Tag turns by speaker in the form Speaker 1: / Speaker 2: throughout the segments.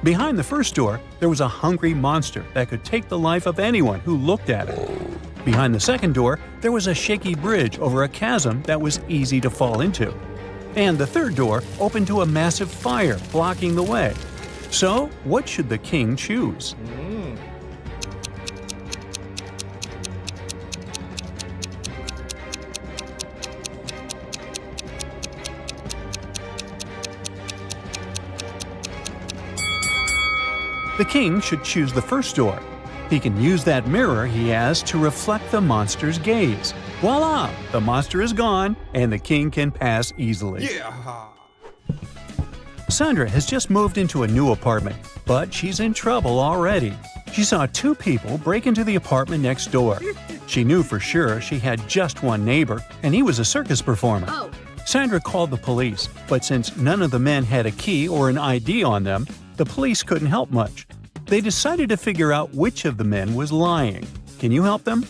Speaker 1: Behind the first door, there was a hungry monster that could take the life of anyone who looked at it. Behind the second door, there was a shaky bridge over a chasm that was easy to fall into. And the third door opened to a massive fire blocking the way. So, what should the king choose? The king should choose the first door. He can use that mirror he has to reflect the monster's gaze. Voila! The monster is gone, and the king can pass easily.
Speaker 2: Yeah.
Speaker 1: Sandra has just moved into a new apartment, but she's in trouble already. She saw two people break into the apartment next door. She knew for sure she had just one neighbor, and he was a circus performer.
Speaker 3: Oh.
Speaker 1: Sandra called the police, but since none of the men had a key or an ID on them, the police couldn't help much. They decided to figure out which of the men was lying. Can you help them?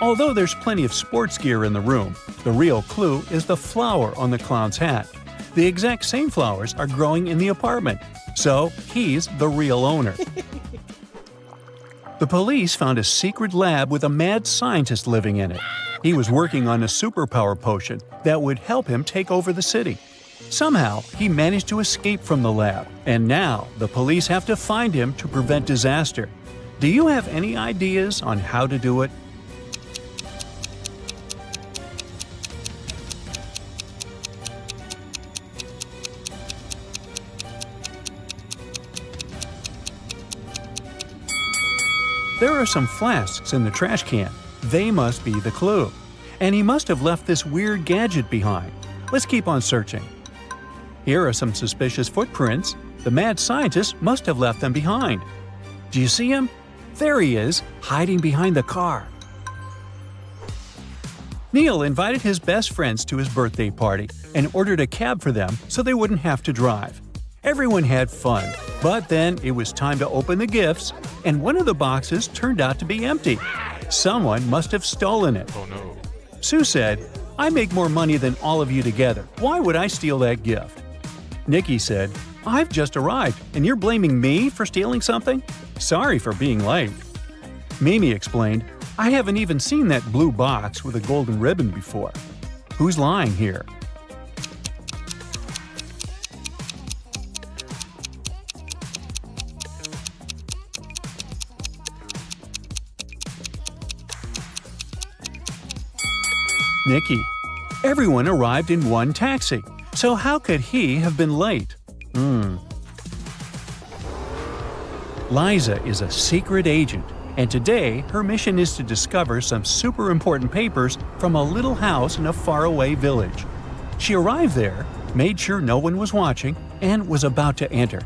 Speaker 1: Although there's plenty of sports gear in the room, the real clue is the flower on the clown's hat. The exact same flowers are growing in the apartment, so he's the real owner. The police found a secret lab with a mad scientist living in it. He was working on a superpower potion that would help him take over the city. Somehow, he managed to escape from the lab, and now the police have to find him to prevent disaster. Do you have any ideas on how to do it? There are some flasks in the trash can. They must be the clue. And he must have left this weird gadget behind. Let's keep on searching. Here are some suspicious footprints. The mad scientist must have left them behind. Do you see him? There he is, hiding behind the car. Neil invited his best friends to his birthday party and ordered a cab for them so they wouldn't have to drive. Everyone had fun, but then it was time to open the gifts, and one of the boxes turned out to be empty. Someone must have stolen it.
Speaker 2: Oh no.
Speaker 1: Sue said, "I make more money than all of you together. Why would I steal that gift?" Nikki said, "I've just arrived, and you're blaming me for stealing something? Sorry for being late." Mimi explained, "I haven't even seen that blue box with a golden ribbon before. Who's lying here?" Nikki. Everyone arrived in one taxi, so how could he have been late? Liza is a secret agent, and today her mission is to discover some super important papers from a little house in a faraway village. She arrived there, made sure no one was watching, and was about to enter.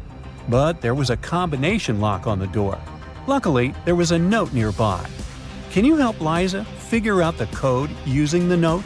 Speaker 1: But there was a combination lock on the door. Luckily, there was a note nearby. Can you help Liza figure out the code using the note?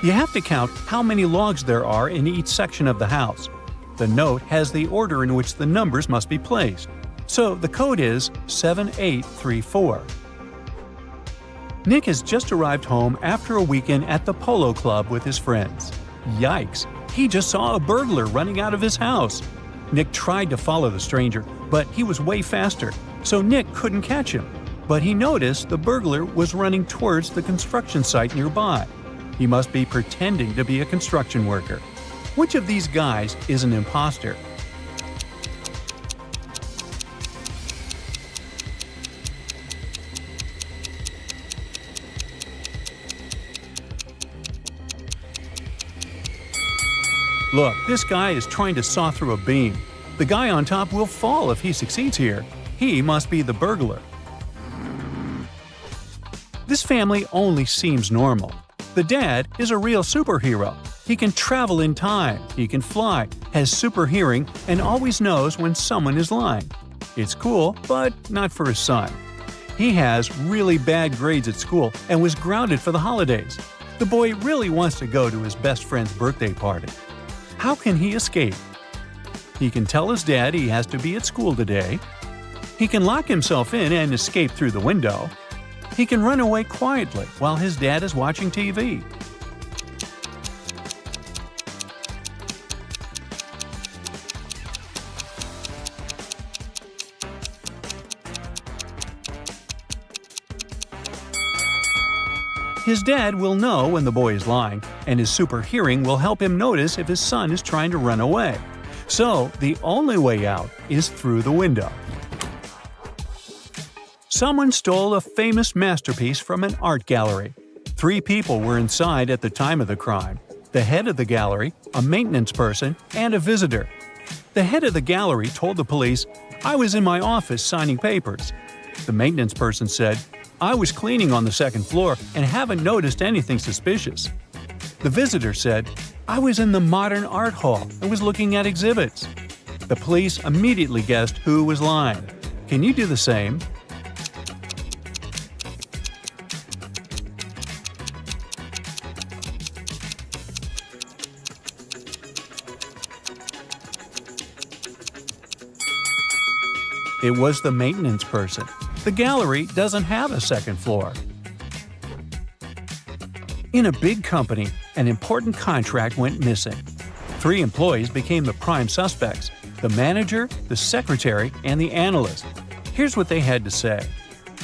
Speaker 1: You have to count how many logs there are in each section of the house. The note has the order in which the numbers must be placed. So the code is 7834. Nick has just arrived home after a weekend at the polo club with his friends. Yikes! He just saw a burglar running out of his house. Nick tried to follow the stranger, but he was way faster, so Nick couldn't catch him. But he noticed the burglar was running towards the construction site nearby. He must be pretending to be a construction worker. Which of these guys is an imposter? Look, this guy is trying to saw through a beam. The guy on top will fall if he succeeds here. He must be the burglar. This family only seems normal. The dad is a real superhero. He can travel in time, he can fly, has super hearing, and always knows when someone is lying. It's cool, but not for his son. He has really bad grades at school and was grounded for the holidays. The boy really wants to go to his best friend's birthday party. How can he escape? He can tell his dad he has to be at school today. He can lock himself in and escape through the window. He can run away quietly while his dad is watching TV. His dad will know when the boy is lying, and his super hearing will help him notice if his son is trying to run away. So, the only way out is through the window. Someone stole a famous masterpiece from an art gallery. 3 people were inside at the time of the crime: the head of the gallery, a maintenance person, and a visitor. The head of the gallery told the police, "I was in my office signing papers." The maintenance person said, "I was cleaning on the second floor and haven't noticed anything suspicious." The visitor said, "I was in the modern art hall and was looking at exhibits." The police immediately guessed who was lying. Can you do the same? It was the maintenance person. The gallery doesn't have a second floor. In a big company, an important contract went missing. 3 employees became the prime suspects: the manager, the secretary, and the analyst. Here's what they had to say.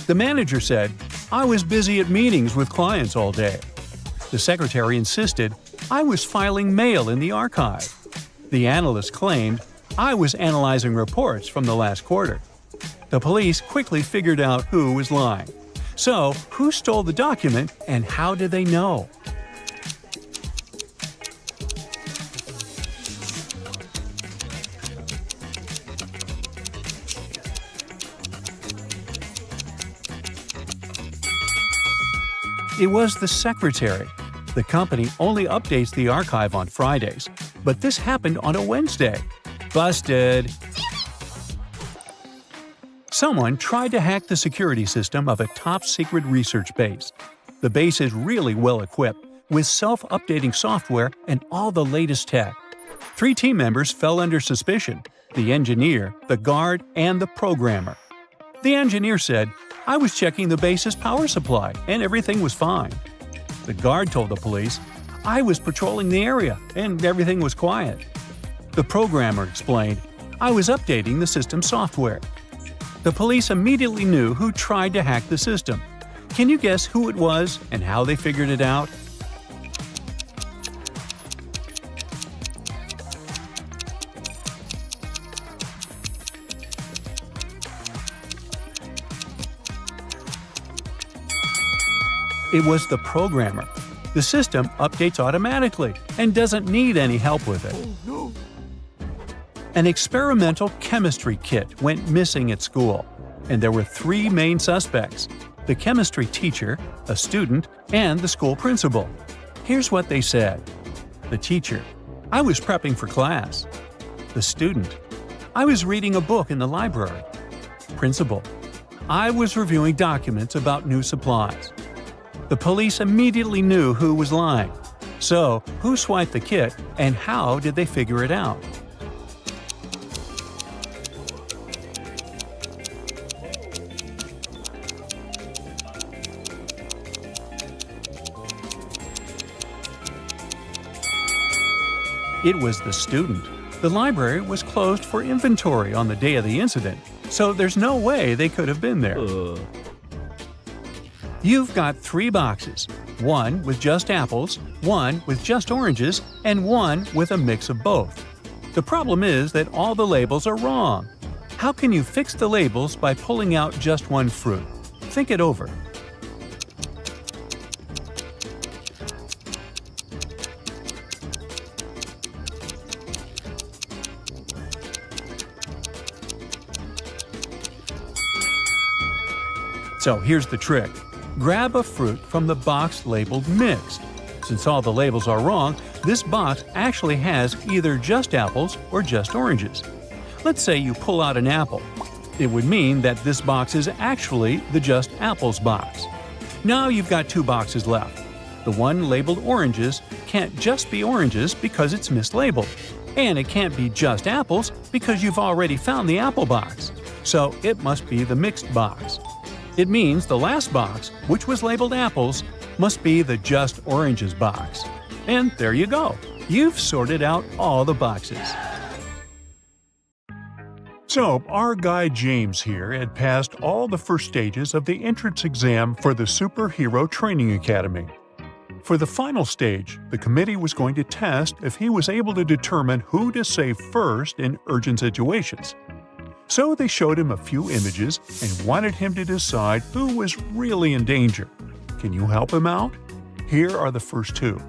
Speaker 1: The manager said, "I was busy at meetings with clients all day." The secretary insisted, "I was filing mail in the archive." The analyst claimed, "I was analyzing reports from the last quarter." The police quickly figured out who was lying. So, who stole the document and how did they know? It was the secretary. The company only updates the archive on Fridays, but this happened on a Wednesday. Busted! Someone tried to hack the security system of a top-secret research base. The base is really well equipped, with self-updating software and all the latest tech. 3 team members fell under suspicion: the engineer, the guard, and the programmer. The engineer said, "I was checking the base's power supply, and everything was fine." The guard told the police, "I was patrolling the area, and everything was quiet." The programmer explained, "I was updating the system software." The police immediately knew who tried to hack the system. Can you guess who it was and how they figured it out? It was the programmer. The system updates automatically and doesn't need any help with it. An experimental chemistry kit went missing at school, and there were 3 main suspects: the chemistry teacher, a student, and the school principal. Here's what they said. The teacher: "I was prepping for class." The student: "I was reading a book in the library." Principal: "I was reviewing documents about new supplies." The police immediately knew who was lying. So, who swiped the kit and how did they figure it out? It was the student. The library was closed for inventory on the day of the incident, so there's no way they could have been there. You've got 3 boxes, 1 with just apples, 1 with just oranges, and 1 with a mix of both. The problem is that all the labels are wrong. How can you fix the labels by pulling out just one fruit? Think it over. So here's the trick. Grab a fruit from the box labeled mixed. Since all the labels are wrong, this box actually has either just apples or just oranges. Let's say you pull out an apple. It would mean that this box is actually the Just Apples box. Now you've got 2 boxes left. The one labeled oranges can't just be oranges because it's mislabeled. And it can't be just apples because you've already found the apple box. So it must be the mixed box. It means the last box, which was labeled apples, must be the Just Oranges box. And there you go. You've sorted out all the boxes. So, our guy James here had passed all the first stages of the entrance exam for the Superhero Training Academy. For the final stage, the committee was going to test if he was able to determine who to save first in urgent situations. So they showed him a few images and wanted him to decide who was really in danger. Can you help him out? Here are the first 2.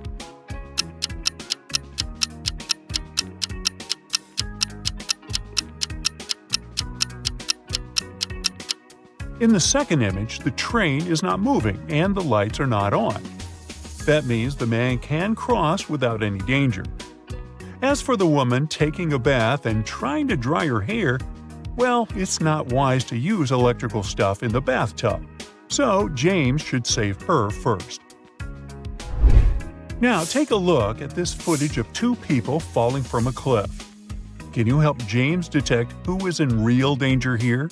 Speaker 1: In the second image, the train is not moving and the lights are not on. That means the man can cross without any danger. As for the woman taking a bath and trying to dry her hair, well, it's not wise to use electrical stuff in the bathtub, so James should save her first. Now take a look at this footage of 2 people falling from a cliff. Can you help James detect who is in real danger here?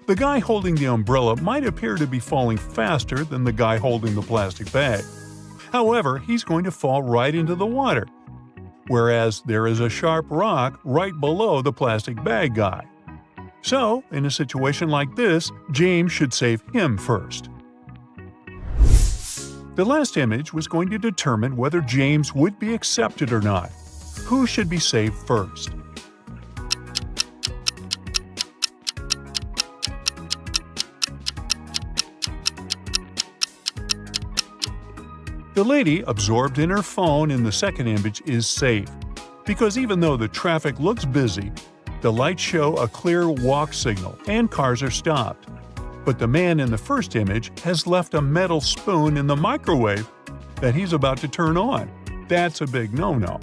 Speaker 1: The guy holding the umbrella might appear to be falling faster than the guy holding the plastic bag. However, he's going to fall right into the water, whereas there is a sharp rock right below the plastic bag guy. So, in a situation like this, James should save him first. The last image was going to determine whether James would be accepted or not. Who should be saved first? The lady absorbed in her phone in the second image is safe, because even though the traffic looks busy, the lights show a clear walk signal and cars are stopped. But the man in the first image has left a metal spoon in the microwave that he's about to turn on. That's a big no-no.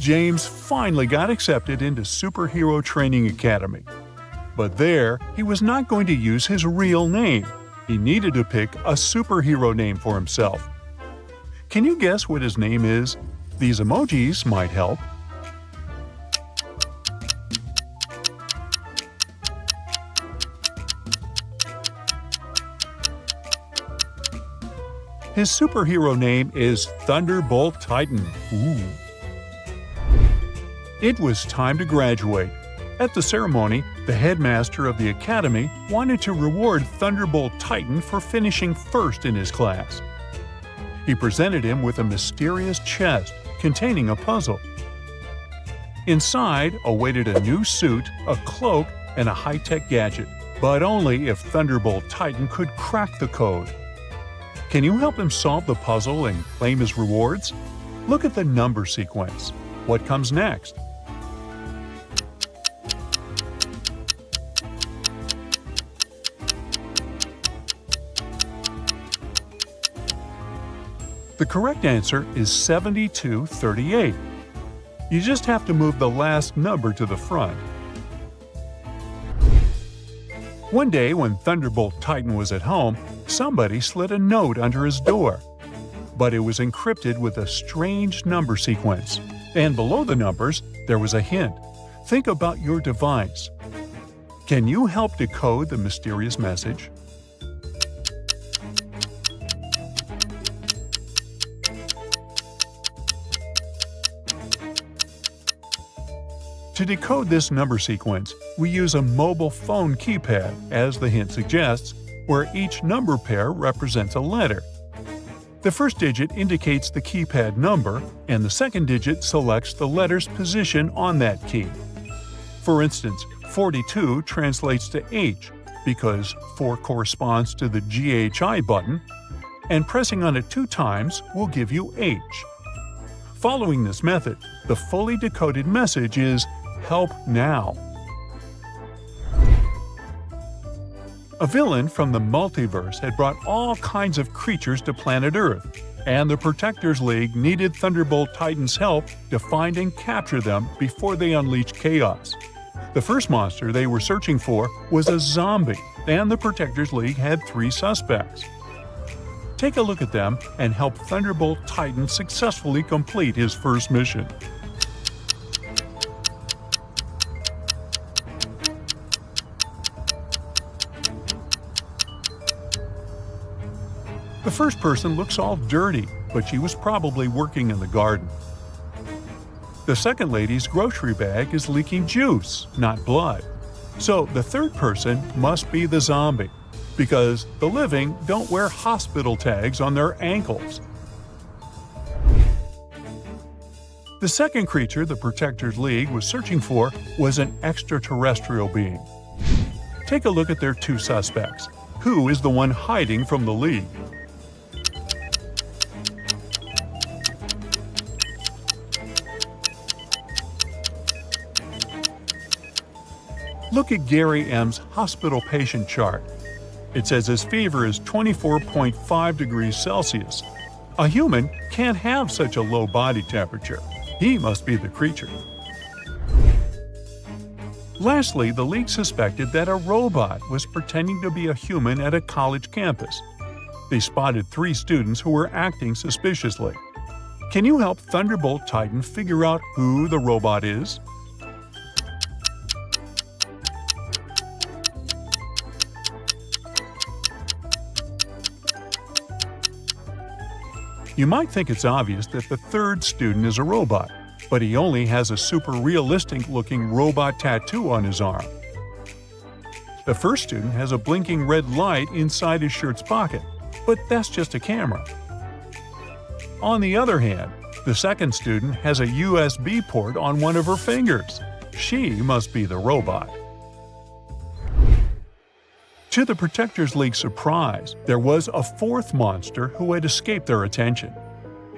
Speaker 1: James finally got accepted into Superhero Training Academy. But there, he was not going to use his real name. He needed to pick a superhero name for himself. Can you guess what his name is? These emojis might help. His superhero name is Thunderbolt Titan. Ooh. It was time to graduate. At the ceremony, the headmaster of the academy wanted to reward Thunderbolt Titan for finishing first in his class. He presented him with a mysterious chest containing a puzzle. Inside awaited a new suit, a cloak, and a high-tech gadget, but only if Thunderbolt Titan could crack the code. Can you help him solve the puzzle and claim his rewards? Look at the number sequence. What comes next? The correct answer is 7238. You just have to move the last number to the front. One day when Thunderbolt Titan was at home, somebody slid a note under his door. But it was encrypted with a strange number sequence. And below the numbers, there was a hint. Think about your device. Can you help decode the mysterious message? To decode this number sequence, we use a mobile phone keypad, as the hint suggests, where each number pair represents a letter. The first digit indicates the keypad number, and the second digit selects the letter's position on that key. For instance, 42 translates to H, because 4 corresponds to the GHI button, and pressing on it 2 times will give you H. Following this method, the fully decoded message is "Help now." A villain from the multiverse had brought all kinds of creatures to planet Earth, and the Protectors League needed Thunderbolt Titan's help to find and capture them before they unleashed chaos. The first monster they were searching for was a zombie, and the Protectors League had 3 suspects. Take a look at them and help Thunderbolt Titan successfully complete his first mission. The first person looks all dirty, but she was probably working in the garden. The second lady's grocery bag is leaking juice, not blood. So the third person must be the zombie, because the living don't wear hospital tags on their ankles. The second creature the Protectors League was searching for was an extraterrestrial being. Take a look at their 2 suspects. Who is the one hiding from the League? Look at Gary M's hospital patient chart. It says his fever is 24.5 degrees Celsius. A human can't have such a low body temperature. He must be the creature. Lastly, the League suspected that a robot was pretending to be a human at a college campus. They spotted 3 students who were acting suspiciously. Can you help Thunderbolt Titan figure out who the robot is? You might think it's obvious that the third student is a robot, but he only has a super realistic-looking robot tattoo on his arm. The first student has a blinking red light inside his shirt's pocket, but that's just a camera. On the other hand, the second student has a USB port on one of her fingers. She must be the robot. To the Protectors League's surprise, there was a 4th monster who had escaped their attention.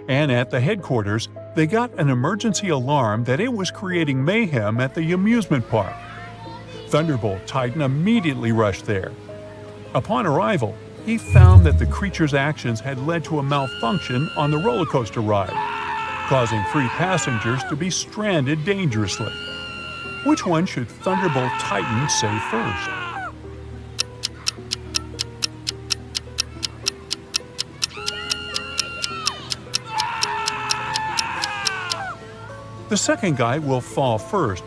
Speaker 1: And at the headquarters, they got an emergency alarm that it was creating mayhem at the amusement park. Thunderbolt Titan immediately rushed there. Upon arrival, he found that the creature's actions had led to a malfunction on the roller coaster ride, causing 3 passengers to be stranded dangerously. Which one should Thunderbolt Titan save first? The second guy will fall first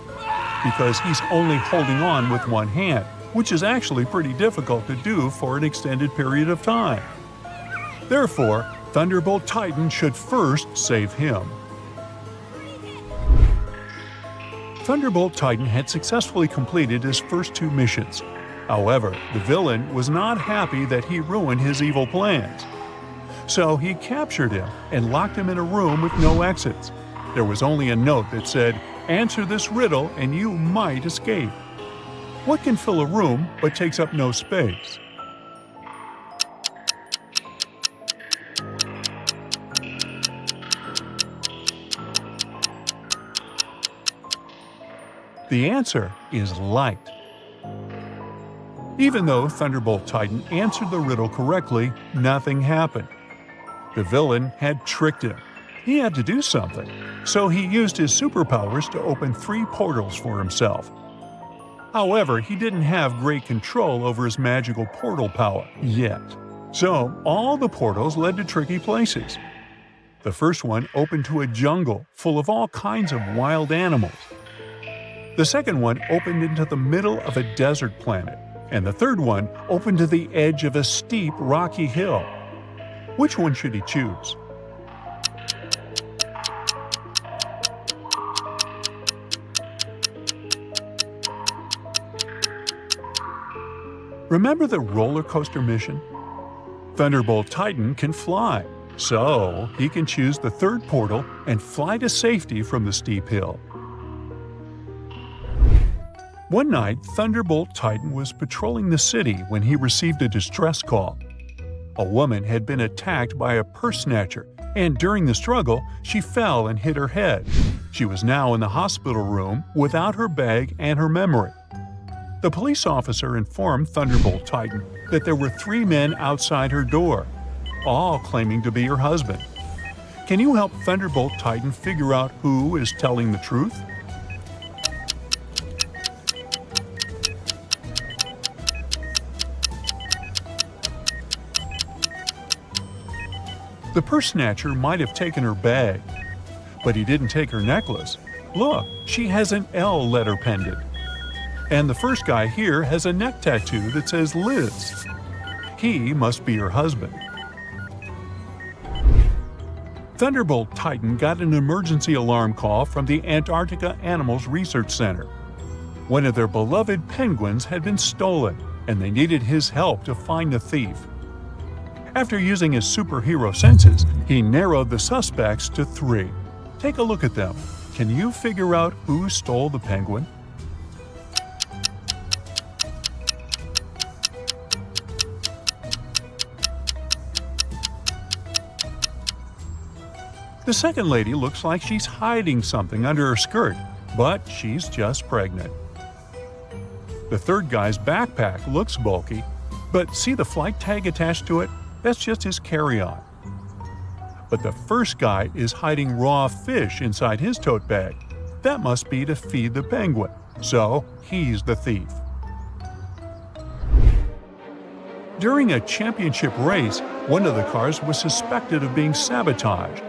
Speaker 1: because he's only holding on with one hand, which is actually pretty difficult to do for an extended period of time. Therefore, Thunderbolt Titan should first save him. Thunderbolt Titan had successfully completed his first 2 missions. However, the villain was not happy that he ruined his evil plans. So he captured him and locked him in a room with no exits. There was only a note that said, "Answer this riddle and you might escape." What can fill a room but takes up no space? The answer is light. Even though Thunderbolt Titan answered the riddle correctly, nothing happened. The villain had tricked him. He had to do something, so he used his superpowers to open 3 portals for himself. However, he didn't have great control over his magical portal power yet. So, all the portals led to tricky places. The first one opened to a jungle full of all kinds of wild animals. The second one opened into the middle of a desert planet, and the third one opened to the edge of a steep, rocky hill. Which one should he choose? Remember the roller coaster mission? Thunderbolt Titan can fly, so he can choose the third portal and fly to safety from the steep hill. One night, Thunderbolt Titan was patrolling the city when he received a distress call. A woman had been attacked by a purse snatcher, and during the struggle, she fell and hit her head. She was now in the hospital room without her bag and her memory. The police officer informed Thunderbolt Titan that there were 3 men outside her door, all claiming to be her husband. Can you help Thunderbolt Titan figure out who is telling the truth? The purse snatcher might have taken her bag, but he didn't take her necklace. Look, she has an L letter pendant. And the first guy here has a neck tattoo that says Liz. He must be her husband. Thunderbolt Titan got an emergency alarm call from the Antarctica Animals Research Center. One of their beloved penguins had been stolen, and they needed his help to find the thief. After using his superhero senses, he narrowed the suspects to 3. Take a look at them. Can you figure out who stole the penguin? The second lady looks like she's hiding something under her skirt, but she's just pregnant. The third guy's backpack looks bulky, but see the flight tag attached to it? That's just his carry-on. But the first guy is hiding raw fish inside his tote bag. That must be to feed the penguin, so he's the thief. During a championship race, one of the cars was suspected of being sabotaged.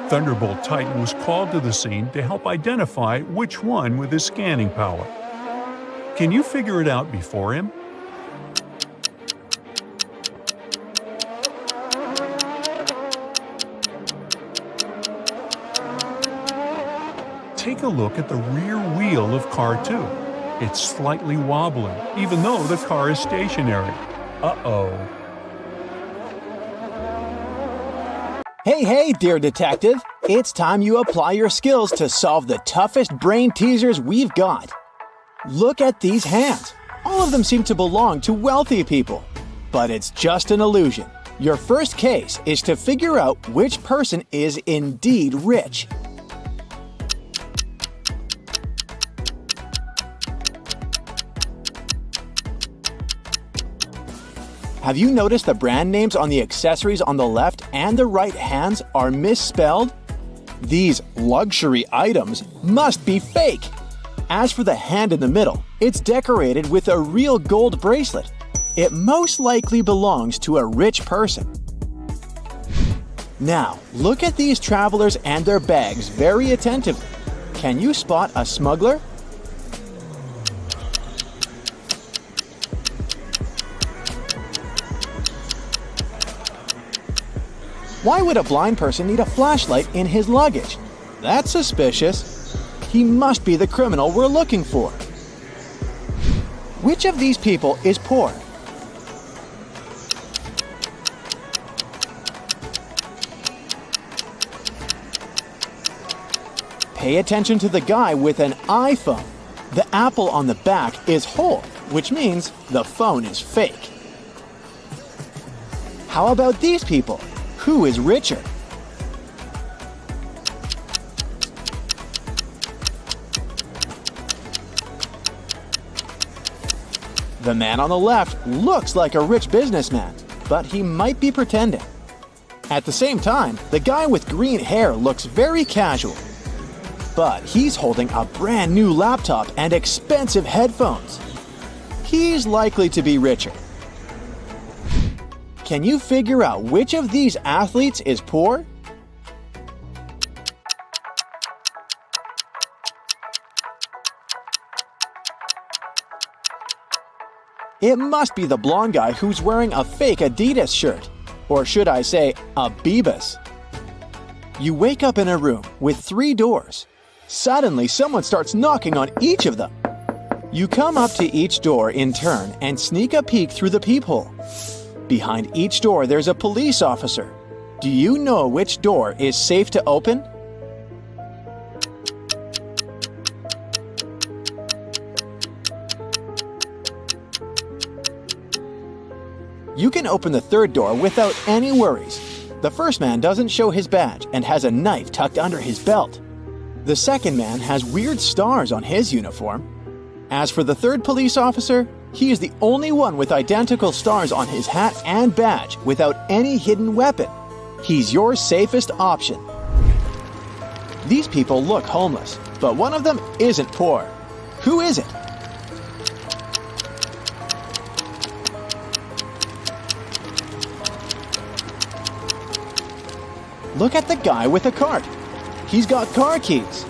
Speaker 1: Thunderbolt Titan was called to the scene to help identify which one with his scanning power. Can you figure it out before him? Take a look at the rear wheel of car 2. It's slightly wobbling, even though the car is stationary. Uh-oh.
Speaker 2: Hey, dear detective! It's time you apply your skills to solve the toughest brain teasers we've got. Look at these hands. All of them seem to belong to wealthy people. But it's just an illusion. Your first case is to figure out which person is indeed rich. Have you noticed the brand names on the accessories on the left and the right hands are misspelled? These luxury items must be fake. As for the hand in the middle, it's decorated with a real gold bracelet. It most likely belongs to a rich person. Now, look at these travelers and their bags very attentively. Can you spot a smuggler? Why would a blind person need a flashlight in his luggage? That's suspicious. He must be the criminal we're looking for. Which of these people is poor? Pay attention to the guy with an iPhone. The apple on the back is whole, which means the phone is fake. How about these people? Who is richer? The man on the left looks like a rich businessman, but he might be pretending. At the same time, the guy with green hair looks very casual, but he's holding a brand new laptop and expensive headphones. He's likely to be richer. Can you figure out which of these athletes is poor? It must be the blonde guy who's wearing a fake Adidas shirt. Or should I say, a Bebas. You wake up in a room with 3 doors. Suddenly, someone starts knocking on each of them. You come up to each door in turn and sneak a peek through the peephole. Behind each door, there's a police officer. Do you know which door is safe to open? You can open the third door without any worries. The first man doesn't show his badge and has a knife tucked under his belt. The second man has weird stars on his uniform. As for the third police officer, he is the only one with identical stars on his hat and badge without any hidden weapon. He's your safest option. These people look homeless, but one of them isn't poor. Who is it? Look at the guy with the cart. He's got car keys.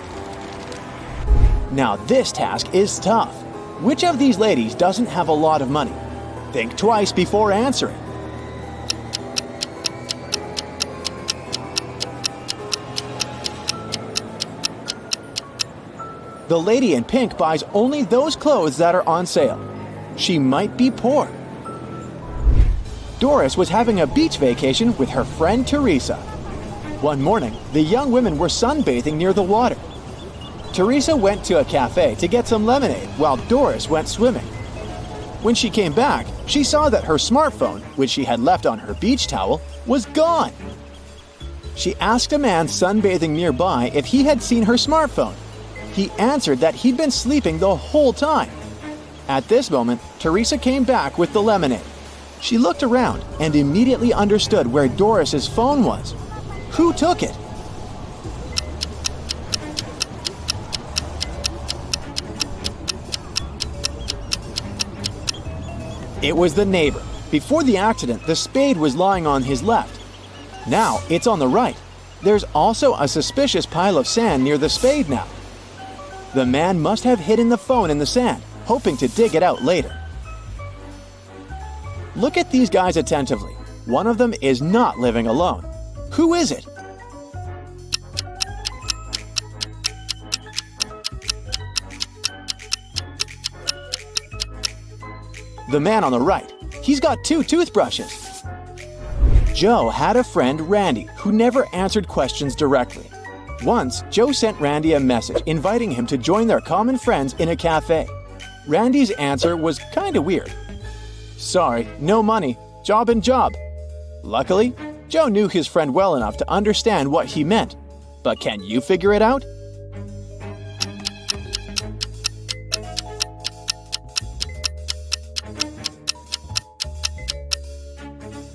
Speaker 2: Now this task is tough. Which of these ladies doesn't have a lot of money? Think twice before answering. The lady in pink buys only those clothes that are on sale. She might be poor. Doris was having a beach vacation with her friend Teresa. One morning, the young women were sunbathing near the water. Teresa went to a cafe to get some lemonade while Doris went swimming. When she came back, she saw that her smartphone, which she had left on her beach towel, was gone. She asked a man sunbathing nearby if he had seen her smartphone. He answered that he'd been sleeping the whole time. At this moment, Teresa came back with the lemonade. She looked around and immediately understood where Doris's phone was. Who took it? It was the neighbor. Before the accident, the spade was lying on his left. Now it's on the right. There's also a suspicious pile of sand near the spade now. The man must have hidden the phone in the sand, hoping to dig it out later. Look at these guys attentively. One of them is not living alone. Who is it? The man on the right. He's got 2 toothbrushes. Joe had a friend, Randy, who never answered questions directly. Once, Joe sent Randy a message inviting him to join their common friends in a cafe. Randy's answer was kinda weird. Sorry, no money. Job and job. Luckily, Joe knew his friend well enough to understand what he meant. But can you figure it out?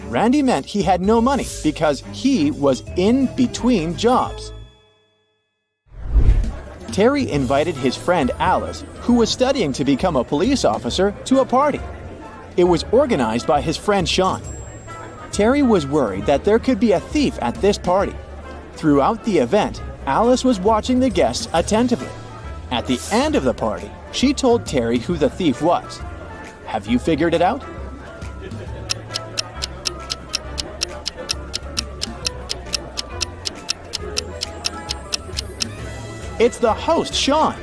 Speaker 2: Randy meant he had no money because he was in between jobs. Terry invited his friend Alice, who was studying to become a police officer, to a party. It was organized by his friend Sean. Terry was worried that there could be a thief at this party. Throughout the event, Alice was watching the guests attentively. At the end of the party, she told Terry who the thief was. Have you figured it out? It's the host, Sean.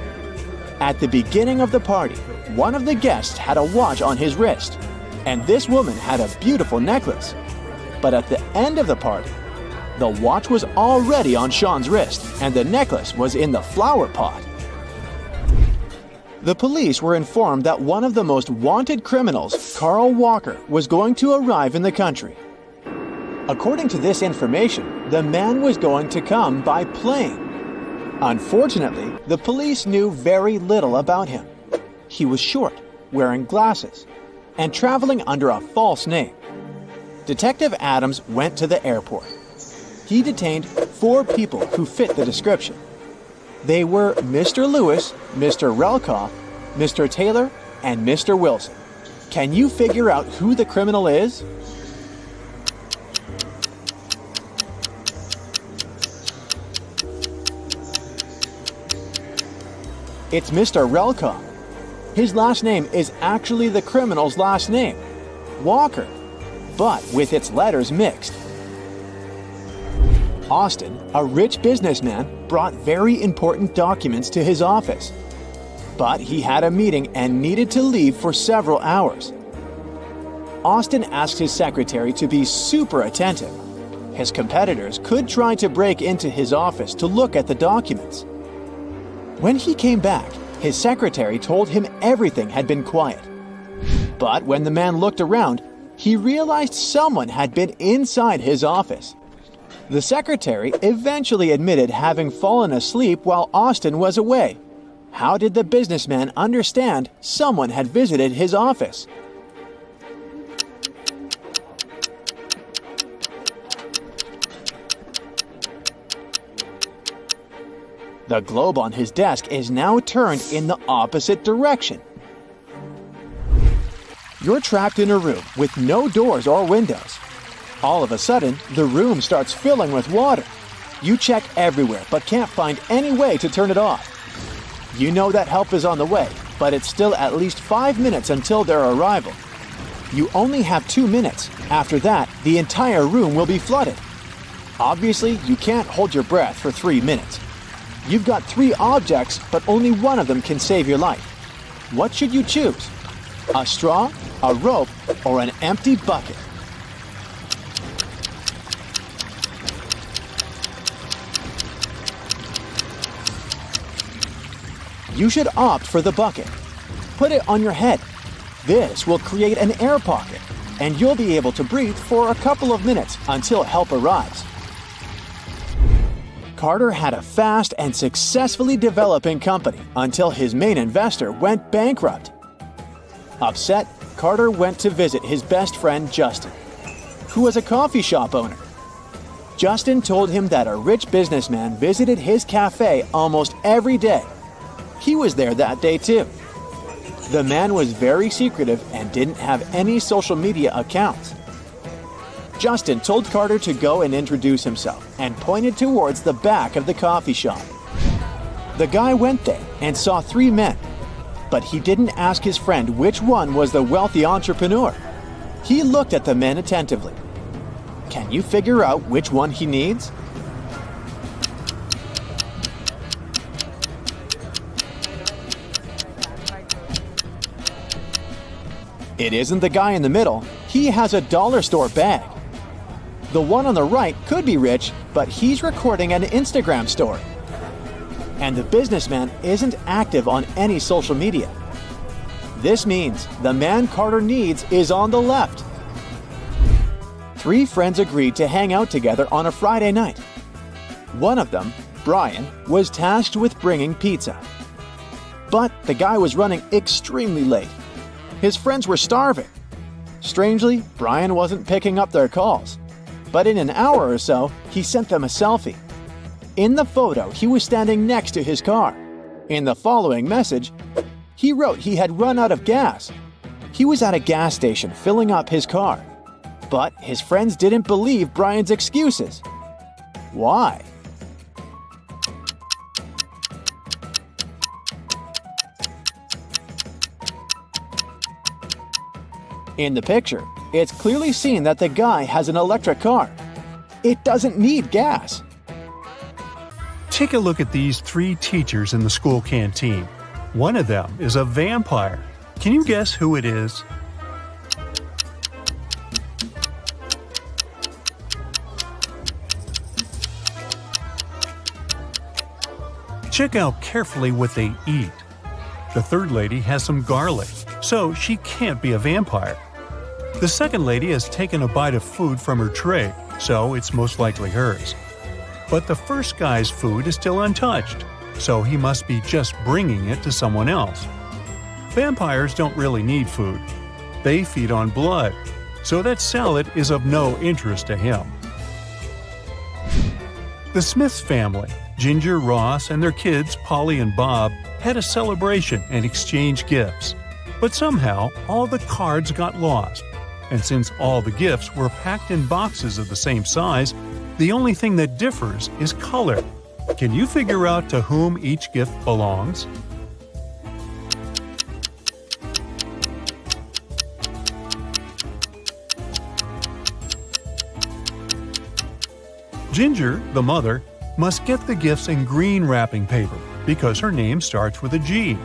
Speaker 2: At the beginning of the party, one of the guests had a watch on his wrist, and this woman had a beautiful necklace. But at the end of the party, the watch was already on Sean's wrist, and the necklace was in the flower pot. The police were informed that one of the most wanted criminals, Carl Walker, was going to arrive in the country. According to this information, the man was going to come by plane. Unfortunately, the police knew very little about him. He was short, wearing glasses, and traveling under a false name. Detective Adams went to the airport. He detained 4 people who fit the description. They were Mr. Lewis, Mr. Relkoff, Mr. Taylor, and Mr. Wilson. Can you figure out who the criminal is? It's Mr. Relkoff. His last name is actually the criminal's last name, Walker, but with its letters mixed. Austin, a rich businessman, brought very important documents to his office. But he had a meeting and needed to leave for several hours. Austin asked his secretary to be super attentive. His competitors could try to break into his office to look at the documents. When he came back, his secretary told him everything had been quiet. But when the man looked around, he realized someone had been inside his office. The secretary eventually admitted having fallen asleep while Austin was away. How did the businessman understand someone had visited his office? The globe on his desk is now turned in the opposite direction. You're trapped in a room with no doors or windows. All of a sudden, the room starts filling with water. You check everywhere but can't find any way to turn it off. You know that help is on the way, but it's still at least 5 minutes until their arrival. You only have 2 minutes. After that, the entire room will be flooded. Obviously, you can't hold your breath for 3 minutes. You've got 3 objects, but only one of them can save your life. What should you choose? A straw, a rope, or an empty bucket? You should opt for the bucket. Put it on your head. This will create an air pocket, and you'll be able to breathe for a couple of minutes until help arrives. Carter had a fast and successfully developing company until his main investor went bankrupt. Upset, Carter went to visit his best friend Justin, who was a coffee shop owner. Justin told him that a rich businessman visited his cafe almost every day. He was there that day too. The man was very secretive and didn't have any social media accounts. Justin told Carter to go and introduce himself and pointed towards the back of the coffee shop. The guy went there and saw 3 men, but he didn't ask his friend which one was the wealthy entrepreneur. He looked at the men attentively. Can you figure out which one he needs? It isn't the guy in the middle. He has a dollar store bag. The one on the right could be rich, but he's recording an Instagram story. And the businessman isn't active on any social media. This means the man Carter needs is on the left. 3 friends agreed to hang out together on a Friday night. One of them, Brian, was tasked with bringing pizza. But the guy was running extremely late. His friends were starving. Strangely, Brian wasn't picking up their calls. But in an hour or so, he sent them a selfie. In the photo, he was standing next to his car. In the following message, he wrote he had run out of gas. He was at a gas station filling up his car. But his friends didn't believe Brian's excuses. Why? In the picture, it's clearly seen that the guy has an electric car. It doesn't need gas.
Speaker 1: Take a look at these 3 teachers in the school canteen. One of them is a vampire. Can you guess who it is? Check out carefully what they eat. The third lady has some garlic, so she can't be a vampire. The second lady has taken a bite of food from her tray, so it's most likely hers. But the first guy's food is still untouched, so he must be just bringing it to someone else. Vampires don't really need food. They feed on blood, so that salad is of no interest to him. The Smiths family, Ginger, Ross, and their kids, Polly and Bob, had a celebration and exchanged gifts. But somehow, all the cards got lost. And since all the gifts were packed in boxes of the same size, the only thing that differs is color. Can you figure out to whom each gift belongs? Ginger, the mother, must get the gifts in green wrapping paper because her name starts with a G.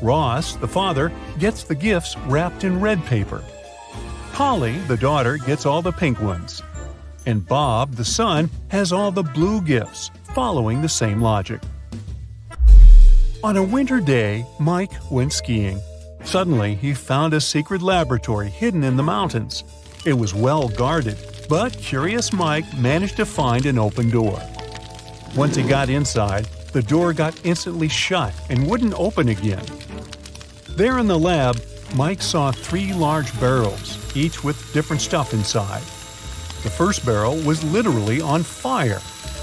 Speaker 1: Ross, the father, gets the gifts wrapped in red paper. Polly, the daughter, gets all the pink ones. And Bob, the son, has all the blue gifts, following the same logic. On a winter day, Mike went skiing. Suddenly, he found a secret laboratory hidden in the mountains. It was well guarded, but curious Mike managed to find an open door. Once he got inside, The door got instantly shut and wouldn't open again. There in the lab, Mike saw 3 large barrels, each with different stuff inside. The first barrel was literally on fire.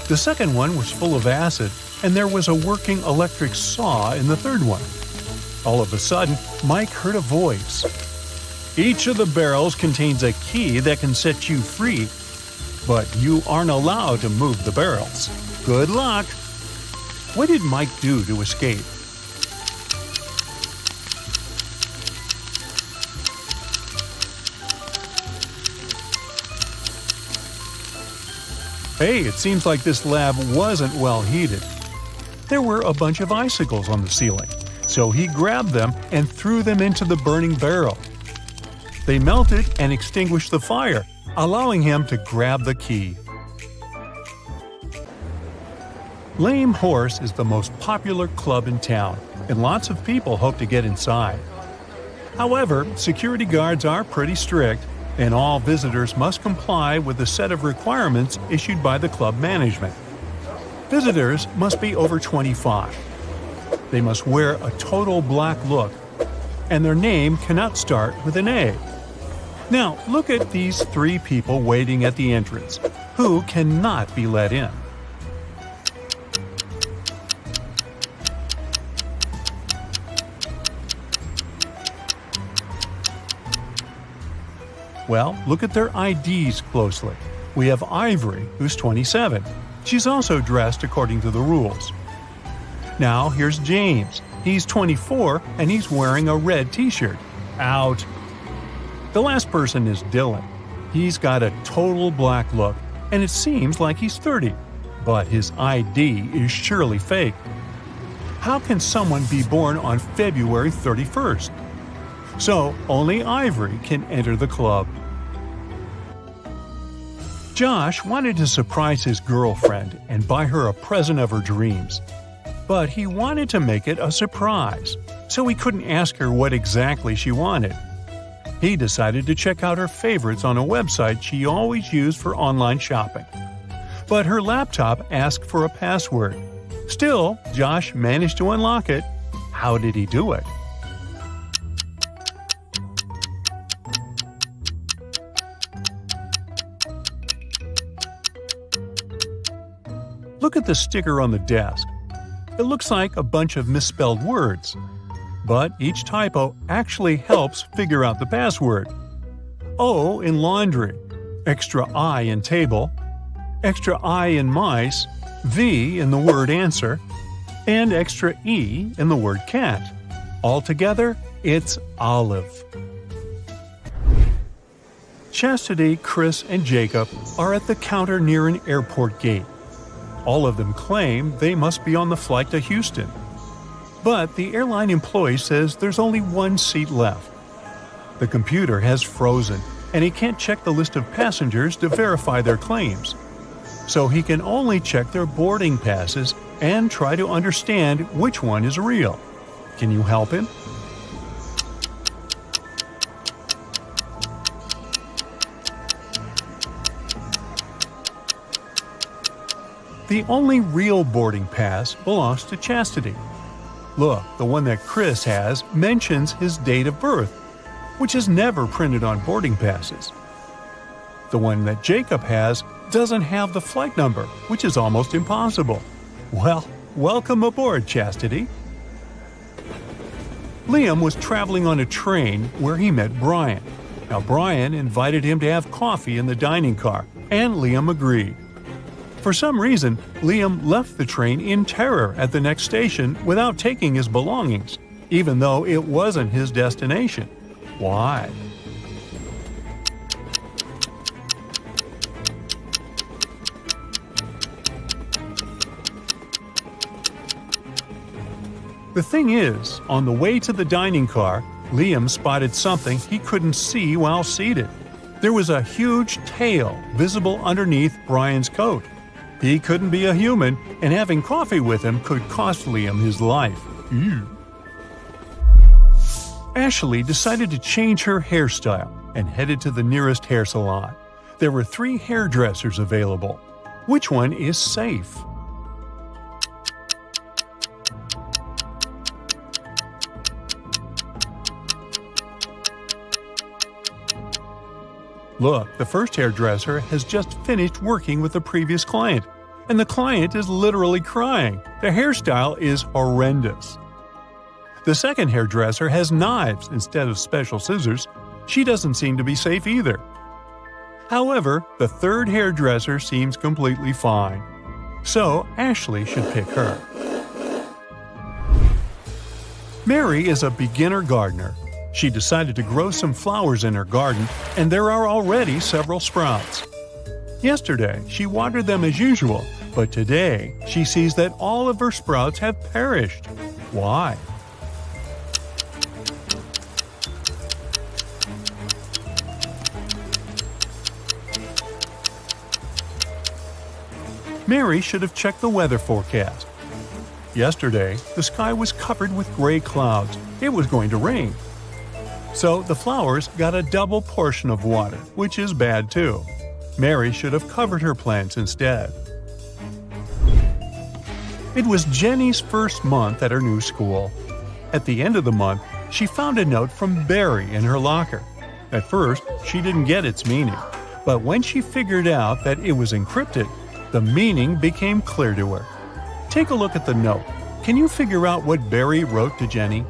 Speaker 1: The second one was full of acid, and there was a working electric saw in the third one. All of a sudden, Mike heard a voice. "Each of the barrels contains a key that can set you free, but you aren't allowed to move the barrels. Good luck!" What did Mike do to escape? Hey, it seems like this lab wasn't well heated. There were a bunch of icicles on the ceiling, so he grabbed them and threw them into the burning barrel. They melted and extinguished the fire, allowing him to grab the key. Lame Horse is the most popular club in town, and lots of people hope to get inside. However, security guards are pretty strict, and all visitors must comply with a set of requirements issued by the club management. Visitors must be over 25. They must wear a total black look, and their name cannot start with an A. Now, look at these 3 people waiting at the entrance, who cannot be let in. Well, look at their IDs closely. We have Ivory, who's 27. She's also dressed according to the rules. Now, here's James. He's 24, and he's wearing a red t-shirt. Out. The last person is Dylan. He's got a total black look, and it seems like he's 30. But his ID is surely fake. How can someone be born on February 31st? So, only Ivory can enter the club. Josh wanted to surprise his girlfriend and buy her a present of her dreams. But he wanted to make it a surprise, so he couldn't ask her what exactly she wanted. He decided to check out her favorites on a website she always used for online shopping. But her laptop asked for a password. Still, Josh managed to unlock it. How did he do it? Look at the sticker on the desk. It looks like a bunch of misspelled words. But each typo actually helps figure out the password. O in laundry, extra I in table, extra I in mice, V in the word answer, and extra E in the word cat. Altogether, it's olive. Chastity, Chris, and Jacob are at the counter near an airport gate. All of them claim they must be on the flight to Houston. But the airline employee says there's only 1 seat left. The computer has frozen, and he can't check the list of passengers to verify their claims. So he can only check their boarding passes and try to understand which one is real. Can you help him? The only real boarding pass belongs to Chastity. Look, the one that Chris has mentions his date of birth, which is never printed on boarding passes. The one that Jacob has doesn't have the flight number, which is almost impossible. Well, welcome aboard, Chastity. Liam was traveling on a train where he met Brian. Now, Brian invited him to have coffee in the dining car, and Liam agreed. For some reason, Liam left the train in terror at the next station without taking his belongings, even though it wasn't his destination. Why? The thing is, on the way to the dining car, Liam spotted something he couldn't see while seated. There was a huge tail visible underneath Brian's coat. He couldn't be a human, and having coffee with him could cost Liam his life. Ew. Ashley decided to change her hairstyle and headed to the nearest hair salon. There were 3 hairdressers available. Which one is safe? Look, the first hairdresser has just finished working with the previous client, and the client is literally crying. The hairstyle is horrendous. The second hairdresser has knives instead of special scissors. She doesn't seem to be safe either. However, the third hairdresser seems completely fine. So Ashley should pick her. Mary is a beginner gardener. She decided to grow some flowers in her garden, and there are already several sprouts. Yesterday, she watered them as usual, but today she sees that all of her sprouts have perished. Why? Mary should have checked the weather forecast. Yesterday, the sky was covered with gray clouds. It was going to rain. So the flowers got a double portion of water, which is bad too. Mary should have covered her plants instead. It was Jenny's first month at her new school. At the end of the month, she found a note from Barry in her locker. At first, she didn't get its meaning, but when she figured out that it was encrypted, the meaning became clear to her. Take a look at the note. Can you figure out what Barry wrote to Jenny?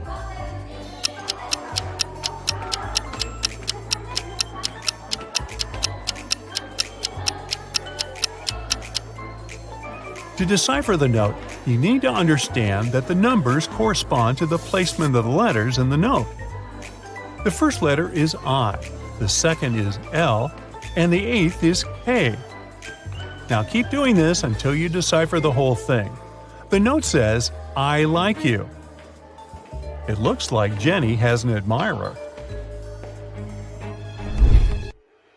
Speaker 1: To decipher the note, you need to understand that the numbers correspond to the placement of the letters in the note. The first letter is I, the second is L, and the eighth is K. Now keep doing this until you decipher the whole thing. The note says, I like you. It looks like Jenny has an admirer.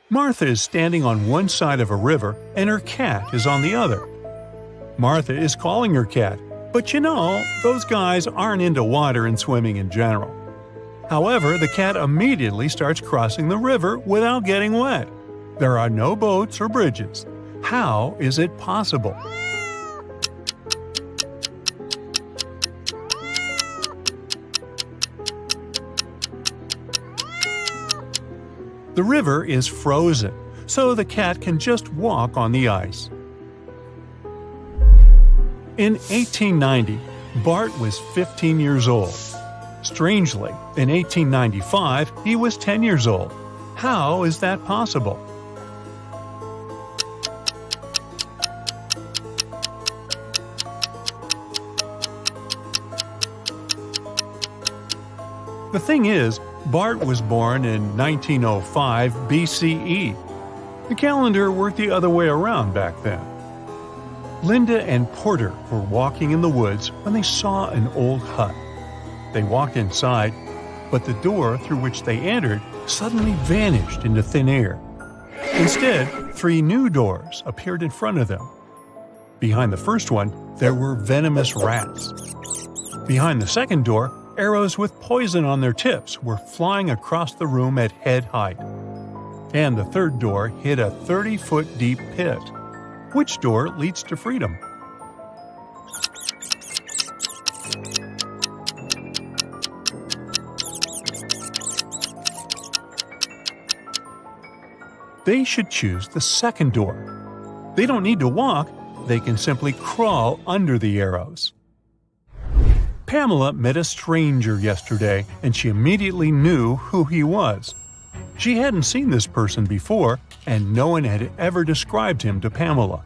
Speaker 1: Martha is standing on one side of a river and her cat is on the other. Martha is calling her cat, but you know, those guys aren't into water and swimming in general. However, the cat immediately starts crossing the river without getting wet. There are no boats or bridges. How is it possible? The river is frozen, so the cat can just walk on the ice. In 1890, Bart was 15 years old. Strangely, in 1895, he was 10 years old. How is that possible? The thing is, Bart was born in 1905 BCE. The calendar worked the other way around back then. Linda and Porter were walking in the woods when they saw an old hut. They walked inside, but the door through which they entered suddenly vanished into thin air. Instead, 3 new doors appeared in front of them. Behind the first one, there were venomous rats. Behind the second door, arrows with poison on their tips were flying across the room at head height. And the third door hid a 30-foot deep pit. Which door leads to freedom? They should choose the second door. They don't need to walk, they can simply crawl under the arrows. Pamela met a stranger yesterday, and she immediately knew who he was. She hadn't seen this person before, and no one had ever described him to Pamela.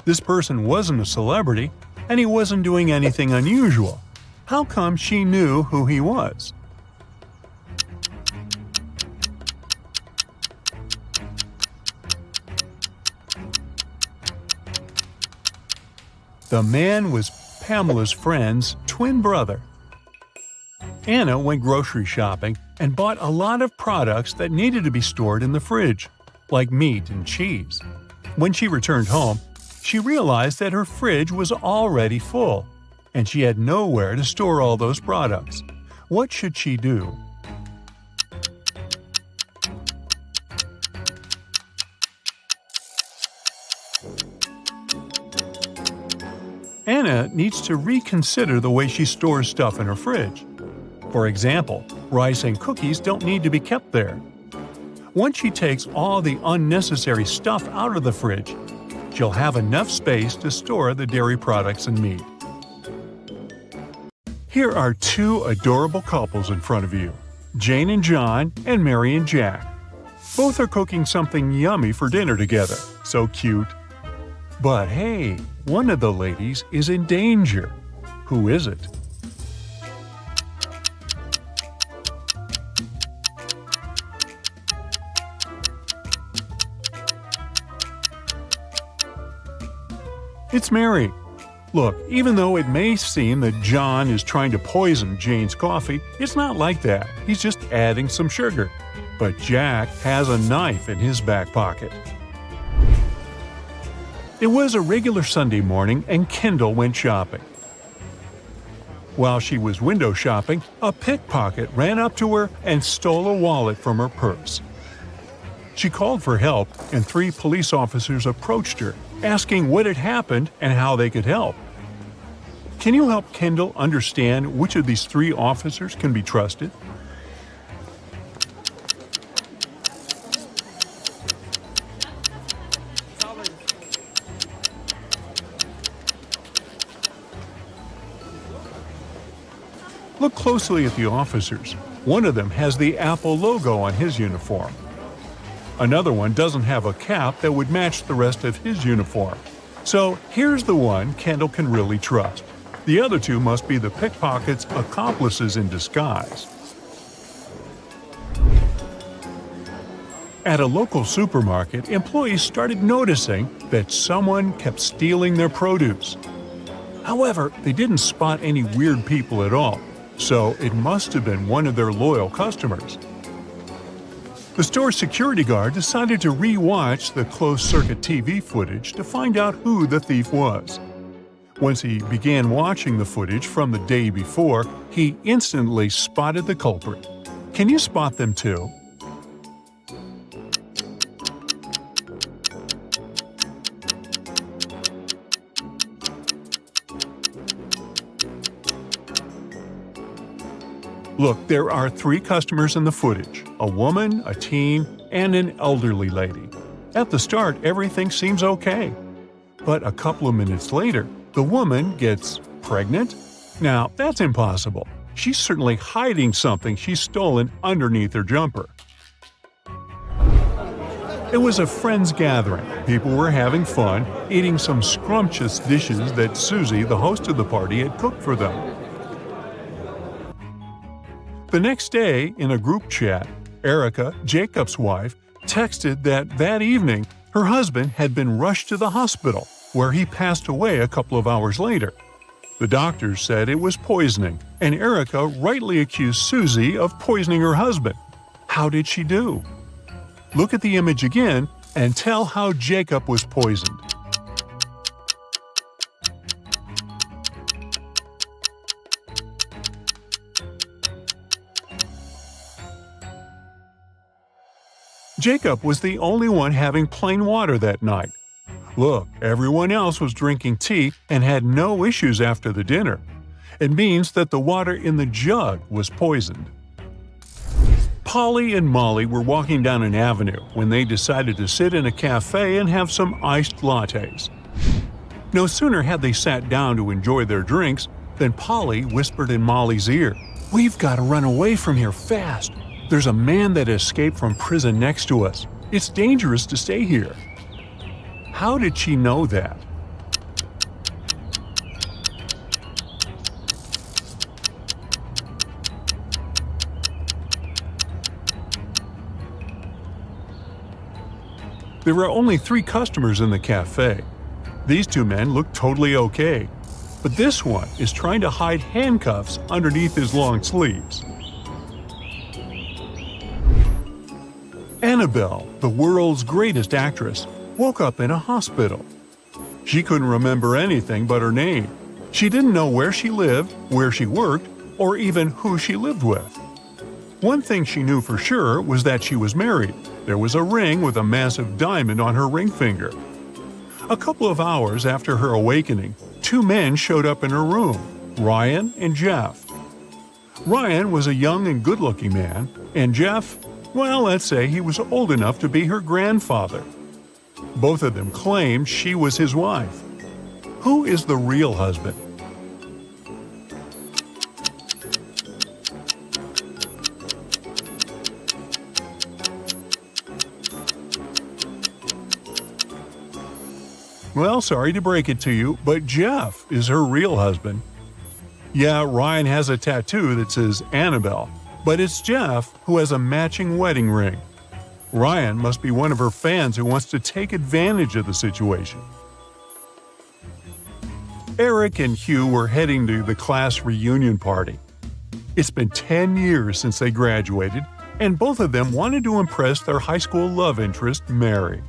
Speaker 1: This person wasn't a celebrity, and he wasn't doing anything unusual. How come she knew who he was? The man was Pamela's friend's twin brother. Anna went grocery shopping and bought a lot of products that needed to be stored in the fridge, like meat and cheese. When she returned home, she realized that her fridge was already full, and she had nowhere to store all those products. What should she do? Anna needs to reconsider the way she stores stuff in her fridge. For example, rice and cookies don't need to be kept there. Once she takes all the unnecessary stuff out of the fridge, she'll have enough space to store the dairy products and meat. Here are two adorable couples in front of you, Jane and John and Mary and Jack. Both are cooking something yummy for dinner together. So cute. But hey, one of the ladies is in danger. Who is it? It's Mary. Look, even though it may seem that John is trying to poison Jane's coffee, it's not like that. He's just adding some sugar. But Jack has a knife in his back pocket. It was a regular Sunday morning and Kendall went shopping. While she was window shopping, a pickpocket ran up to her and stole a wallet from her purse. She called for help and 3 police officers approached her, asking what had happened and how they could help. Can you help Kendall understand which of these 3 officers can be trusted? Look closely at the officers. One of them has the Apple logo on his uniform. Another one doesn't have a cap that would match the rest of his uniform. So here's the one Kendall can really trust. The other 2 must be the pickpocket's accomplices in disguise. At a local supermarket, employees started noticing that someone kept stealing their produce. However, they didn't spot any weird people at all, so it must have been one of their loyal customers. The store's security guard decided to re-watch the closed-circuit TV footage to find out who the thief was. Once he began watching the footage from the day before, he instantly spotted the culprit. Can you spot them too? Look, there are 3 customers in the footage, a woman, a teen, and an elderly lady. At the start, everything seems okay. But a couple of minutes later, the woman gets pregnant? Now, that's impossible. She's certainly hiding something she's stolen underneath her jumper. It was a friends gathering. People were having fun, eating some scrumptious dishes that Susie, the host of the party, had cooked for them. The next day, in a group chat, Erica, Jacob's wife, texted that evening her husband had been rushed to the hospital, where he passed away a couple of hours later. The doctors said it was poisoning, and Erica rightly accused Susie of poisoning her husband. How did she do? Look at the image again and tell how Jacob was poisoned. Jacob was the only one having plain water that night. Look, everyone else was drinking tea and had no issues after the dinner. It means that the water in the jug was poisoned. Polly and Molly were walking down an avenue when they decided to sit in a cafe and have some iced lattes. No sooner had they sat down to enjoy their drinks than Polly whispered in Molly's ear, "We've got to run away from here fast. There's a man that escaped from prison next to us. It's dangerous to stay here." How did she know that? There were only 3 customers in the cafe. These 2 men looked totally okay, but this one is trying to hide handcuffs underneath his long sleeves. Annabelle, the world's greatest actress, woke up in a hospital. She couldn't remember anything but her name. She didn't know where she lived, where she worked, or even who she lived with. One thing she knew for sure was that she was married. There was a ring with a massive diamond on her ring finger. A couple of hours after her awakening, 2 men showed up in her room, Ryan and Jeff. Ryan was a young and good-looking man, and Jeff, Well, let's say he was old enough to be her grandfather. Both of them claimed she was his wife. Who is the real husband? Well, sorry to break it to you, but Jeff is her real husband. Yeah, Ryan has a tattoo that says Annabelle, but it's Jeff who has a matching wedding ring. Ryan must be one of her fans who wants to take advantage of the situation. Eric and Hugh were heading to the class reunion party. It's been 10 years since they graduated, and both of them wanted to impress their high school love interest, Mary.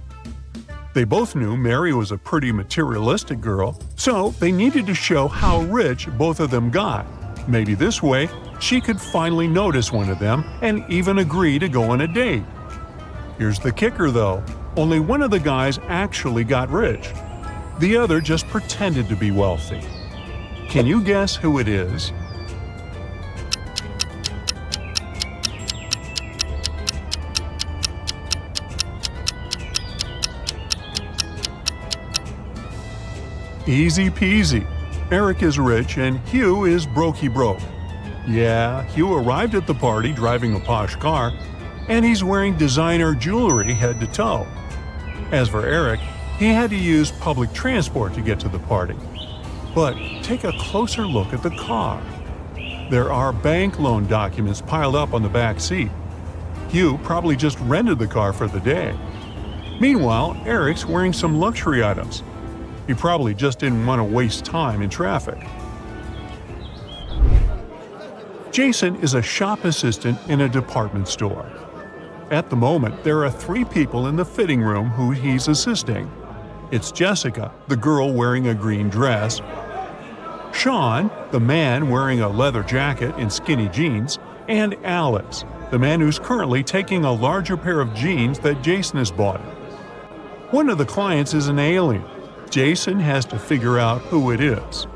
Speaker 1: They both knew Mary was a pretty materialistic girl, so they needed to show how rich both of them got. Maybe this way, she could finally notice one of them and even agree to go on a date. Here's the kicker though, only one of the guys actually got rich. The other just pretended to be wealthy. Can you guess who it is? Easy peasy. Eric is rich and Hugh is brokey broke. Yeah, Hugh arrived at the party driving a posh car, and he's wearing designer jewelry head to toe. As for Eric, he had to use public transport to get to the party. But take a closer look at the car. There are bank loan documents piled up on the back seat. Hugh probably just rented the car for the day. Meanwhile, Eric's wearing some luxury items. He probably just didn't want to waste time in traffic. Jason is a shop assistant in a department store. At the moment, there are 3 people in the fitting room who he's assisting. It's Jessica, the girl wearing a green dress, Sean, the man wearing a leather jacket and skinny jeans, and Alex, the man who's currently taking a larger pair of jeans that Jason has bought. One of the clients is an alien. Jason has to figure out who it is.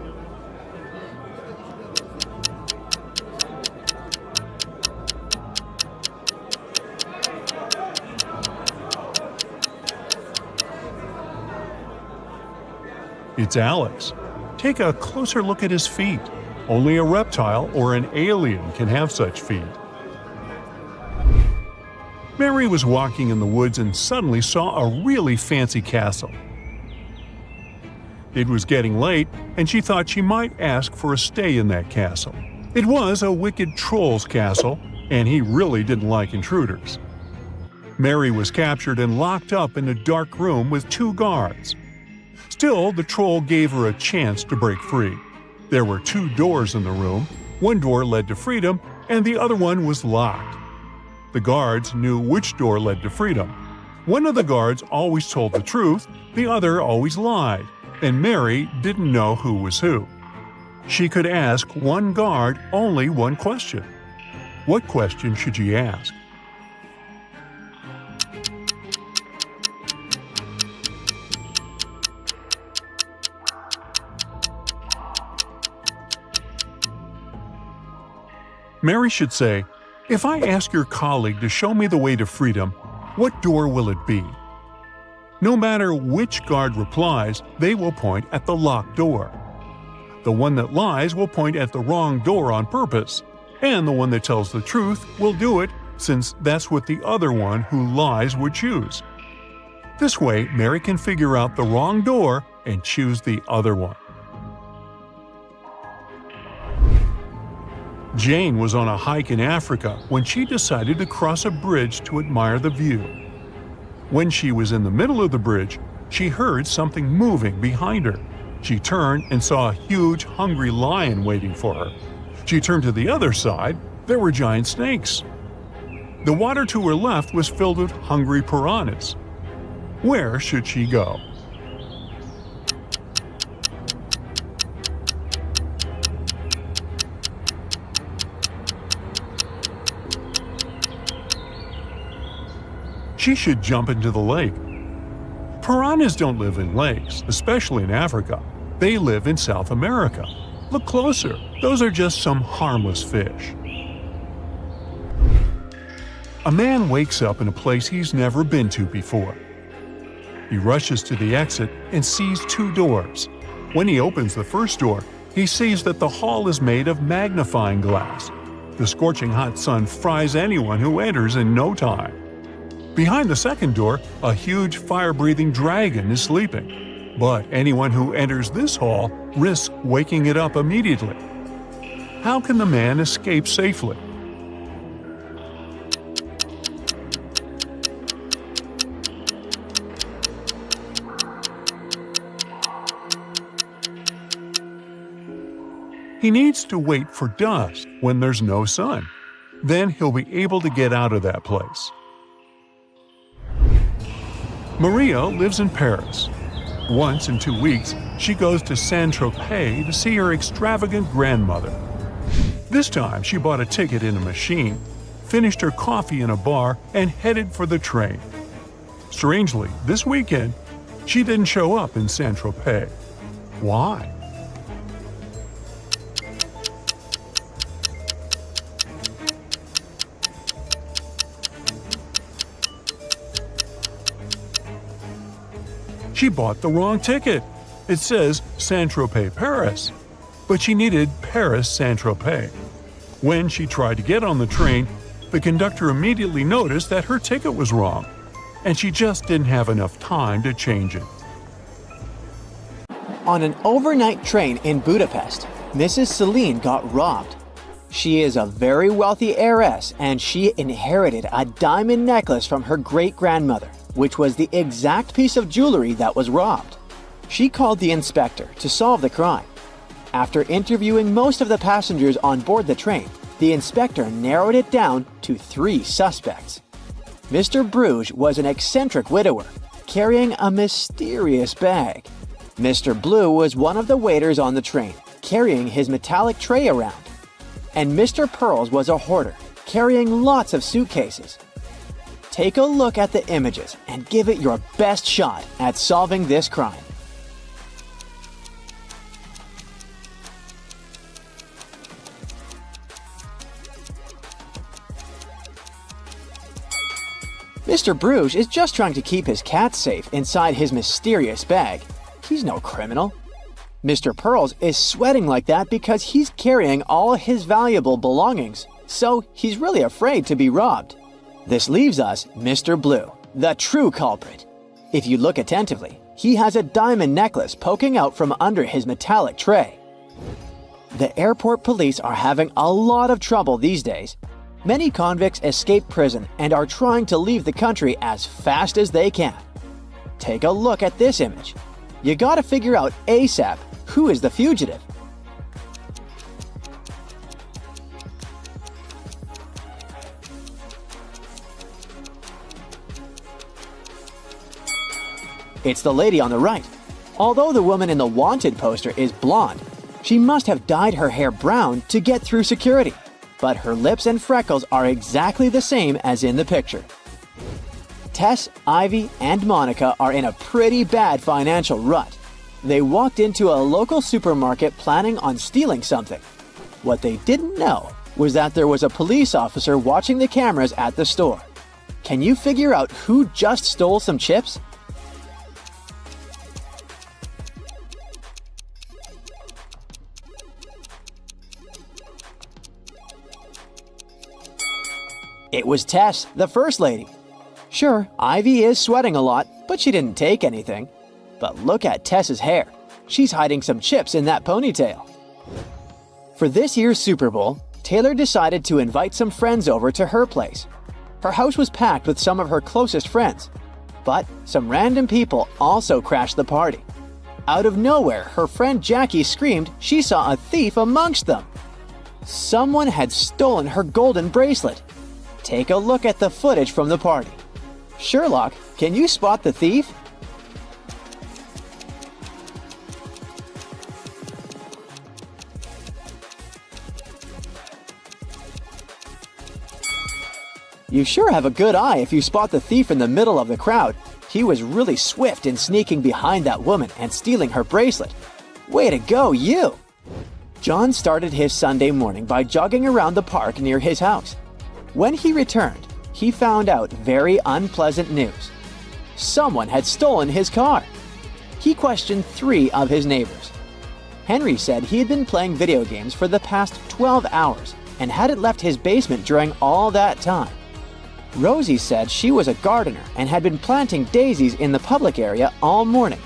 Speaker 1: It's Alex. Take a closer look at his feet. Only a reptile or an alien can have such feet. Mary was walking in the woods and suddenly saw a really fancy castle. It was getting late, and she thought she might ask for a stay in that castle. It was a wicked troll's castle, and he really didn't like intruders. Mary was captured and locked up in a dark room with 2 guards. Still, the troll gave her a chance to break free. There were 2 doors in the room. One door led to freedom, and the other one was locked. The guards knew which door led to freedom. One of the guards always told the truth, the other always lied, and Mary didn't know who was who. She could ask one guard only one question. What question should she ask? Mary should say, "If I ask your colleague to show me the way to freedom, what door will it be?" No matter which guard replies, they will point at the locked door. The one that lies will point at the wrong door on purpose, and the one that tells the truth will do it since that's what the other one who lies would choose. This way, Mary can figure out the wrong door and choose the other one. Jane was on a hike in Africa when she decided to cross a bridge to admire the view. When she was in the middle of the bridge, she heard something moving behind her. She turned and saw a huge, hungry lion waiting for her. She turned to the other side. There were giant snakes. The water to her left was filled with hungry piranhas. Where should she go? She should jump into the lake. Piranhas don't live in lakes, especially in Africa. They live in South America. Look closer. Those are just some harmless fish. A man wakes up in a place he's never been to before. He rushes to the exit and sees two doors. When he opens the first door, he sees that the hall is made of magnifying glass. The scorching hot sun fries anyone who enters in no time. Behind the second door, a huge fire-breathing dragon is sleeping. But anyone who enters this hall risks waking it up immediately. How can the man escape safely? He needs to wait for dusk when there's no sun. Then he'll be able to get out of that place. Maria lives in Paris. Once in 2 weeks, she goes to Saint-Tropez to see her extravagant grandmother. This time, she bought a ticket in a machine, finished her coffee in a bar, and headed for the train. Strangely, this weekend, she didn't show up in Saint-Tropez. Why? She bought the wrong ticket. It says Saint-Tropez, Paris. But she needed Paris, Saint-Tropez. When she tried to get on the train, the conductor immediately noticed that her ticket was wrong, and she just didn't have enough time to change it.
Speaker 2: On an overnight train in Budapest, Mrs. Celine got robbed. She is a very wealthy heiress, and she inherited a diamond necklace from her great-grandmother, which was the exact piece of jewelry that was robbed. She called the inspector to solve the crime. After interviewing most of the passengers on board the train, the inspector narrowed it down to 3 suspects. Mr. Bruges was an eccentric widower, carrying a mysterious bag. Mr. Blue was one of the waiters on the train, carrying his metallic tray around. And Mr. Pearls was a hoarder, carrying lots of suitcases. Take a look at the images and give it your best shot at solving this crime. Mr. Bruges is just trying to keep his cat safe inside his mysterious bag. He's no criminal. Mr. Pearls is sweating like that because he's carrying all his valuable belongings, so he's really afraid to be robbed. This leaves us Mr. Blue, the true culprit. If you look attentively, he has a diamond necklace poking out from under his metallic tray. The airport police are having a lot of trouble these days. Many convicts escape prison and are trying to leave the country as fast as they can. Take a look at this image. You gotta figure out ASAP who is the fugitive. It's the lady on the right. Although the woman in the wanted poster is blonde, she must have dyed her hair brown to get through security. But her lips and freckles are exactly the same as in the picture. Tess, Ivy, and Monica are in a pretty bad financial rut. They walked into a local supermarket planning on stealing something. What they didn't know was that there was a police officer watching the cameras at the store. Can you figure out who just stole some chips? It was Tess, the first lady. Sure, Ivy is sweating a lot, but she didn't take anything. But look at Tess's hair. She's hiding some chips in that ponytail. For this year's Super Bowl, Taylor decided to invite some friends over to her place. Her house was packed with some of her closest friends. But some random people also crashed the party. Out of nowhere, her friend Jackie screamed she saw a thief amongst them. Someone had stolen her golden bracelet. Take a look at the footage from the party. Sherlock, can you spot the thief? You sure have a good eye if you spot the thief in the middle of the crowd. He was really swift in sneaking behind that woman and stealing her bracelet. Way to go, you! John started his Sunday morning by jogging around the park near his house. When he returned, he found out very unpleasant news. Someone had stolen his car. He questioned 3 of his neighbors. Henry said he had been playing video games for the past 12 hours and hadn't left his basement during all that time. Rosie said she was a gardener and had been planting daisies in the public area all morning.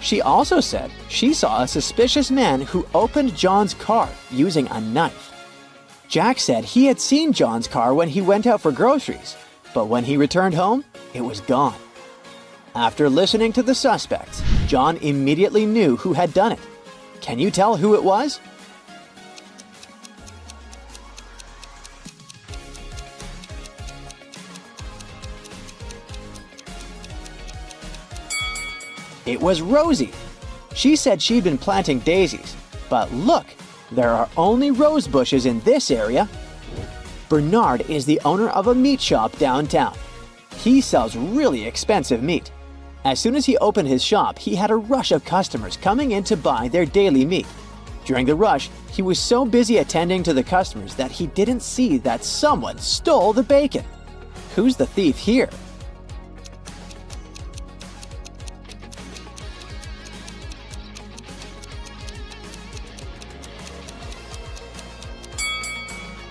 Speaker 2: She also said she saw a suspicious man who opened John's car using a knife. Jack said he had seen John's car when he went out for groceries, but when he returned home, it was gone. After listening to the suspects, John immediately knew who had done it. Can you tell who it was? It was Rosie. She said she'd been planting daisies, but look, there are only rose bushes in this area. Bernard is the owner of a meat shop downtown. He sells really expensive meat. As soon as he opened his shop, he had a rush of customers coming in to buy their daily meat. During the rush, he was so busy attending to the customers that he didn't see that someone stole the bacon. Who's the thief here?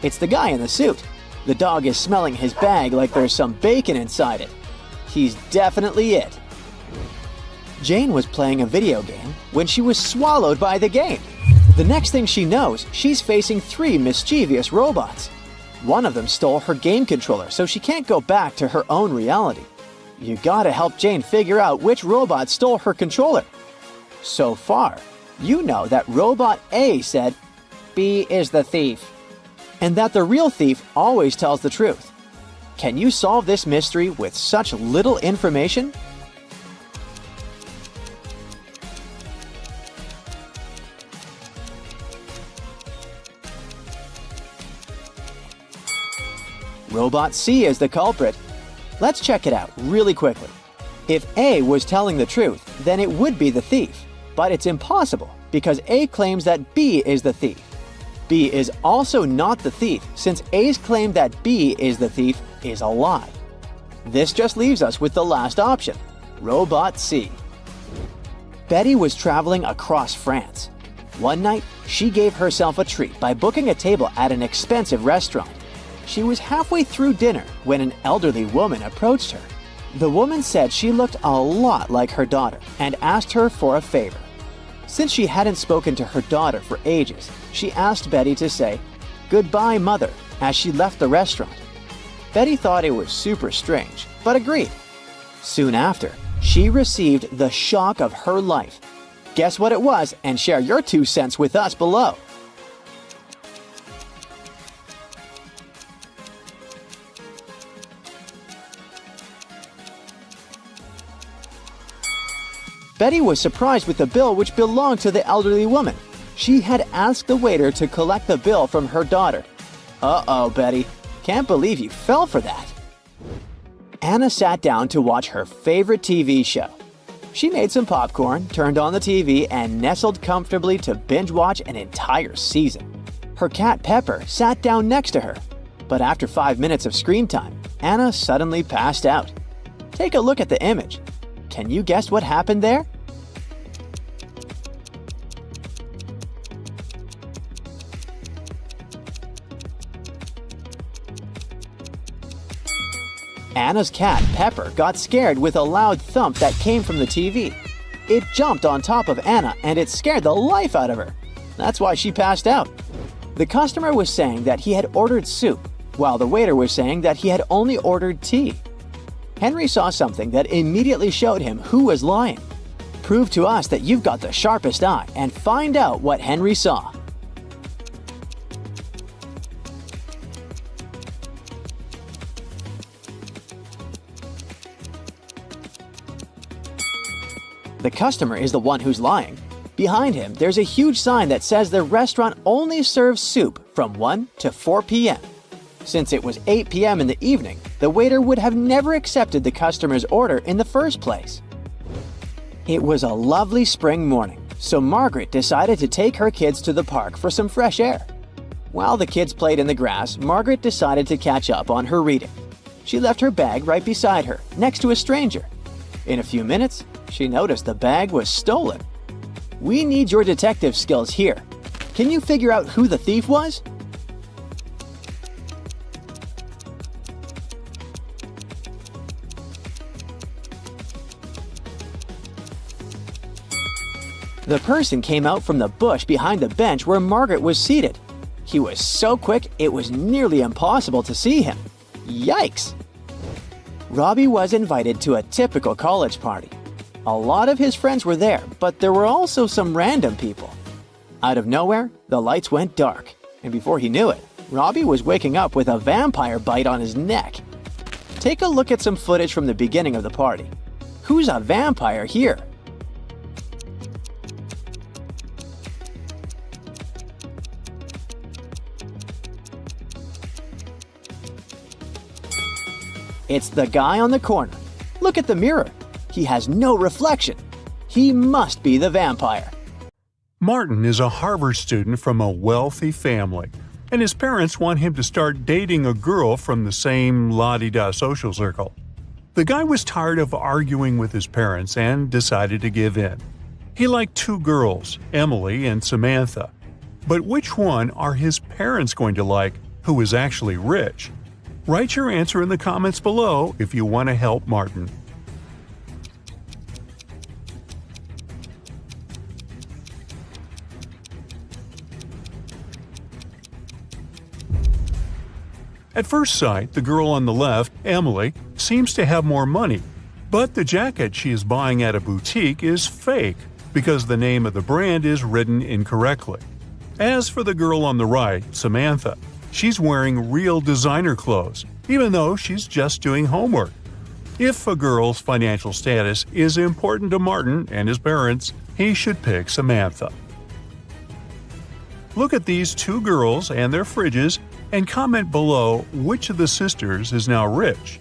Speaker 2: It's the guy in the suit. The dog is smelling his bag like there's some bacon inside it. He's definitely it. Jane was playing a video game when she was swallowed by the game. The next thing she knows, she's facing 3 mischievous robots. One of them stole her game controller, so she can't go back to her own reality. You gotta help Jane figure out which robot stole her controller. So far, you know that Robot A said, "B is the thief," and that the real thief always tells the truth. Can you solve this mystery with such little information? Robot C is the culprit. Let's check it out really quickly. If A was telling the truth, then it would be the thief. But it's impossible because A claims that B is the thief. B is also not the thief since A's claim that B is the thief is a lie. This just leaves us with the last option, Robot C. Betty was traveling across France. One night, she gave herself a treat by booking a table at an expensive restaurant. She was halfway through dinner when an elderly woman approached her. The woman said she looked a lot like her daughter and asked her for a favor. Since she hadn't spoken to her daughter for ages, she asked Betty to say, "Goodbye, Mother," as she left the restaurant. Betty thought it was super strange, but agreed. Soon after, she received the shock of her life. Guess what it was and share your 2 cents with us below. Betty was surprised with the bill which belonged to the elderly woman. She had asked the waiter to collect the bill from her daughter. Uh-oh, Betty. Can't believe you fell for that. Anna sat down to watch her favorite TV show. She made some popcorn, turned on the TV, and nestled comfortably to binge-watch an entire season. Her cat Pepper sat down next to her. But after 5 minutes of screen time, Anna suddenly passed out. Take a look at the image. Can you guess what happened there? Anna's cat, Pepper, got scared with a loud thump that came from the TV. It jumped on top of Anna and it scared the life out of her. That's why she passed out. The customer was saying that he had ordered soup, while the waiter was saying that he had only ordered tea. Henry saw something that immediately showed him who was lying. Prove to us that you've got the sharpest eye and find out what Henry saw. The customer is the one who's lying. Behind him, there's a huge sign that says the restaurant only serves soup from 1 to 4 p.m. Since it was 8 p.m. in the evening, the waiter would have never accepted the customer's order in the first place. It was a lovely spring morning, so Margaret decided to take her kids to the park for some fresh air. While the kids played in the grass, Margaret decided to catch up on her reading. She left her bag right beside her, next to a stranger. In a few minutes, she noticed the bag was stolen. We need your detective skills here. Can you figure out who the thief was? The person came out from the bush behind the bench where Margaret was seated. He was so quick it was nearly impossible to see him. Yikes! Robbie was invited to a typical college party. A lot of his friends were there, but there were also some random people. Out of nowhere, the lights went dark, and before he knew it, Robbie was waking up with a vampire bite on his neck. Take a look at some footage from the beginning of the party. Who's a vampire here? It's the guy on the corner. Look at the mirror. He has no reflection. He must be the vampire.
Speaker 1: Martin is a Harvard student from a wealthy family, and his parents want him to start dating a girl from the same la-di-da social circle. The guy was tired of arguing with his parents and decided to give in. He liked two girls, Emily and Samantha. But which one are his parents going to like, who is actually rich? Write your answer in the comments below if you want to help Martin. At first sight, the girl on the left, Emily, seems to have more money, but the jacket she is buying at a boutique is fake because the name of the brand is written incorrectly. As for the girl on the right, Samantha, she's wearing real designer clothes, even though she's just doing homework. If a girl's financial status is important to Martin and his parents, he should pick Samantha. Look at these two girls and their fridges and comment below which of the sisters is now rich.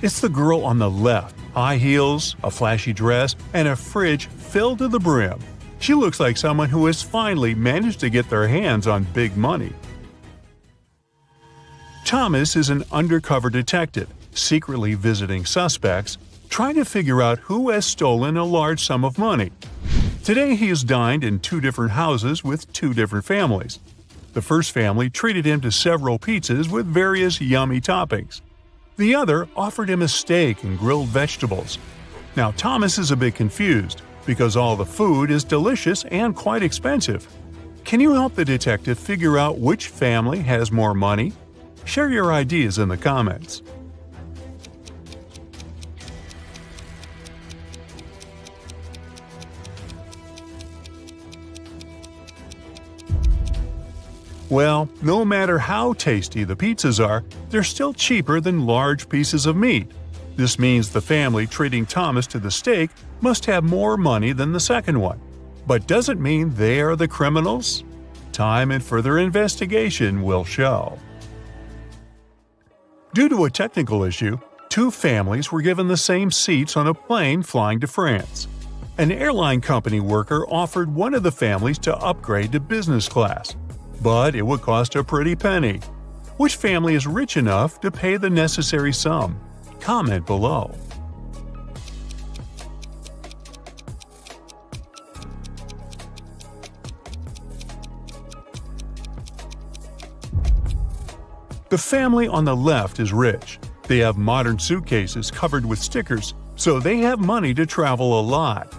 Speaker 1: It's the girl on the left. High heels, a flashy dress, and a fridge filled to the brim. She looks like someone who has finally managed to get their hands on big money. Thomas is an undercover detective, secretly visiting suspects, trying to figure out who has stolen a large sum of money. Today he has dined in two different houses with two different families. The first family treated him to several pizzas with various yummy toppings. The other offered him a steak and grilled vegetables. Now Thomas is a bit confused because all the food is delicious and quite expensive. Can you help the detective figure out which family has more money? Share your ideas in the comments. Well, no matter how tasty the pizzas are, they're still cheaper than large pieces of meat. This means the family treating Thomas to the steak must have more money than the second one. But does it mean they are the criminals? Time and further investigation will show. Due to a technical issue, two families were given the same seats on a plane flying to France. An airline company worker offered one of the families to upgrade to business class, but it would cost a pretty penny. Which family is rich enough to pay the necessary sum? Comment below. The family on the left is rich. They have modern suitcases covered with stickers, so they have money to travel a lot.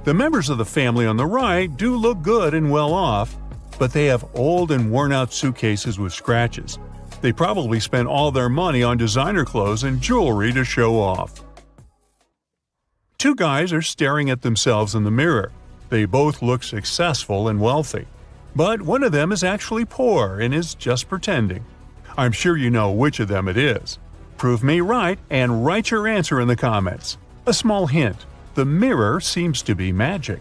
Speaker 1: The members of the family on the right do look good and well off, but they have old and worn-out suitcases with scratches. They probably spent all their money on designer clothes and jewelry to show off. Two guys are staring at themselves in the mirror. They both look successful and wealthy. But one of them is actually poor and is just pretending. I'm sure you know which of them it is. Prove me right and write your answer in the comments. A small hint: the mirror seems to be magic.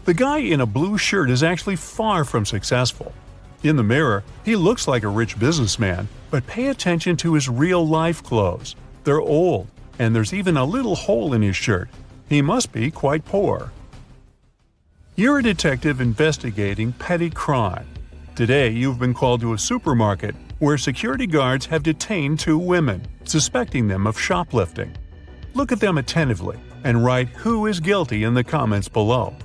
Speaker 1: The guy in a blue shirt is actually far from successful. In the mirror, he looks like a rich businessman, but pay attention to his real-life clothes. They're old, and there's even a little hole in his shirt. He must be quite poor. You're a detective investigating petty crime. Today, you've been called to a supermarket where security guards have detained two women, suspecting them of shoplifting. Look at them attentively and write who is guilty in the comments below.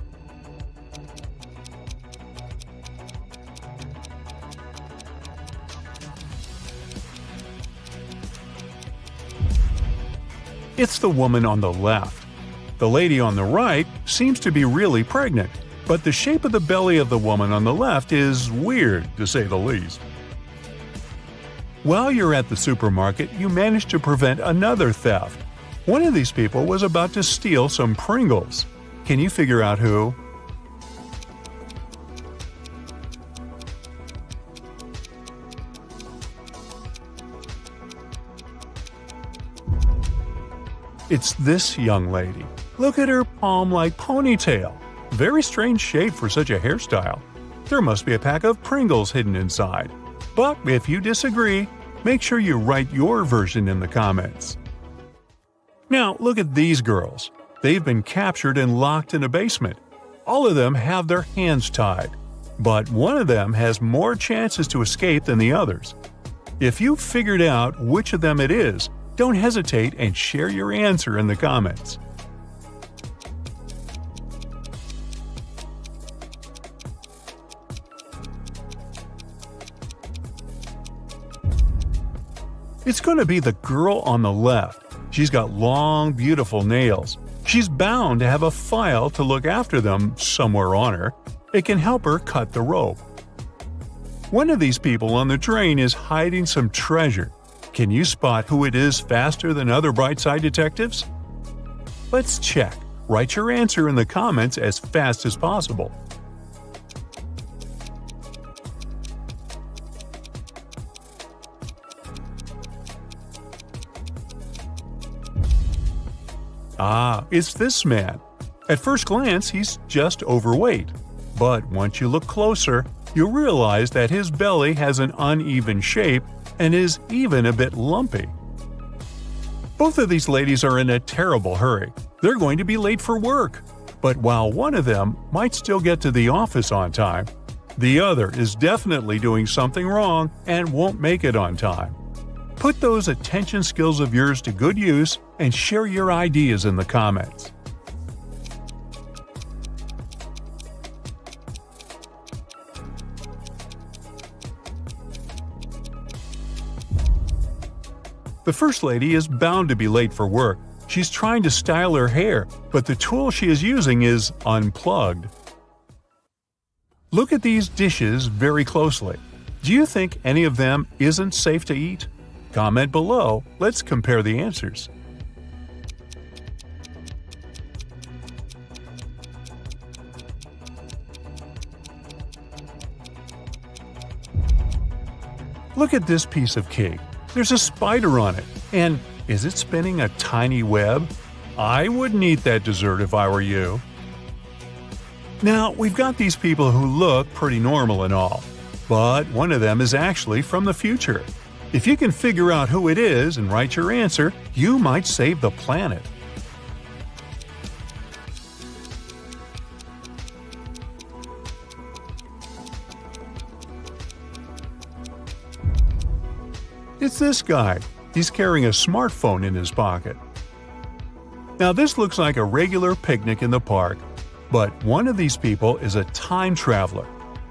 Speaker 1: It's the woman on the left. The lady on the right seems to be really pregnant, but the shape of the belly of the woman on the left is weird, to say the least. While you're at the supermarket, you manage to prevent another theft. One of these people was about to steal some Pringles. Can you figure out who? It's this young lady. Look at her palm-like ponytail. Very strange shape for such a hairstyle. There must be a pack of Pringles hidden inside. But if you disagree, make sure you write your version in the comments. Now look at these girls. They've been captured and locked in a basement. All of them have their hands tied. But one of them has more chances to escape than the others. If you've figured out which of them it is, don't hesitate and share your answer in the comments. It's going to be the girl on the left. She's got long, beautiful nails. She's bound to have a file to look after them somewhere on her. It can help her cut the rope. One of these people on the train is hiding some treasure. Can you spot who it is faster than other Brightside detectives? Let's check. Write your answer in the comments as fast as possible. It's this man. At first glance, he's just overweight. But once you look closer, you realize that his belly has an uneven shape and is even a bit lumpy. Both of these ladies are in a terrible hurry. They're going to be late for work. But while one of them might still get to the office on time, the other is definitely doing something wrong and won't make it on time. Put those attention skills of yours to good use and share your ideas in the comments. The first lady is bound to be late for work. She's trying to style her hair, but the tool she is using is unplugged. Look at these dishes very closely. Do you think any of them isn't safe to eat? Comment below. Let's compare the answers. Look at this piece of cake. There's a spider on it. And is it spinning a tiny web? I wouldn't eat that dessert if I were you. Now, we've got these people who look pretty normal and all, but one of them is actually from the future. If you can figure out who it is and write your answer, you might save the planet. It's this guy. He's carrying a smartphone in his pocket. Now this looks like a regular picnic in the park, but one of these people is a time traveler.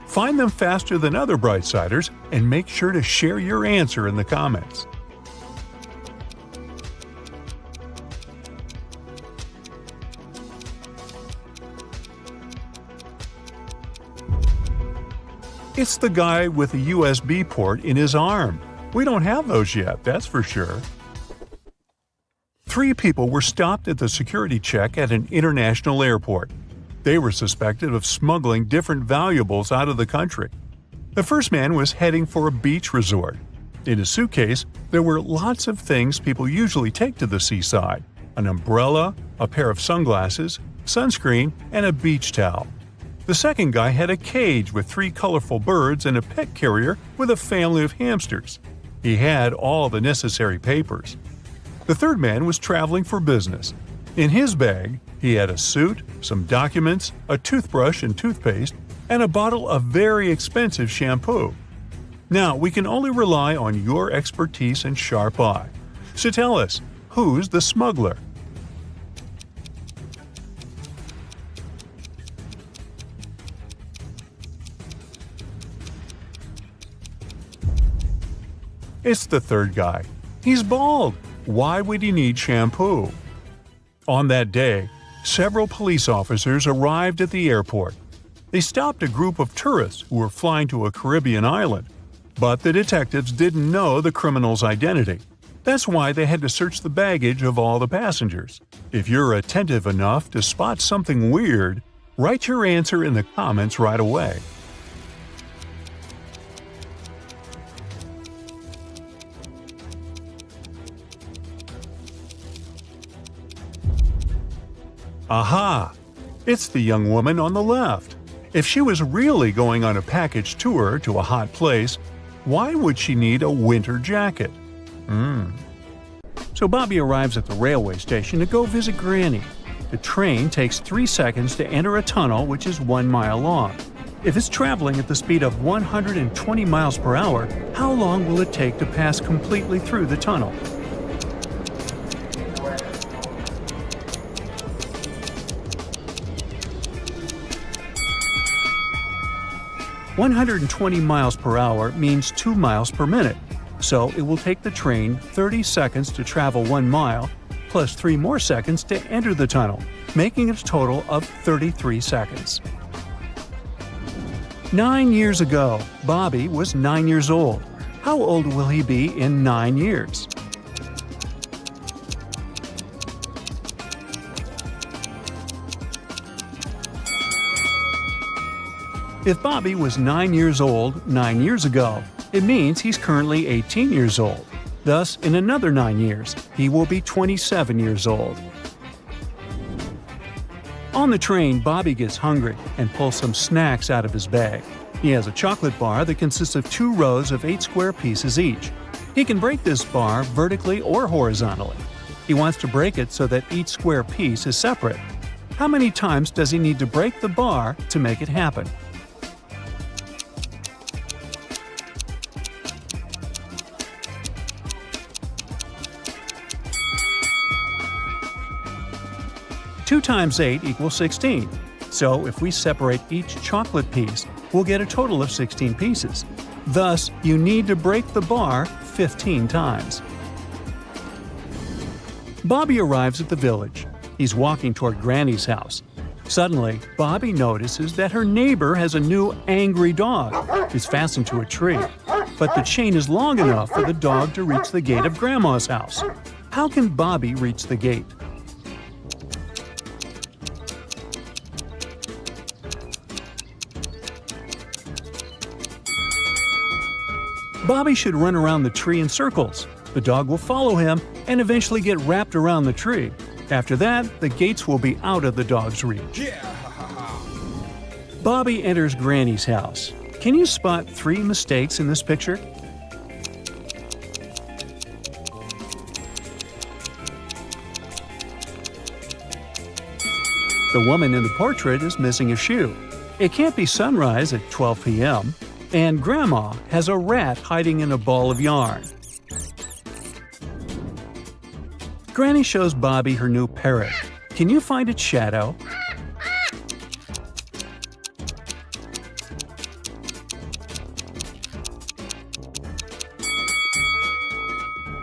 Speaker 1: Find them faster than other Brightsiders and make sure to share your answer in the comments. It's the guy with a USB port in his arm. We don't have those yet, that's for sure. 3 people were stopped at the security check at an international airport. They were suspected of smuggling different valuables out of the country. The first man was heading for a beach resort. In his suitcase, there were lots of things people usually take to the seaside: an umbrella, a pair of sunglasses, sunscreen, and a beach towel. The second guy had a cage with 3 colorful birds and a pet carrier with a family of hamsters. He had all the necessary papers. The third man was traveling for business. In his bag, he had a suit, some documents, a toothbrush and toothpaste, and a bottle of very expensive shampoo. Now, we can only rely on your expertise and sharp eye. So tell us, who's the smuggler? It's the third guy. He's bald. Why would he need shampoo? On that day, several police officers arrived at the airport. They stopped a group of tourists who were flying to a Caribbean island. But the detectives didn't know the criminal's identity. That's why they had to search the baggage of all the passengers. If you're attentive enough to spot something weird, write your answer in the comments right away. Aha! It's the young woman on the left. If she was really going on a package tour to a hot place, why would she need a winter jacket? So Bobby arrives at the railway station to go visit Granny. The train takes 3 seconds to enter a tunnel which is 1 mile long. If it's traveling at the speed of 120 miles per hour, how long will it take to pass completely through the tunnel? "120 miles per hour means 2 miles per minute, so it will take the train 30 seconds to travel 1 mile, plus 3 more seconds to enter the tunnel, making it a total of 33 seconds. 9 years ago, Bobby was 9 years old. How old will he be in 9 years? If Bobby was 9 years old 9 years ago, it means he's currently 18 years old. Thus, in another 9 years, he will be 27 years old. On the train, Bobby gets hungry and pulls some snacks out of his bag. He has a chocolate bar that consists of 2 rows of 8 square pieces each. He can break this bar vertically or horizontally. He wants to break it so that each square piece is separate. How many times does he need to break the bar to make it happen? Two times 8 equals 16. So if we separate each chocolate piece, we'll get a total of 16 pieces. Thus, you need to break the bar 15 times. Bobby arrives at the village. He's walking toward Granny's house. Suddenly, Bobby notices that her neighbor has a new angry dog. It's fastened to a tree. But the chain is long enough for the dog to reach the gate of Grandma's house. How can Bobby reach the gate? Bobby should run around the tree in circles. The dog will follow him and eventually get wrapped around the tree. After that, the gates will be out of the dog's reach. Bobby enters Granny's house. Can you spot 3 mistakes in this picture? The woman in the portrait is missing a shoe. It can't be sunrise at 12 p.m. And Grandma has a rat hiding in a ball of yarn. Granny shows Bobby her new parrot. Can you find its shadow?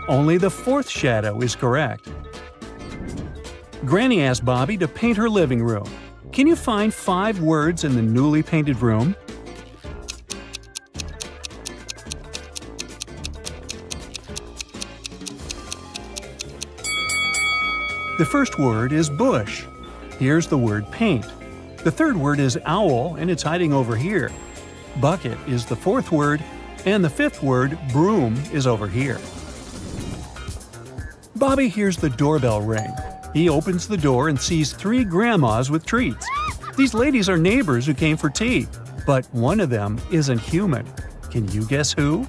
Speaker 1: Only the 4th shadow is correct. Granny asked Bobby to paint her living room. Can you find 5 words in the newly painted room? The first word is bush. Here's the word paint. The third word is owl, and it's hiding over here. Bucket is the 4th word, and the 5th word, broom, is over here. Bobby hears the doorbell ring. He opens the door and sees 3 grandmas with treats. These ladies are neighbors who came for tea, but one of them isn't human. Can you guess who?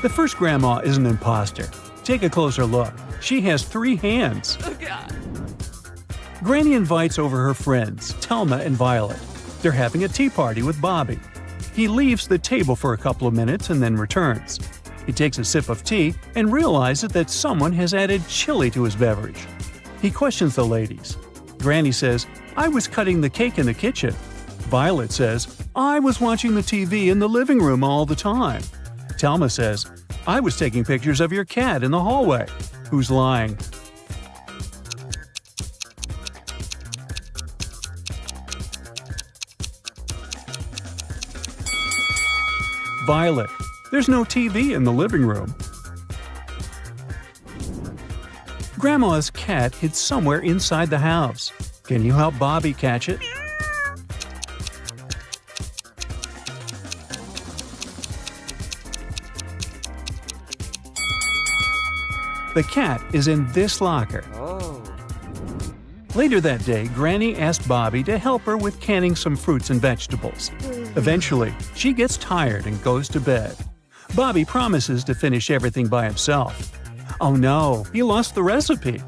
Speaker 1: The first grandma is an imposter. Take a closer look. She has 3 hands.
Speaker 3: Oh, God.
Speaker 1: Granny invites over her friends, Telma and Violet. They're having a tea party with Bobby. He leaves the table for a couple of minutes and then returns. He takes a sip of tea and realizes that someone has added chili to his beverage. He questions the ladies. Granny says, "I was cutting the cake in the kitchen." Violet says, "I was watching the TV in the living room all the time." Telma says, "I was taking pictures of your cat in the hallway." Who's lying? Violet. There's no TV in the living room. Grandma's cat hid somewhere inside the house. Can you help Bobby catch it? The cat is in this locker.
Speaker 3: Oh.
Speaker 1: Later that day, Granny asked Bobby to help her with canning some fruits and vegetables. Eventually, she gets tired and goes to bed. Bobby promises to finish everything by himself. Oh no, he lost the recipe.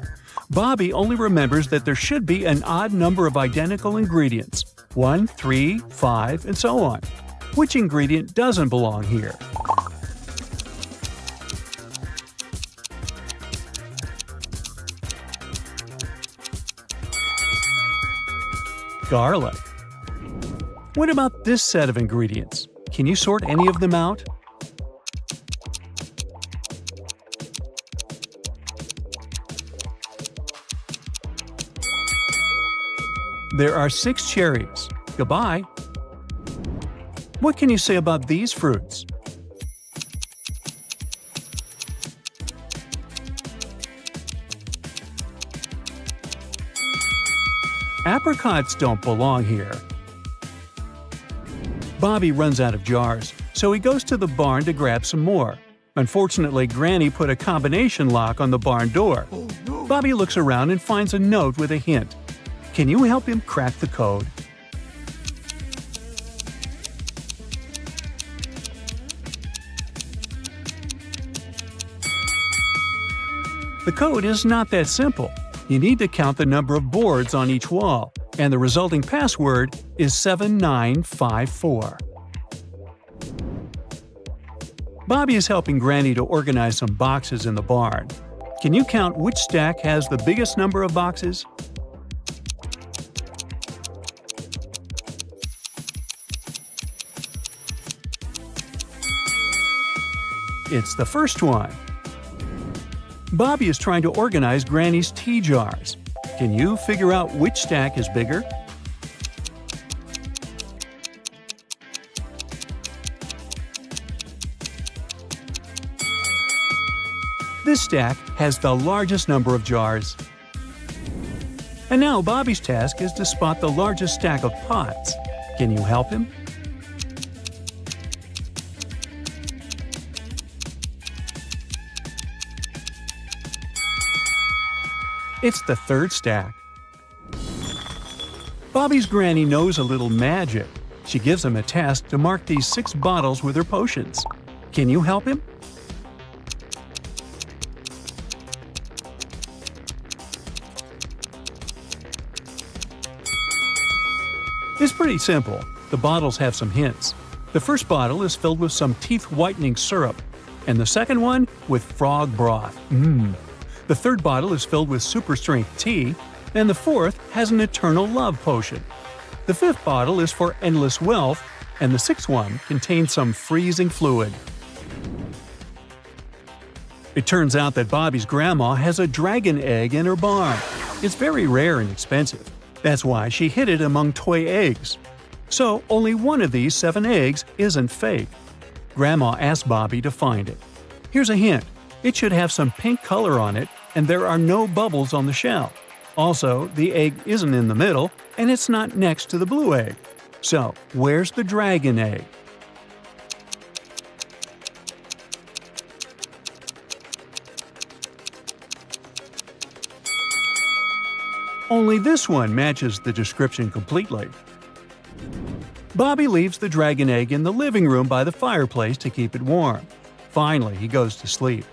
Speaker 1: Bobby only remembers that there should be an odd number of identical ingredients: 1, 3, 5, and so on. Which ingredient doesn't belong here? Garlic. What about this set of ingredients? Can you sort any of them out? There are 6 cherries. Goodbye. What can you say about these fruits? Apricots don't belong here. Bobby runs out of jars, so he goes to the barn to grab some more. Unfortunately, Granny put a combination lock on the barn door. Bobby looks around and finds a note with a hint. Can you help him crack the code? The code is not that simple. You need to count the number of boards on each wall, and the resulting password is 7954. Bobby is helping Granny to organize some boxes in the barn. Can you count which stack has the biggest number of boxes? It's the first one. Bobby is trying to organize Granny's tea jars. Can you figure out which stack is bigger? This stack has the largest number of jars. And now Bobby's task is to spot the largest stack of pots. Can you help him? It's the third stack. Bobby's Granny knows a little magic. She gives him a task to mark these 6 bottles with her potions. Can you help him? It's pretty simple. The bottles have some hints. The first bottle is filled with some teeth-whitening syrup, and the second one with frog broth. The third bottle is filled with super-strength tea, and the fourth has an eternal love potion. The fifth bottle is for endless wealth, and the sixth one contains some freezing fluid. It turns out that Bobby's grandma has a dragon egg in her barn. It's very rare and expensive. That's why she hid it among toy eggs. So only one of these 7 eggs isn't fake. Grandma asked Bobby to find it. Here's a hint. It should have some pink color on it, and there are no bubbles on the shell. Also, the egg isn't in the middle, and it's not next to the blue egg. So, where's the dragon egg? Only this one matches the description completely. Bobby leaves the dragon egg in the living room by the fireplace to keep it warm. Finally, he goes to sleep.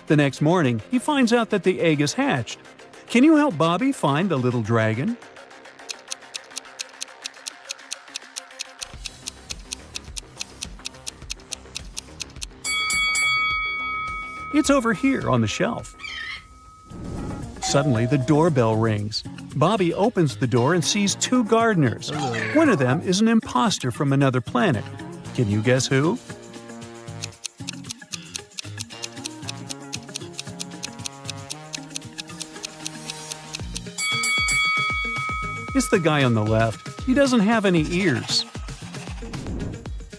Speaker 1: The next morning, he finds out that the egg is hatched. Can you help Bobby find the little dragon? It's over here on the shelf. Suddenly, the doorbell rings. Bobby opens the door and sees two gardeners. One of them is an imposter from another planet. Can you guess who? It's the guy on the left. He doesn't have any ears.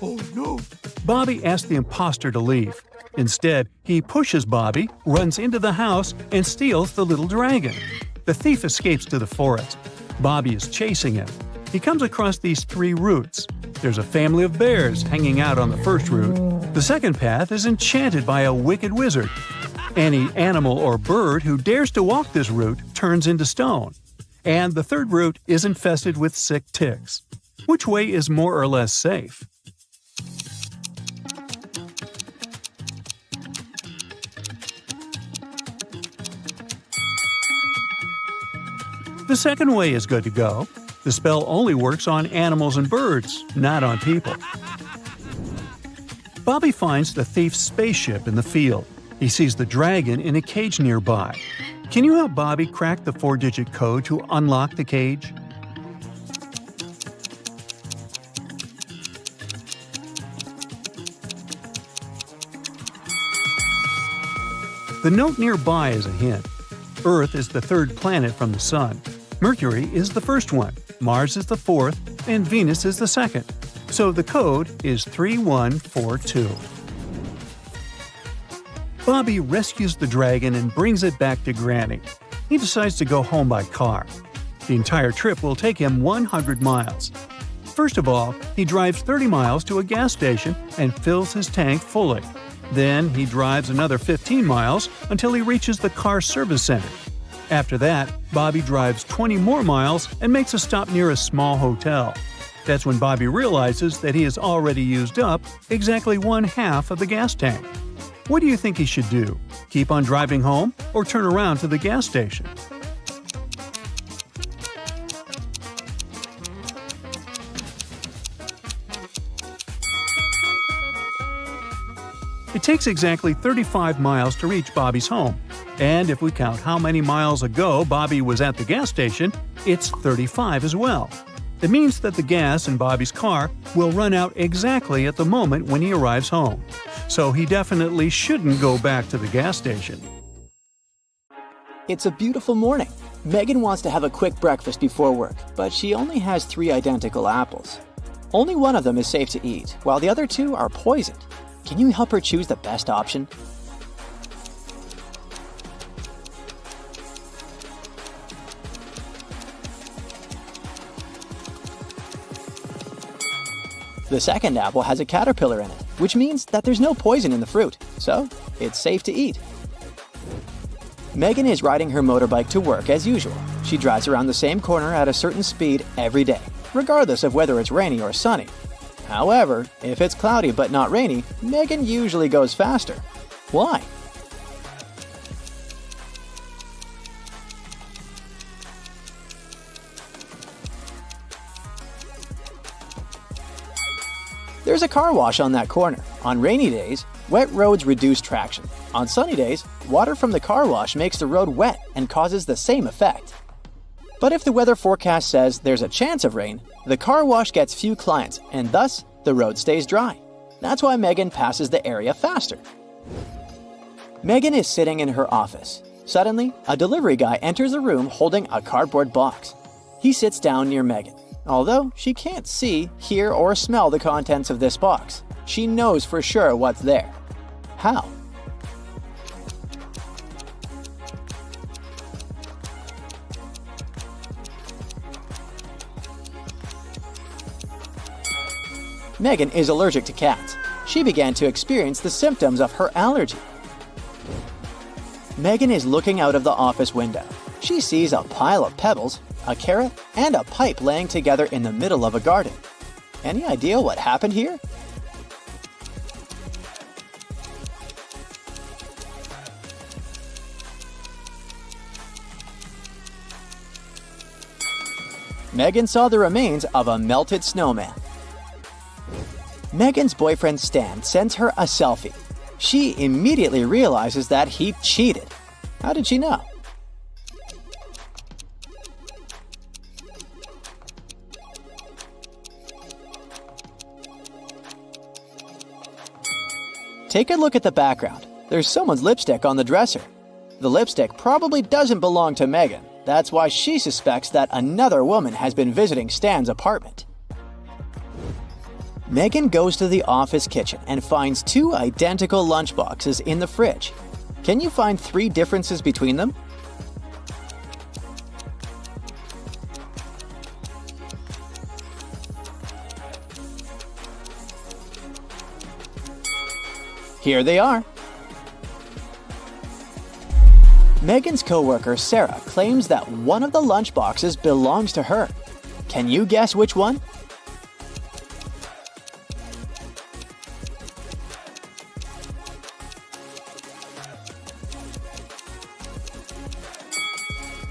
Speaker 2: Oh no!
Speaker 1: Bobby asks the imposter to leave. Instead, he pushes Bobby, runs into the house, and steals the little dragon. The thief escapes to the forest. Bobby is chasing him. He comes across these three routes. There's a family of bears hanging out on the first route. The second path is enchanted by a wicked wizard. Any animal or bird who dares to walk this route turns into stone. And the third route is infested with sick ticks. Which way is more or less safe? The second way is good to go. The spell only works on animals and birds, not on people. Bobby finds the thief's spaceship in the field. He sees the dragon in a cage nearby. Can you help Bobby crack the 4-digit code to unlock the cage? The note nearby is a hint. Earth is the third planet from the Sun. Mercury is the first one, Mars is the fourth, and Venus is the second. So the code is 3142. Bobby rescues the dragon and brings it back to Granny. He decides to go home by car. The entire trip will take him 100 miles. First of all, he drives 30 miles to a gas station and fills his tank fully. Then he drives another 15 miles until he reaches the car service center. After that, Bobby drives 20 more miles and makes a stop near a small hotel. That's when Bobby realizes that he has already used up exactly 1/2 of the gas tank. What do you think he should do? Keep on driving home or turn around to the gas station? It takes exactly 35 miles to reach Bobby's home. And if we count how many miles ago Bobby was at the gas station, it's 35 as well. It means that the gas in Bobby's car will run out exactly at the moment when he arrives home. So he definitely shouldn't go back to the gas station.
Speaker 2: It's a beautiful morning. Megan wants to have a quick breakfast before work, but she only has 3 identical apples. Only one of them is safe to eat, while the other 2 are poisoned. Can you help her choose the best option? The second apple has a caterpillar in it, which means that there's no poison in the fruit, so it's safe to eat. Megan is riding her motorbike to work as usual. She drives around the same corner at a certain speed every day, regardless of whether it's rainy or sunny. However, if it's cloudy but not rainy, Megan usually goes faster. Why? There's a car wash on that corner. On rainy days, wet roads reduce traction. On sunny days, water from the car wash makes the road wet and causes the same effect. But if the weather forecast says there's a chance of rain, the car wash gets few clients and thus the road stays dry. That's why Megan passes the area faster. Megan is sitting in her office. Suddenly, a delivery guy enters the room holding a cardboard box. He sits down near Megan. Although she can't see, hear, or smell the contents of this box, she knows for sure what's there. How? Megan is allergic to cats. She began to experience the symptoms of her allergy. Megan is looking out of the office window. She sees a pile of pebbles, a carrot, and a pipe laying together in the middle of a garden. Any idea what happened here? Megan saw the remains of a melted snowman. Megan's boyfriend Stan sends her a selfie. She immediately realizes that he cheated. How did she know? Take a look at the background. There's someone's lipstick on the dresser. The lipstick probably doesn't belong to Megan. That's why she suspects that another woman has been visiting Stan's apartment. Megan goes to the office kitchen and finds 2 identical lunchboxes in the fridge. Can you find 3 differences between them? Here they are. Megan's coworker Sarah claims that one of the lunchboxes belongs to her. Can you guess which one?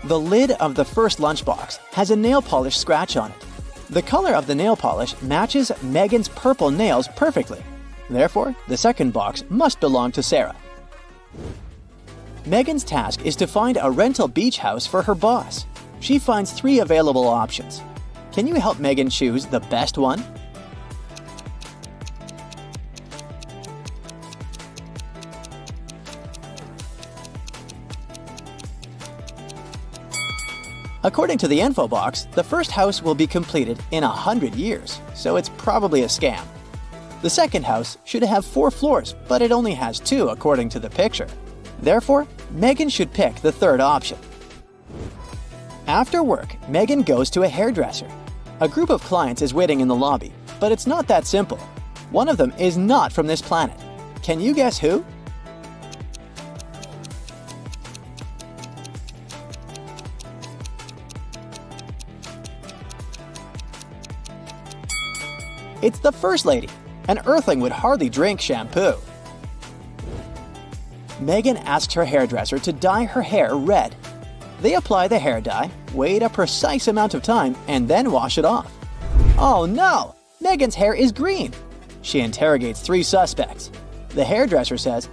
Speaker 2: The lid of the first lunchbox has a nail polish scratch on it. The color of the nail polish matches Megan's purple nails perfectly. Therefore, the second box must belong to Sarah. Megan's task is to find a rental beach house for her boss. She finds 3 available options. Can you help Megan choose the best one? According to the info box, the first house will be completed in 100 years, so it's probably a scam. The second house should have 4 floors, but it only has 2 according to the picture. Therefore, Megan should pick the third option. After work, Megan goes to a hairdresser. A group of clients is waiting in the lobby, but it's not that simple. One of them is not from this planet. Can you guess who? It's the First Lady. An Earthling would hardly drink shampoo. Megan asks her hairdresser to dye her hair red. They apply the hair dye, wait a precise amount of time, and then wash it off. Oh no! Megan's hair is green! She interrogates 3 suspects. The hairdresser says,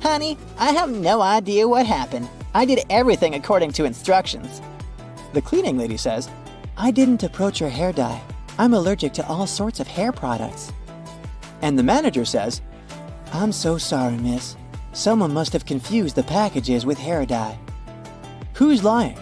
Speaker 2: "Honey, I have no idea what happened. I did everything according to instructions." The cleaning lady says, "I didn't approach your hair dye. I'm allergic to all sorts of hair products." And the manager says, "I'm so sorry, miss. Someone must have confused the packages with hair dye." Who's lying?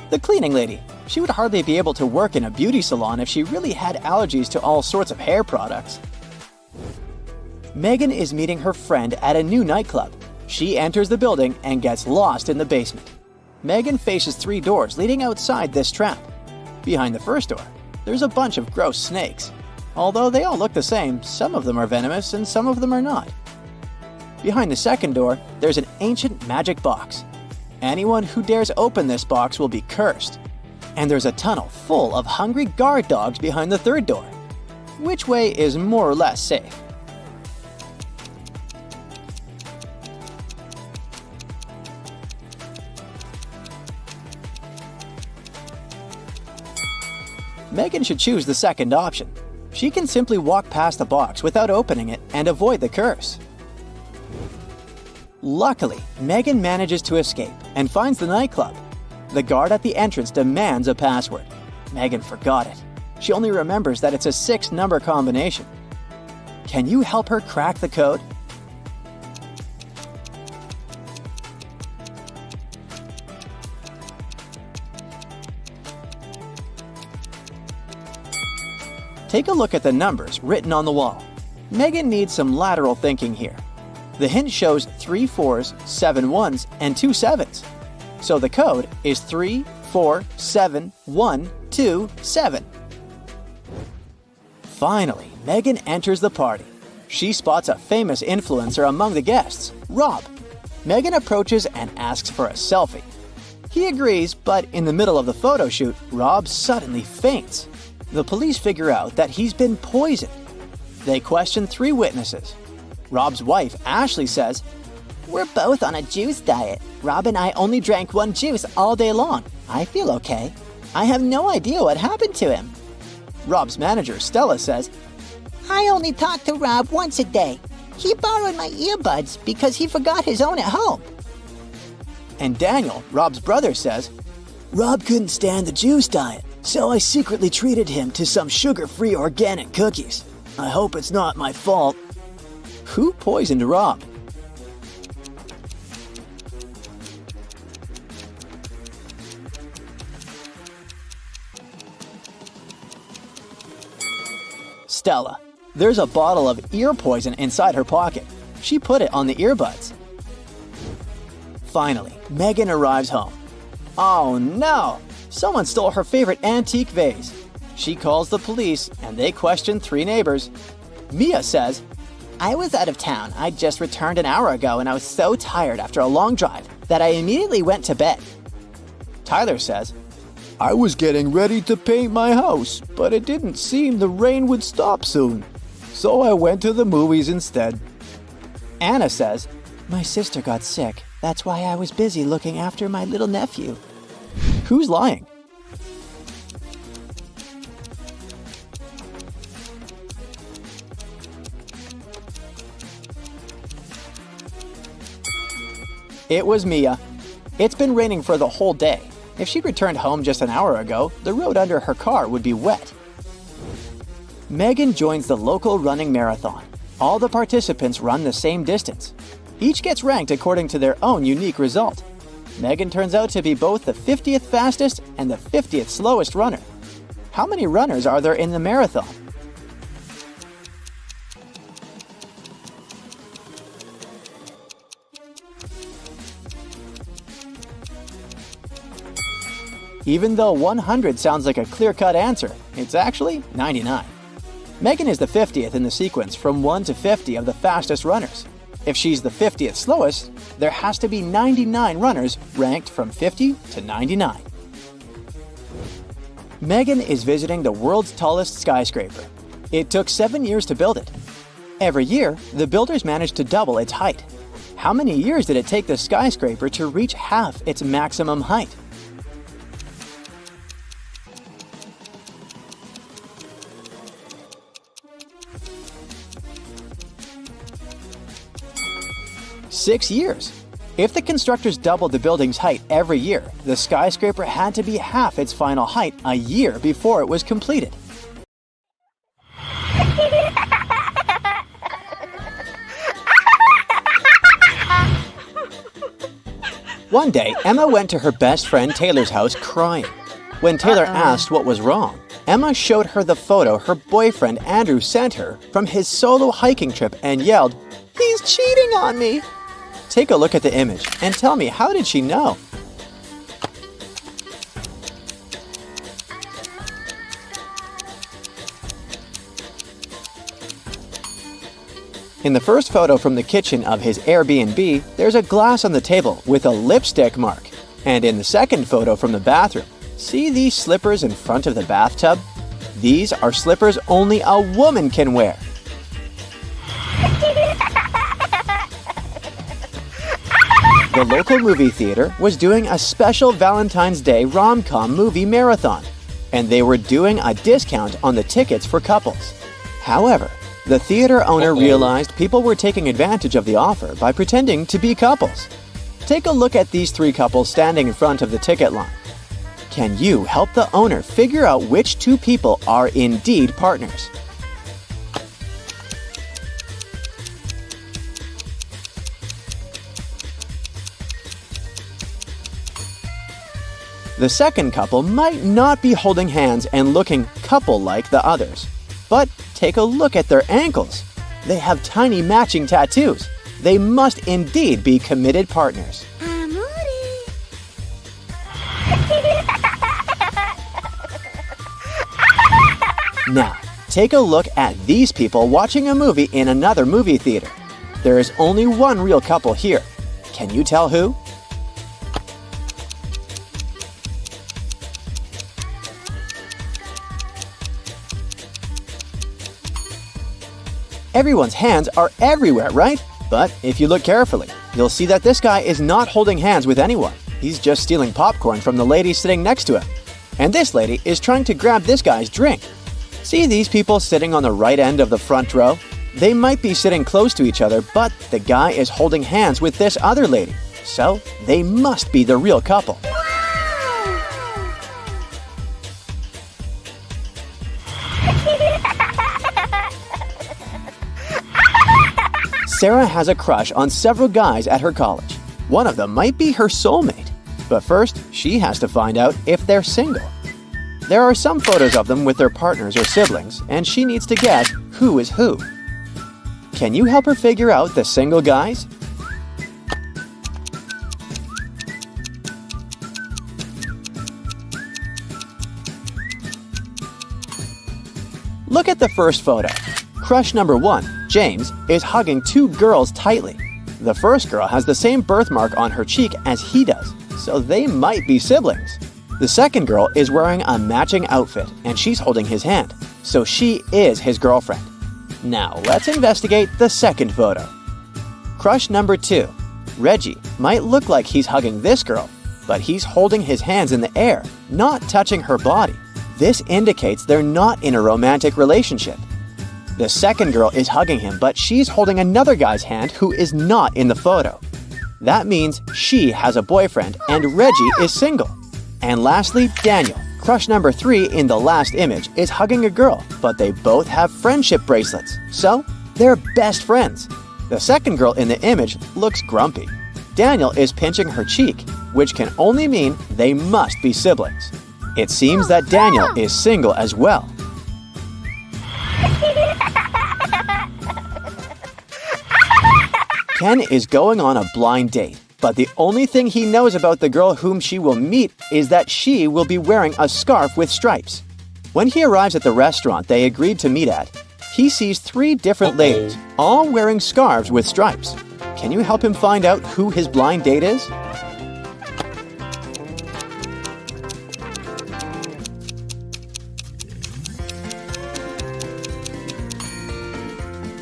Speaker 2: The cleaning lady. She would hardly be able to work in a beauty salon if she really had allergies to all sorts of hair products. Megan is meeting her friend at a new nightclub. She enters the building and gets lost in the basement. Megan faces 3 doors leading outside this trap. Behind the first door, there's a bunch of gross snakes. Although they all look the same, some of them are venomous and some of them are not. Behind the second door, there's an ancient magic box. Anyone who dares open this box will be cursed. And there's a tunnel full of hungry guard dogs behind the third door. Which way is more or less safe? Megan should choose the second option. She can simply walk past the box without opening it and avoid the curse. Luckily, Megan manages to escape and finds the nightclub. The guard at the entrance demands a password. Megan forgot it. She only remembers that it's a 6-number combination. Can you help her crack the code? Take a look at the numbers written on the wall. Megan needs some lateral thinking here. The hint shows 3 4s, 7 1s, and 2 7s. So the code is 3 4 7 1 2 7. Finally, Megan enters the party. She spots a famous influencer among the guests, Rob. Megan approaches and asks for a selfie. He agrees, but in the middle of the photo shoot, Rob suddenly faints. The police figure out that he's been poisoned. They question 3 witnesses. Rob's wife, Ashley, says, "We're both on a juice diet. Rob and I only drank 1 juice all day long. I feel okay. I have no idea what happened to him." Rob's manager, Stella, says, "I only talk to Rob once a day. He borrowed my earbuds because he forgot his own at home." And Daniel, Rob's brother, says, "Rob couldn't stand the juice diet, so I secretly treated him to some sugar-free organic cookies. I hope it's not my fault." Who poisoned Rob? Stella. There's a bottle of ear poison inside her pocket. She put it on the earbuds. Finally, Megan arrives home. Oh no! Someone stole her favorite antique vase. She calls the police and they question 3 neighbors. Mia says, "I was out of town. I just returned an hour ago and I was so tired after a long drive that I immediately went to bed." Tyler says, "I was getting ready to paint my house, but it didn't seem the rain would stop soon. So I went to the movies instead." Anna says, "My sister got sick. That's why I was busy looking after my little nephew." Who's lying? It was Mia. It's been raining for the whole day. If she'd returned home just an hour ago, the road under her car would be wet. Megan joins the local running marathon. All the participants run the same distance. Each gets ranked according to their own unique result. Megan turns out to be both the 50th fastest and the 50th slowest runner. How many runners are there in the marathon? Even though 100 sounds like a clear-cut answer, it's actually 99. Megan is the 50th in the sequence from 1 to 50 of the fastest runners. If she's the 50th slowest, there has to be 99 runners ranked from 50 to 99. Megan is visiting the world's tallest skyscraper. It took 7 years to build it. Every year, the builders managed to double its height. How many years did it take the skyscraper to reach half its maximum height? Six years. If the constructors doubled the building's height every year, the skyscraper had to be half its final height a year before it was completed. One day, Emma went to her best friend Taylor's house crying. When Taylor asked what was wrong, Emma showed her the photo her boyfriend Andrew sent her from his solo hiking trip and yelled, "He's cheating on me!" Take a look at the image and tell me, how did she know? In the first photo from the kitchen of his Airbnb, there's a glass on the table with a lipstick mark. And in the second photo from the bathroom, see these slippers in front of the bathtub? These are slippers only a woman can wear. The local movie theater was doing a special Valentine's Day rom-com movie marathon, and they were doing a discount on the tickets for couples. However, the theater owner realized people were taking advantage of the offer by pretending to be couples. Take a look at these 3 couples standing in front of the ticket line. Can you help the owner figure out which 2 people are indeed partners? The second couple might not be holding hands and looking couple-like the others. But take a look at their ankles. They have tiny matching tattoos. They must indeed be committed partners. Now, take a look at these people watching a movie in another movie theater. There is only one real couple here. Can you tell who? Everyone's hands are everywhere, right? But if you look carefully, you'll see that this guy is not holding hands with anyone. He's just stealing popcorn from the lady sitting next to him. And this lady is trying to grab this guy's drink. See these people sitting on the right end of the front row? They might be sitting close to each other, but the guy is holding hands with this other lady. So they must be the real couple. Sarah has a crush on several guys at her college. One of them might be her soulmate. But first, she has to find out if they're single. There are some photos of them with their partners or siblings, and she needs to guess who is who. Can you help her figure out the single guys? Look at the first photo. Crush number 1, James, is hugging two girls tightly. The first girl has the same birthmark on her cheek as he does, so they might be siblings. The second girl is wearing a matching outfit, and she's holding his hand, so she is his girlfriend. Now let's investigate the second photo. Crush number 2, Reggie, might look like he's hugging this girl, but he's holding his hands in the air, not touching her body. This indicates they're not in a romantic relationship. The second girl is hugging him, but she's holding another guy's hand who is not in the photo. That means she has a boyfriend and Reggie is single. And lastly, Daniel, crush number 3 in the last image, is hugging a girl, but they both have friendship bracelets, so they're best friends. The second girl in the image looks grumpy. Daniel is pinching her cheek, which can only mean they must be siblings. It seems that Daniel is single as well. Ken is going on a blind date, but the only thing he knows about the girl whom she will meet is that she will be wearing a scarf with stripes. When he arrives at the restaurant they agreed to meet at, he sees 3 different ladies, all wearing scarves with stripes. Can you help him find out who his blind date is?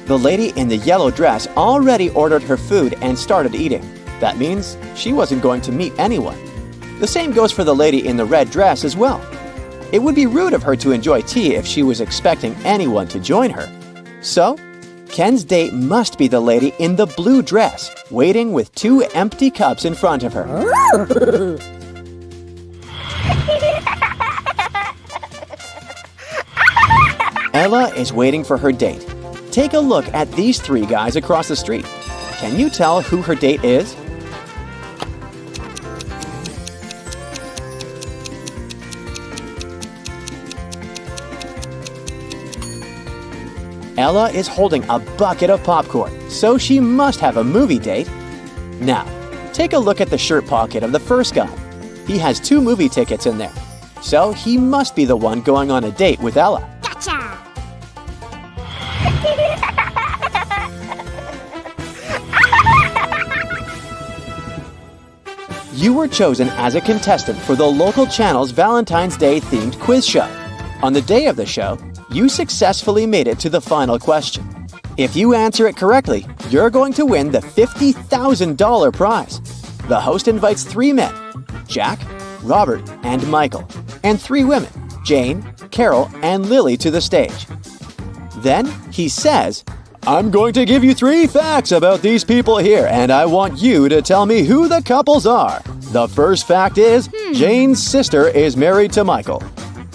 Speaker 2: The lady in the yellow dress already ordered her food and started eating. That means she wasn't going to meet anyone. The same goes for the lady in the red dress as well. It would be rude of her to enjoy tea if she was expecting anyone to join her. So, Ken's date must be the lady in the blue dress, waiting with 2 empty cups in front of her. Ella is waiting for her date. Take a look at these 3 guys across the street. Can you tell who her date is? Ella is holding a bucket of popcorn, so she must have a movie date. Now, take a look at the shirt pocket of the first guy. He has 2 movie tickets in there, so he must be the one going on a date with Ella.
Speaker 3: Gotcha!
Speaker 2: You were chosen as a contestant for the local channel's Valentine's Day themed quiz show. On the day of the show, you successfully made it to the final question. If you answer it correctly, you're going to win the $50,000 prize. The host invites 3 men, Jack, Robert, and Michael, and 3 women, Jane, Carol, and Lily, to the stage. Then he says, "I'm going to give you 3 facts about these people here, and I want you to tell me who the couples are. The first fact is, Jane's sister is married to Michael.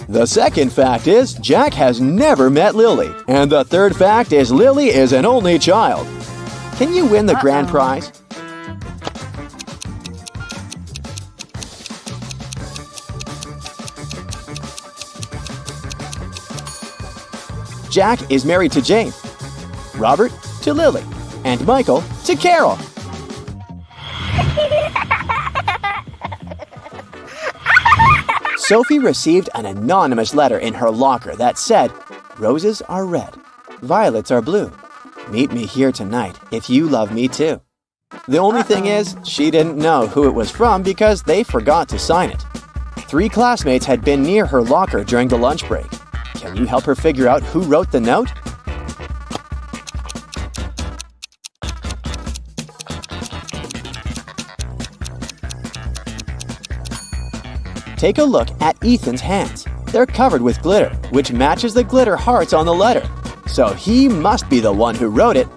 Speaker 2: The second fact is, Jack has never met Lily. And the third fact is, Lily is an only child." Can you win the grand prize? Jack is married to Jane, Robert to Lily, and Michael to Carol. Sophie received an anonymous letter in her locker that said, Roses are red. Violets are blue. Meet me here tonight if you love me too. The only thing is, she didn't know who it was from because they forgot to sign it. 3 classmates had been near her locker during the lunch break. Can you help her figure out who wrote the note? Take a look at Ethan's hands. They're covered with glitter, which matches the glitter hearts on the letter. So he must be the one who wrote it.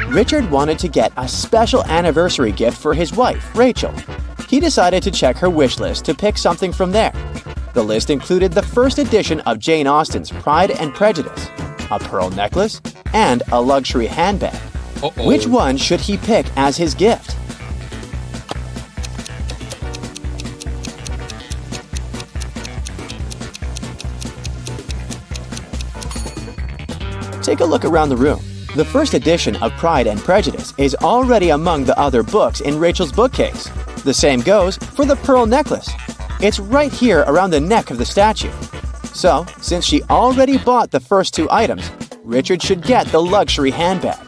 Speaker 2: Richard wanted to get a special anniversary gift for his wife, Rachel. He decided to check her wish list to pick something from there. The list included the first edition of Jane Austen's Pride and Prejudice, a pearl necklace, and a luxury handbag. Which one should he pick as his gift? Take a look around the room. The first edition of Pride and Prejudice is already among the other books in Rachel's bookcase. The same goes for the pearl necklace. It's right here around the neck of the statue. So, since she already bought the first 2 items, Richard should get the luxury handbag.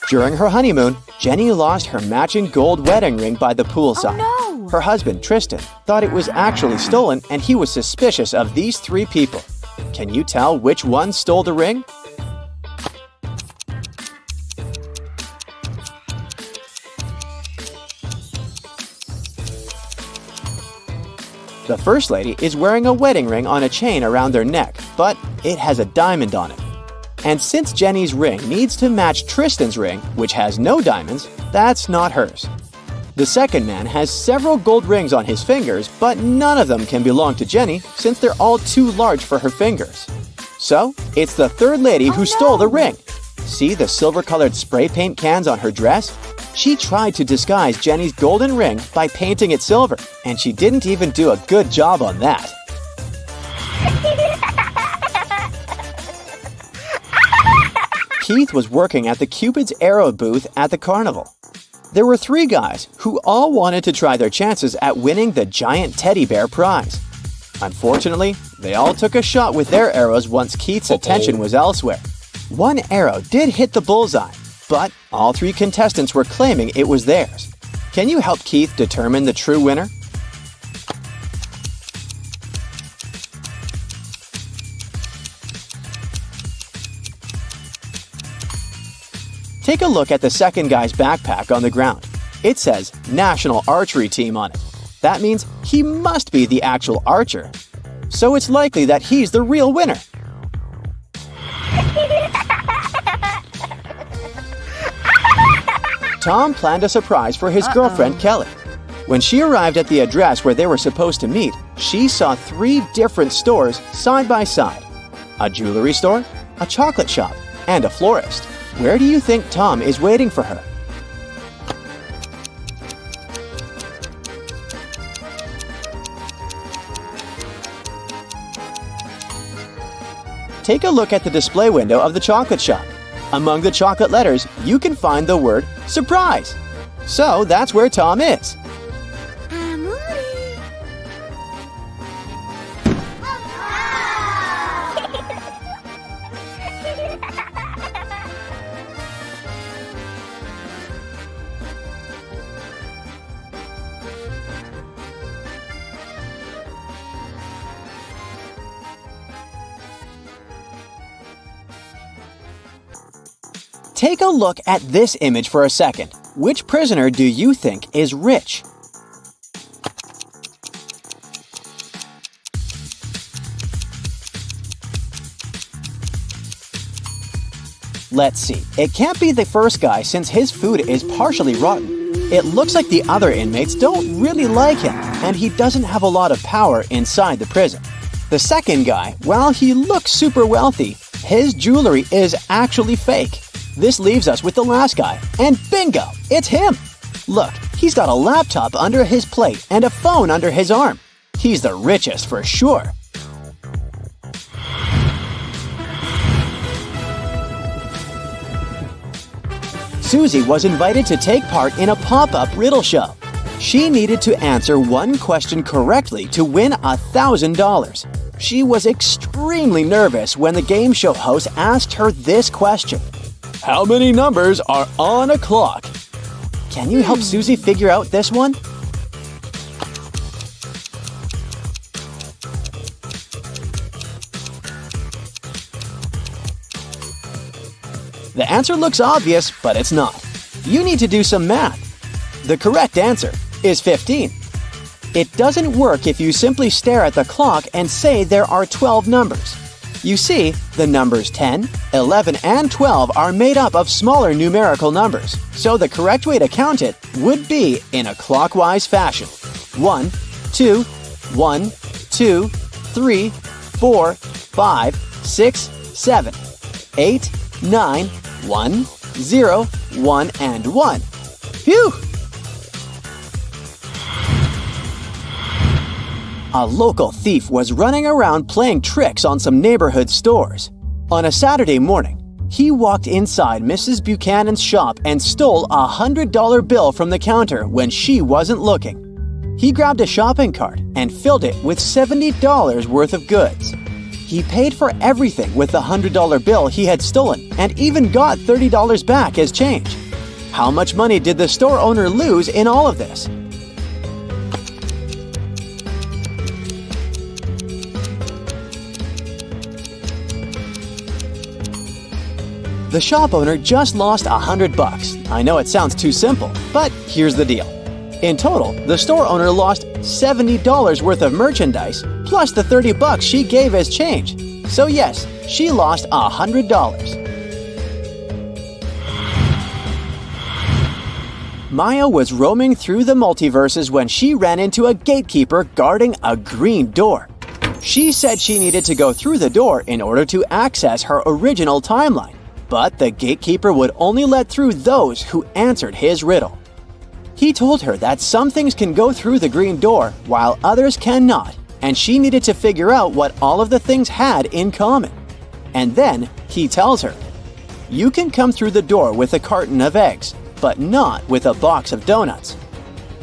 Speaker 2: During her honeymoon, Jenny lost her matching gold wedding ring by the poolside.
Speaker 3: Oh, no.
Speaker 2: Her husband, Tristan, thought it was actually stolen and he was suspicious of these 3 people. Can you tell which one stole the ring? The first lady is wearing a wedding ring on a chain around their neck, but it has a diamond on it. And since Jenny's ring needs to match Tristan's ring, which has no diamonds, that's not hers. The second man has several gold rings on his fingers, but none of them can belong to Jenny since they're all too large for her fingers. So, it's the third lady who stole the ring. See the silver-colored spray paint cans on her dress? She tried to disguise Jenny's golden ring by painting it silver, and she didn't even do a good job on that. Keith was working at the Cupid's Arrow booth at the carnival. There were 3 guys who all wanted to try their chances at winning the giant teddy bear prize. Unfortunately, they all took a shot with their arrows once Keith's attention was elsewhere. One arrow did hit the bullseye, but all 3 contestants were claiming it was theirs. Can you help Keith determine the true winner? Take a look at the second guy's backpack on the ground. It says National Archery Team on it. That means he must be the actual archer. So it's likely that he's the real winner. Tom planned a surprise for his girlfriend, Kelly. When she arrived at the address where they were supposed to meet, she saw 3 different stores side by side. A jewelry store, a chocolate shop, and a florist. Where do you think Tom is waiting for her? Take a look at the display window of the chocolate shop. Among the chocolate letters, you can find the word surprise. So that's where Tom is. Take a look at this image for a second. Which prisoner do you think is rich? Let's see. It can't be the first guy since his food is partially rotten. It looks like the other inmates don't really like him, and he doesn't have a lot of power inside the prison. The second guy, while he looks super wealthy, his jewelry is actually fake. This leaves us with the last guy, and bingo, it's him! Look, he's got a laptop under his plate and a phone under his arm. He's the richest for sure. Susie was invited to take part in a pop-up riddle show. She needed to answer one question correctly to win $1,000. She was extremely nervous when the game show host asked her this question. How many numbers are on a clock? Can you help Susie figure out this one? The answer looks obvious, but it's not. You need to do some math. The correct answer is 15. It doesn't work if you simply stare at the clock and say there are 12 numbers. You see, the numbers 10, 11, and 12 are made up of smaller numerical numbers, so the correct way to count it would be in a clockwise fashion. 1, 2, 1, 2, 3, 4, 5, 6, 7, 8, 9, 1, 0, 1, and 1. Phew! A local thief was running around playing tricks on some neighborhood stores. On a Saturday morning, he walked inside Mrs. Buchanan's shop and stole a $100 bill from the counter when she wasn't looking. He grabbed a shopping cart and filled it with $70 worth of goods. He paid for everything with the $100 bill he had stolen and even got $30 back as change. How much money did the store owner lose in all of this? The shop owner just lost $100. I know it sounds too simple, but here's the deal. In total, the store owner lost $70 worth of merchandise plus the $30 she gave as change. So yes, she lost $100. Maya was roaming through the multiverses when she ran into a gatekeeper guarding a green door. She said she needed to go through the door in order to access her original timeline. But the gatekeeper would only let through those who answered his riddle. He told her that some things can go through the green door while others cannot, and she needed to figure out what all of the things had in common. And then he tells her, you can come through the door with a carton of eggs, but not with a box of donuts.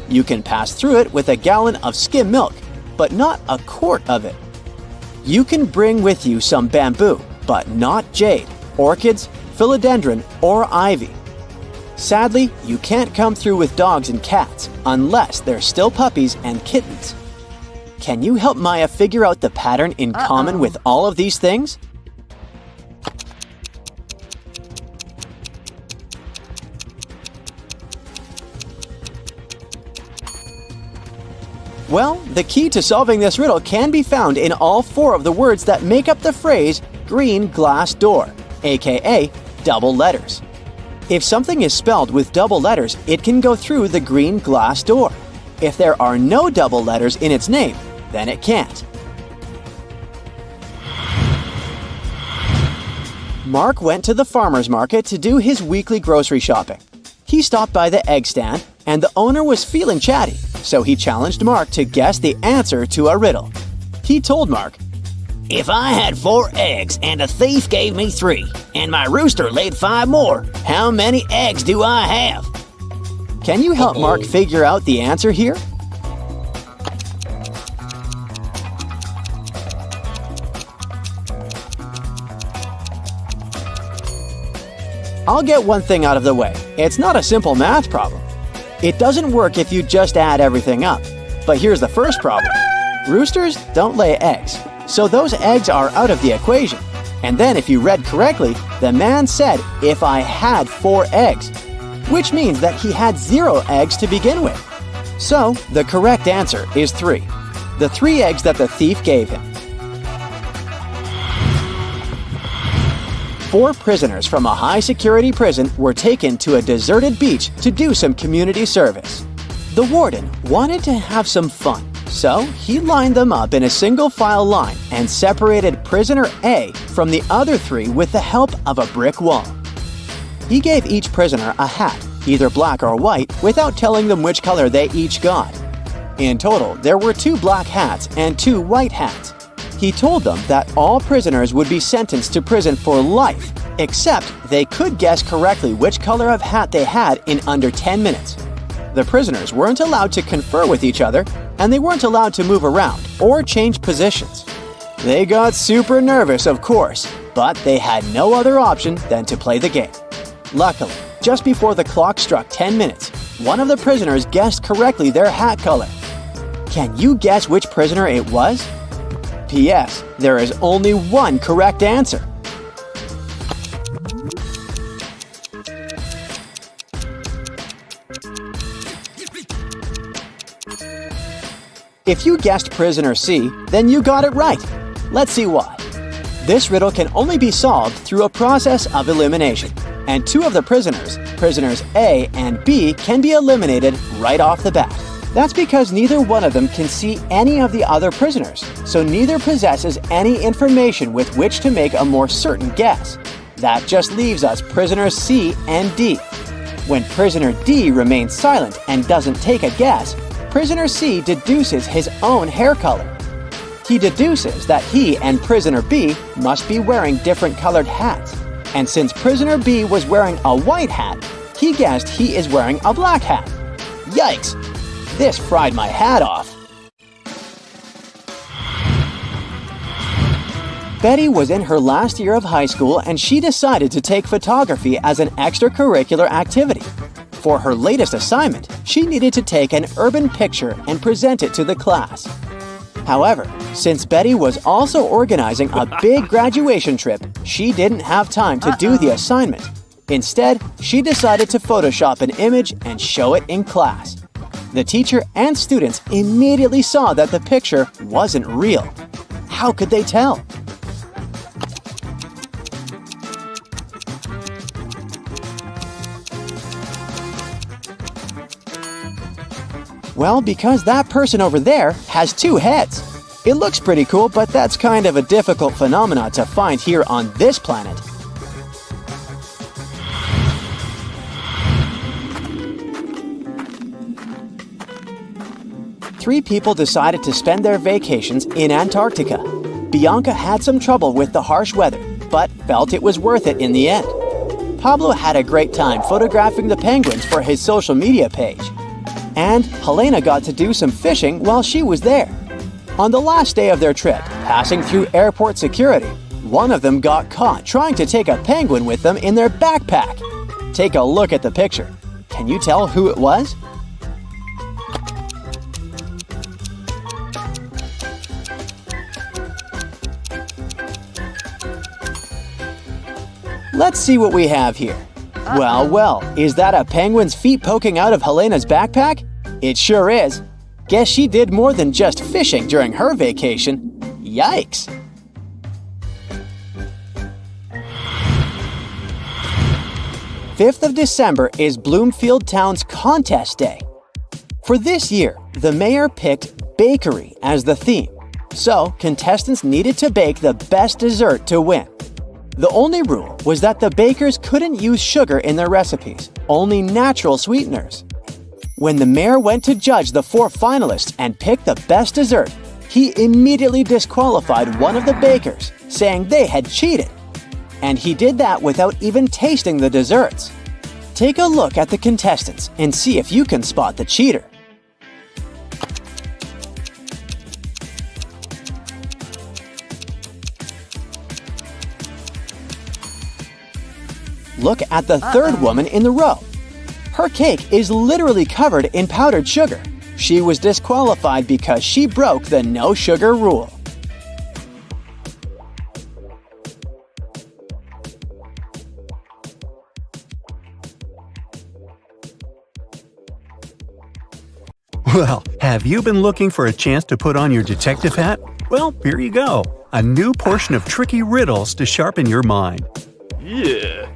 Speaker 2: You can pass through it with a gallon of skim milk, but not a quart of it. You can bring with you some bamboo, but not jade, orchids, philodendron, or ivy. Sadly, you can't come through with dogs and cats unless they're still puppies and kittens. Can you help Maya figure out the pattern in common with all of these things? Well, the key to solving this riddle can be found in all 4 of the words that make up the phrase green glass door, aka double letters. If something is spelled with double letters, it can go through the green glass door. If there are no double letters in its name, then it can't. Mark went to the farmer's market to do his weekly grocery shopping. He stopped by the egg stand, and the owner was feeling chatty, so he challenged Mark to guess the answer to a riddle. He told Mark,
Speaker 3: if I had 4 eggs and a thief gave me 3, and my rooster laid 5 more, how many eggs do I have?
Speaker 2: Can you help Mark figure out the answer here? I'll get one thing out of the way. It's not a simple math problem. It doesn't work if you just add everything up. But here's the first problem. Roosters don't lay eggs, so those eggs are out of the equation. And then if you read correctly, the man said, if I had 4 eggs, which means that he had 0 eggs to begin with. So the correct answer is 3. The 3 eggs that the thief gave him. 4 prisoners from a high-security prison were taken to a deserted beach to do some community service. The warden wanted to have some fun, so he lined them up in a single-file line and separated prisoner A from the other 3 with the help of a brick wall. He gave each prisoner a hat, either black or white, without telling them which color they each got. In total, there were 2 black hats and 2 white hats. He told them that all prisoners would be sentenced to prison for life Except they could guess correctly which color of hat they had in under 10 minutes. The prisoners weren't allowed to confer with each other, and they weren't allowed to move around or change positions. They got super nervous, of course, but they had no other option than to play the game. Luckily, just before the clock struck 10 minutes, one of the prisoners guessed correctly their hat color. Can you guess which prisoner it was? P.S. There is only one correct answer. If you guessed prisoner C, then you got it right. Let's see why. This riddle can only be solved through a process of elimination, and two of the prisoners, prisoners A and B, can be eliminated right off the bat. That's because neither one of them can see any of the other prisoners, so neither possesses any information with which to make a more certain guess. That just leaves us prisoners C and D. When prisoner D remains silent and doesn't take a guess, prisoner C deduces his own hair color. He deduces that he and prisoner B must be wearing different colored hats. And since prisoner B was wearing a white hat, he guessed he is wearing a black hat. Yikes! This fried my hat off. Betty was in her last year of high school and she decided to take photography as an extracurricular activity. For her latest assignment, she needed to take an urban picture and present it to the class. However, since Betty was also organizing a big graduation trip, she didn't have time to do the assignment. Instead, she decided to Photoshop an image and show it in class. The teacher and students immediately saw that the picture wasn't real. How could they tell? Well, because that person over there has two heads. It looks pretty cool, but that's kind of a difficult phenomenon to find here on this planet. Three people decided to spend their vacations in Antarctica. Bianca had some trouble with the harsh weather, but felt it was worth it in the end. Pablo had a great time photographing the penguins for his social media page. And Helena got to do some fishing while she was there. On the last day of their trip, passing through airport security, one of them got caught trying to take a penguin with them in their backpack. Take a look at the picture. Can you tell who it was? Let's see what we have here. Well, is that a penguin's feet poking out of Helena's backpack? It sure is. Guess she did more than just fishing during her vacation. Yikes! December 5th is Bloomfield Town's Contest Day. For this year, the mayor picked bakery as the theme, so contestants needed to bake the best dessert to win. The only rule was that the bakers couldn't use sugar in their recipes, only natural sweeteners. When the mayor went to judge the 4 finalists and pick the best dessert, he immediately disqualified one of the bakers, saying they had cheated. And he did that without even tasting the desserts. Take a look at the contestants and see if you can spot the cheater. Look at the third woman in the row. Her cake is literally covered in powdered sugar. She was disqualified because she broke the no sugar rule.
Speaker 1: Well, have you been looking for a chance to put on your detective hat? Well, here you go. A new portion of tricky riddles to sharpen your mind.
Speaker 4: Yeah.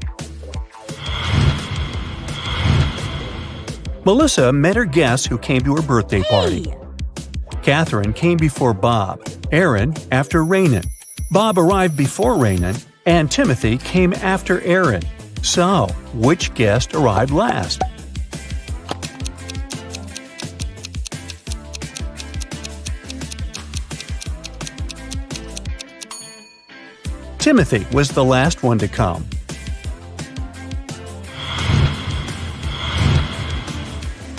Speaker 1: Melissa met her guests who came to her birthday party. Catherine came before Bob, Aaron after Raynon. Bob arrived before Raynon, and Timothy came after Aaron. So, which guest arrived last? Timothy was the last one to come.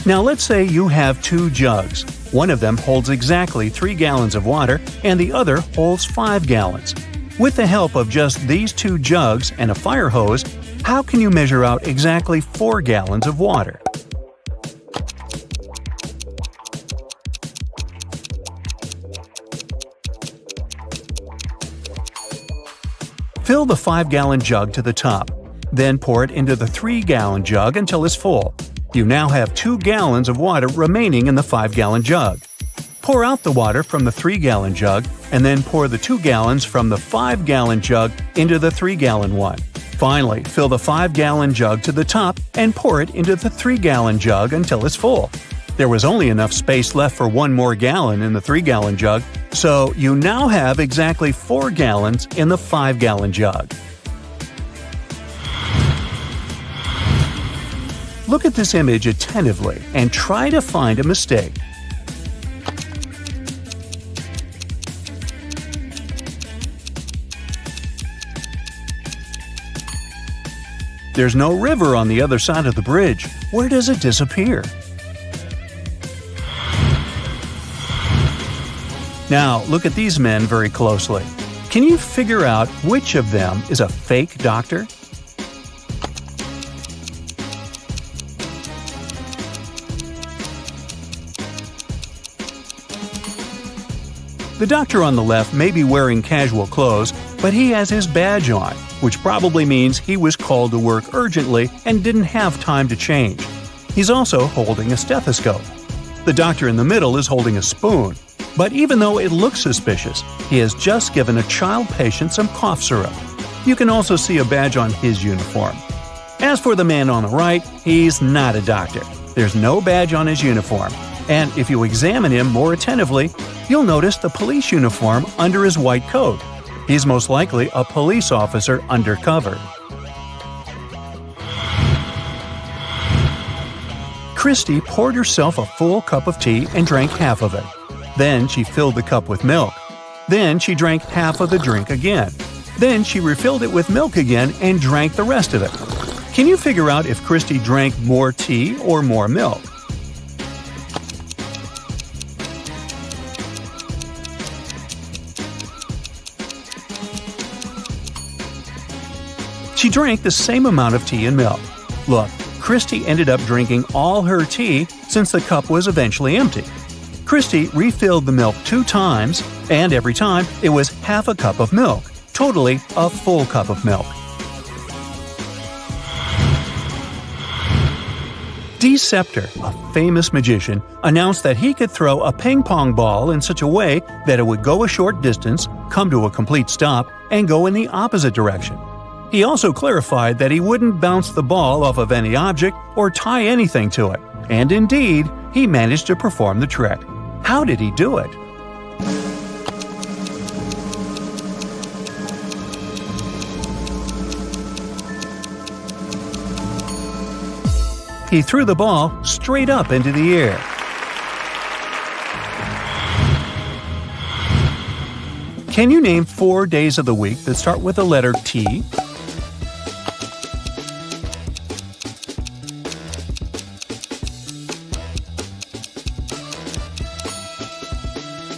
Speaker 1: Now let's say you have 2 jugs. One of them holds exactly 3 gallons of water and the other holds 5 gallons. With the help of just these 2 jugs and a fire hose, how can you measure out exactly 4 gallons of water? Fill the 5-gallon jug to the top. Then pour it into the 3-gallon jug until it's full. You now have 2 gallons of water remaining in the 5-gallon jug. Pour out the water from the 3-gallon jug and then pour the 2 gallons from the 5-gallon jug into the 3-gallon one. Finally, fill the 5-gallon jug to the top and pour it into the 3-gallon jug until it's full. There was only enough space left for 1 more gallon in the 3-gallon jug, so you now have exactly 4 gallons in the 5-gallon jug. Look at this image attentively and try to find a mistake. There's no river on the other side of the bridge. Where does it disappear? Now, look at these men very closely. Can you figure out which of them is a fake doctor? The doctor on the left may be wearing casual clothes, but he has his badge on, which probably means he was called to work urgently and didn't have time to change. He's also holding a stethoscope. The doctor in the middle is holding a spoon. But even though it looks suspicious, he has just given a child patient some cough syrup. You can also see a badge on his uniform. As for the man on the right, he's not a doctor. There's no badge on his uniform. And if you examine him more attentively, you'll notice the police uniform under his white coat. He's most likely a police officer undercover. Christy poured herself a full cup of tea and drank half of it. Then she filled the cup with milk. Then she drank half of the drink again. Then she refilled it with milk again and drank the rest of it. Can you figure out if Christy drank more tea or more milk? She drank the same amount of tea and milk. Look, Christy ended up drinking all her tea since the cup was eventually empty. Christy refilled the milk 2 times, and every time it was half a cup of milk, totally a full cup of milk. Deceptor, a famous magician, announced that he could throw a ping-pong ball in such a way that it would go a short distance, come to a complete stop, and go in the opposite direction. He also clarified that he wouldn't bounce the ball off of any object or tie anything to it. And indeed, he managed to perform the trick. How did he do it? He threw the ball straight up into the air. Can you name 4 days of the week that start with the letter T?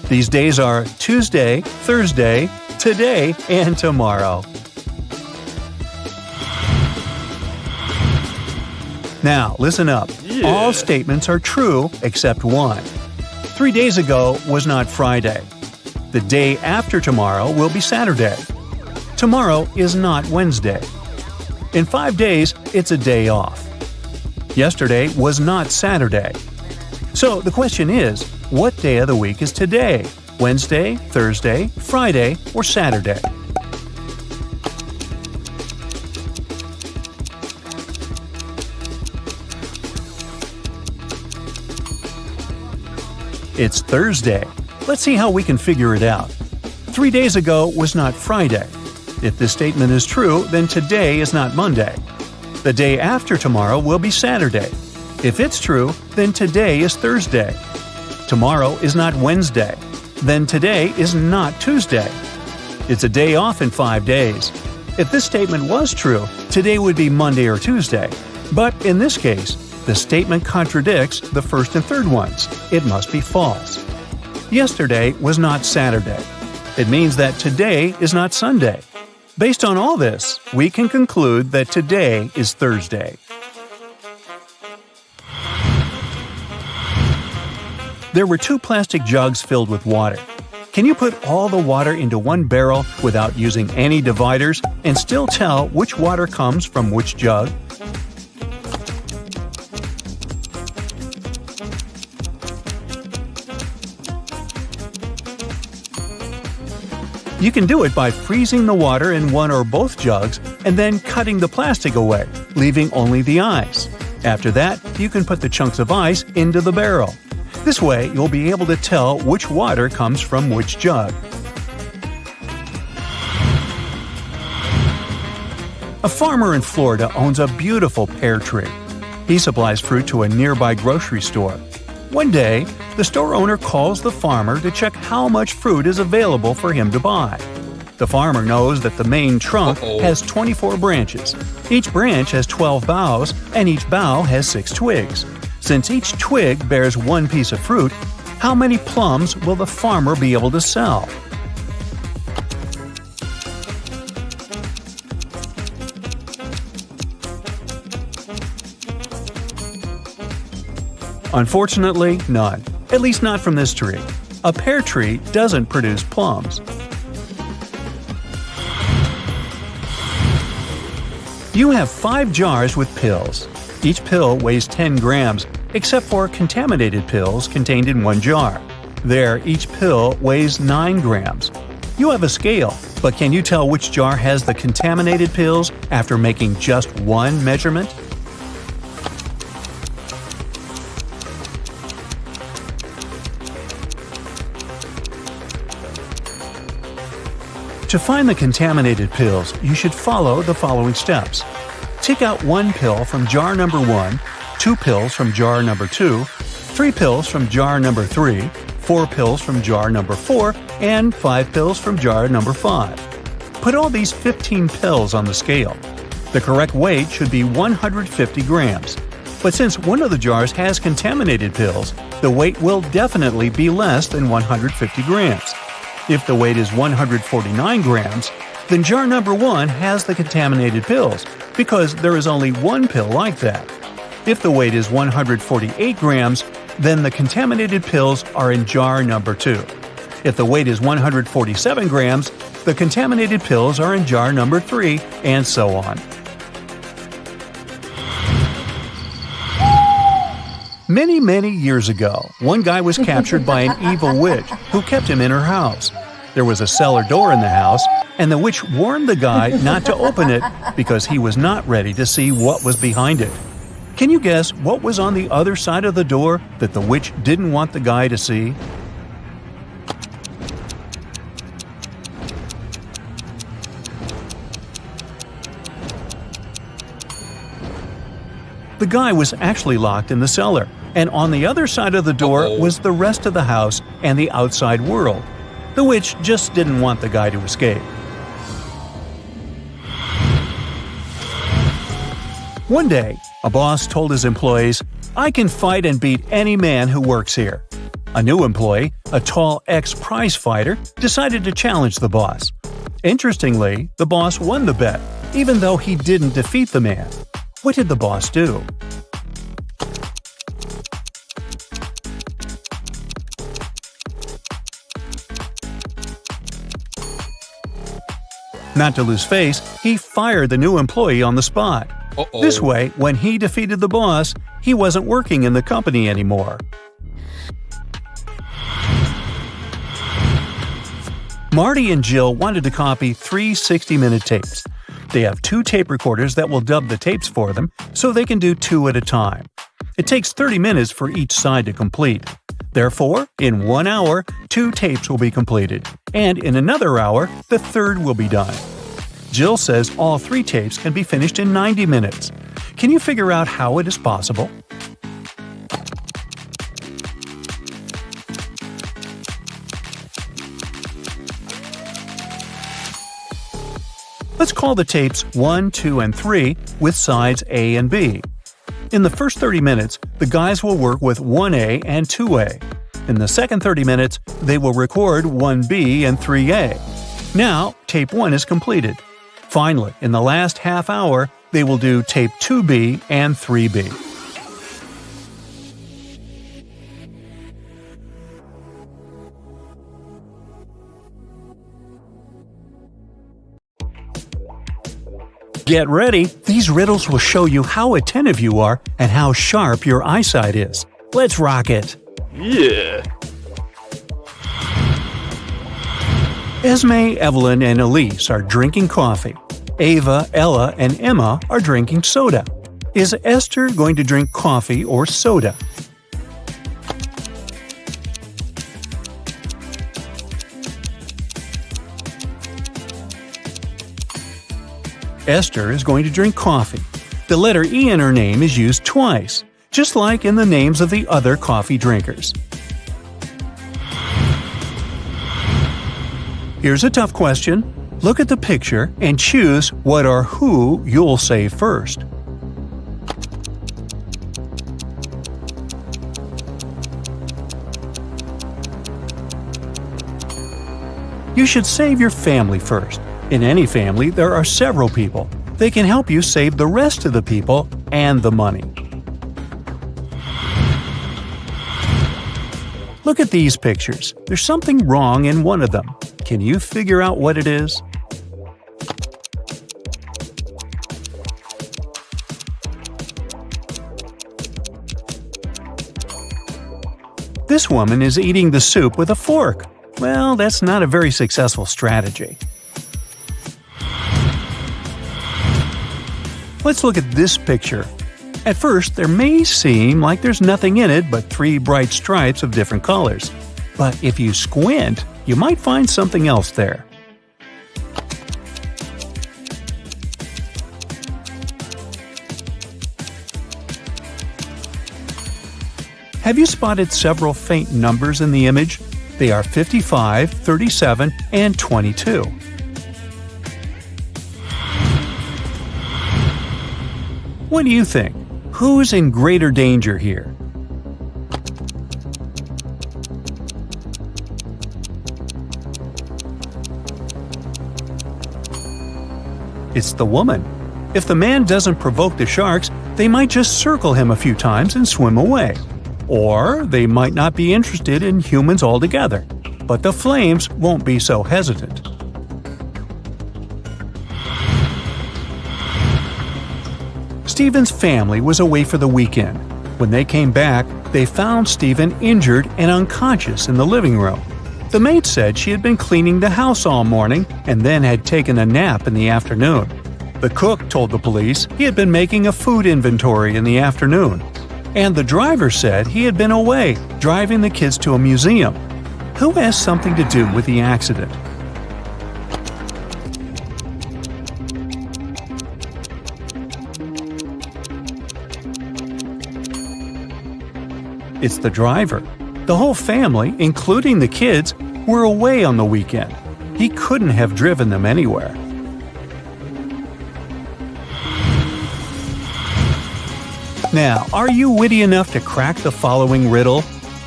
Speaker 1: These days are Tuesday, Thursday, today, and tomorrow. Now, listen up. All statements are true except one. 3 days ago was not Friday. The day after tomorrow will be Saturday. Tomorrow is not Wednesday. In 5 days, it's a day off. Yesterday was not Saturday. So the question is, what day of the week is today? Wednesday, Thursday, Friday, or Saturday? It's Thursday. Let's see how we can figure it out. 3 days ago was not Friday. If this statement is true, then today is not Monday. The day after tomorrow will be Saturday. If it's true, then today is Thursday. Tomorrow is not Wednesday. Then today is not Tuesday. It's a day off in 5 days. If this statement was true, today would be Monday or Tuesday. But in this case, the statement contradicts the first and third ones. It must be false. Yesterday was not Saturday. It means that today is not Sunday. Based on all this, we can conclude that today is Thursday. There were 2 plastic jugs filled with water. Can you put all the water into one barrel without using any dividers and still tell which water comes from which jug? You can do it by freezing the water in one or both jugs and then cutting the plastic away, leaving only the ice. After that, you can put the chunks of ice into the barrel. This way, you'll be able to tell which water comes from which jug. A farmer in Florida owns a beautiful pear tree. He supplies fruit to a nearby grocery store. One day, the store owner calls the farmer to check how much fruit is available for him to buy. The farmer knows that the main trunk has 24 branches. Each branch has 12 boughs, and each bough has 6 twigs. Since each twig bears one piece of fruit, how many plums will the farmer be able to sell? Unfortunately, none. At least not from this tree. A pear tree doesn't produce plums. You have 5 jars with pills. Each pill weighs 10 grams, except for contaminated pills contained in one jar. There, each pill weighs 9 grams. You have a scale, but can you tell which jar has the contaminated pills after making just one measurement? To find the contaminated pills, you should follow the following steps. Take out 1 pill from jar number 1, 2 pills from jar number 2, 3 pills from jar number 3, 4 pills from jar number 4, and 5 pills from jar number 5. Put all these 15 pills on the scale. The correct weight should be 150 grams. But since one of the jars has contaminated pills, the weight will definitely be less than 150 grams. If the weight is 149 grams, then jar number 1 has the contaminated pills, because there is only one pill like that. If the weight is 148 grams, then the contaminated pills are in jar number 2. If the weight is 147 grams, the contaminated pills are in jar number 3, and so on. Many, many years ago, one guy was captured by an evil witch who kept him in her house. There was a cellar door in the house, and the witch warned the guy not to open it because he was not ready to see what was behind it. Can you guess what was on the other side of the door that the witch didn't want the guy to see? The guy was actually locked in the cellar, and on the other side of the door was the rest of the house and the outside world. The witch just didn't want the guy to escape. One day, a boss told his employees, "I can fight and beat any man who works here." A new employee, a tall ex-prize fighter, decided to challenge the boss. Interestingly, the boss won the bet, even though he didn't defeat the man. What did the boss do? Not to lose face, he fired the new employee on the spot. This way, when he defeated the boss, he wasn't working in the company anymore. Marty and Jill wanted to copy 3 60-minute tapes. They have 2 tape recorders that will dub the tapes for them, so they can do 2 at a time. It takes 30 minutes for each side to complete. Therefore, in 1 hour, 2 tapes will be completed, and in another hour, the third will be done. Jill says all 3 tapes can be finished in 90 minutes. Can you figure out how it is possible? Let's call the tapes 1, 2, and 3 with sides A and B. In the first 30 minutes, the guys will work with 1A and 2A. In the second 30 minutes, they will record 1B and 3A. Now, tape 1 is completed. Finally, in the last half hour, they will do tape 2B and 3B. Get ready! These riddles will show you how attentive you are and how sharp your eyesight is. Let's rock it!
Speaker 4: Yeah.
Speaker 1: Esme, Evelyn, and Elise are drinking coffee. Ava, Ella, and Emma are drinking soda. Is Esther going to drink coffee or soda? Esther is going to drink coffee. The letter E in her name is used twice, just like in the names of the other coffee drinkers. Here's a tough question. Look at the picture and choose what or who you'll say first. You should save your family first. In any family, there are several people. They can help you save the rest of the people and the money. Look at these pictures. There's something wrong in one of them. Can you figure out what it is? This woman is eating the soup with a fork. Well, that's not a very successful strategy. Let's look at this picture. At first, there may seem like there's nothing in it but 3 bright stripes of different colors. But if you squint, you might find something else there. Have you spotted several faint numbers in the image? They are 55, 37, and 22. What do you think? Who's in greater danger here? It's the woman. If the man doesn't provoke the sharks, they might just circle him a few times and swim away. Or they might not be interested in humans altogether. But the flames won't be so hesitant. Stephen's family was away for the weekend. When they came back, they found Stephen injured and unconscious in the living room. The maid said she had been cleaning the house all morning and then had taken a nap in the afternoon. The cook told the police he had been making a food inventory in the afternoon. And the driver said he had been away, driving the kids to a museum. Who has something to do with the accident? It's the driver. The whole family, including the kids, were away on the weekend. He couldn't have driven them anywhere. Now, are you witty enough to crack the following riddle?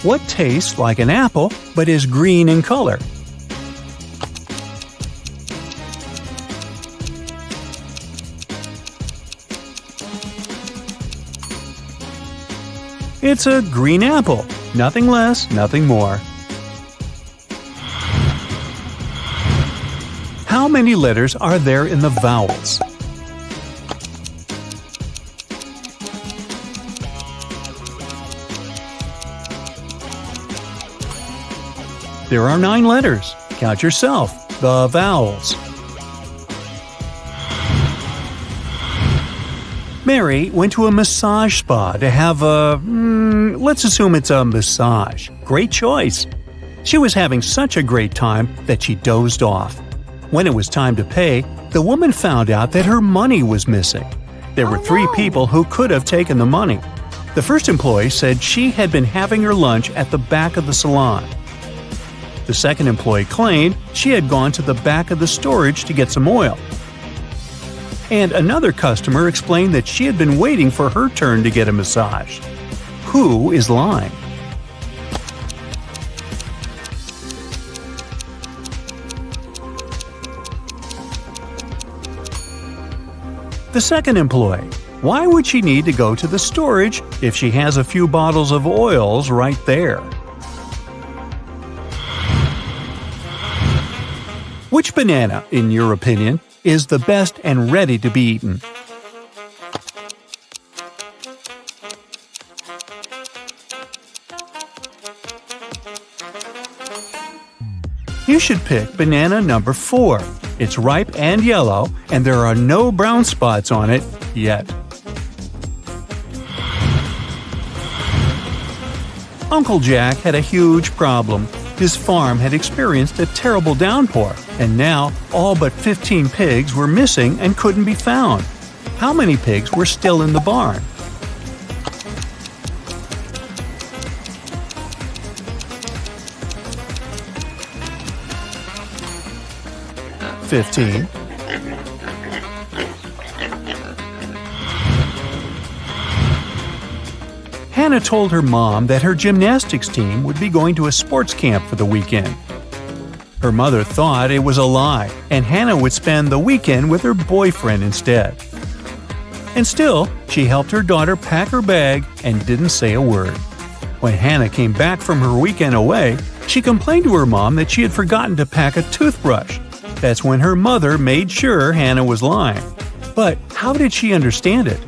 Speaker 1: What tastes like an apple but is green in color? It's a green apple. Nothing less, nothing more. How many letters are there in the vowels? There are 9 letters. Count yourself. The vowels. Mary went to a massage spa to have let's assume it's a massage. Great choice. She was having such a great time that she dozed off. When it was time to pay, the woman found out that her money was missing. There were 3 people who could have taken the money. The first employee said she had been having her lunch at the back of the salon. The second employee claimed she had gone to the back of the storage to get some oil. and another customer explained that she had been waiting for her turn to get a massage. Who is lying? The second employee. Why would she need to go to the storage if she has a few bottles of oils right there? Which banana, in your opinion, is the best and ready to be eaten? You should pick banana number 4. It's ripe and yellow, and there are no brown spots on it yet. Uncle Jack had a huge problem. His farm had experienced a terrible downpour, and now all but 15 pigs were missing and couldn't be found. How many pigs were still in the barn? $15. Hannah told her mom that her gymnastics team would be going to a sports camp for the weekend. Her mother thought it was a lie, and Hannah would spend the weekend with her boyfriend instead. And still, she helped her daughter pack her bag and didn't say a word. When Hannah came back from her weekend away, she complained to her mom that she had forgotten to pack a toothbrush. That's when her mother made sure Hannah was lying. But how did she understand it?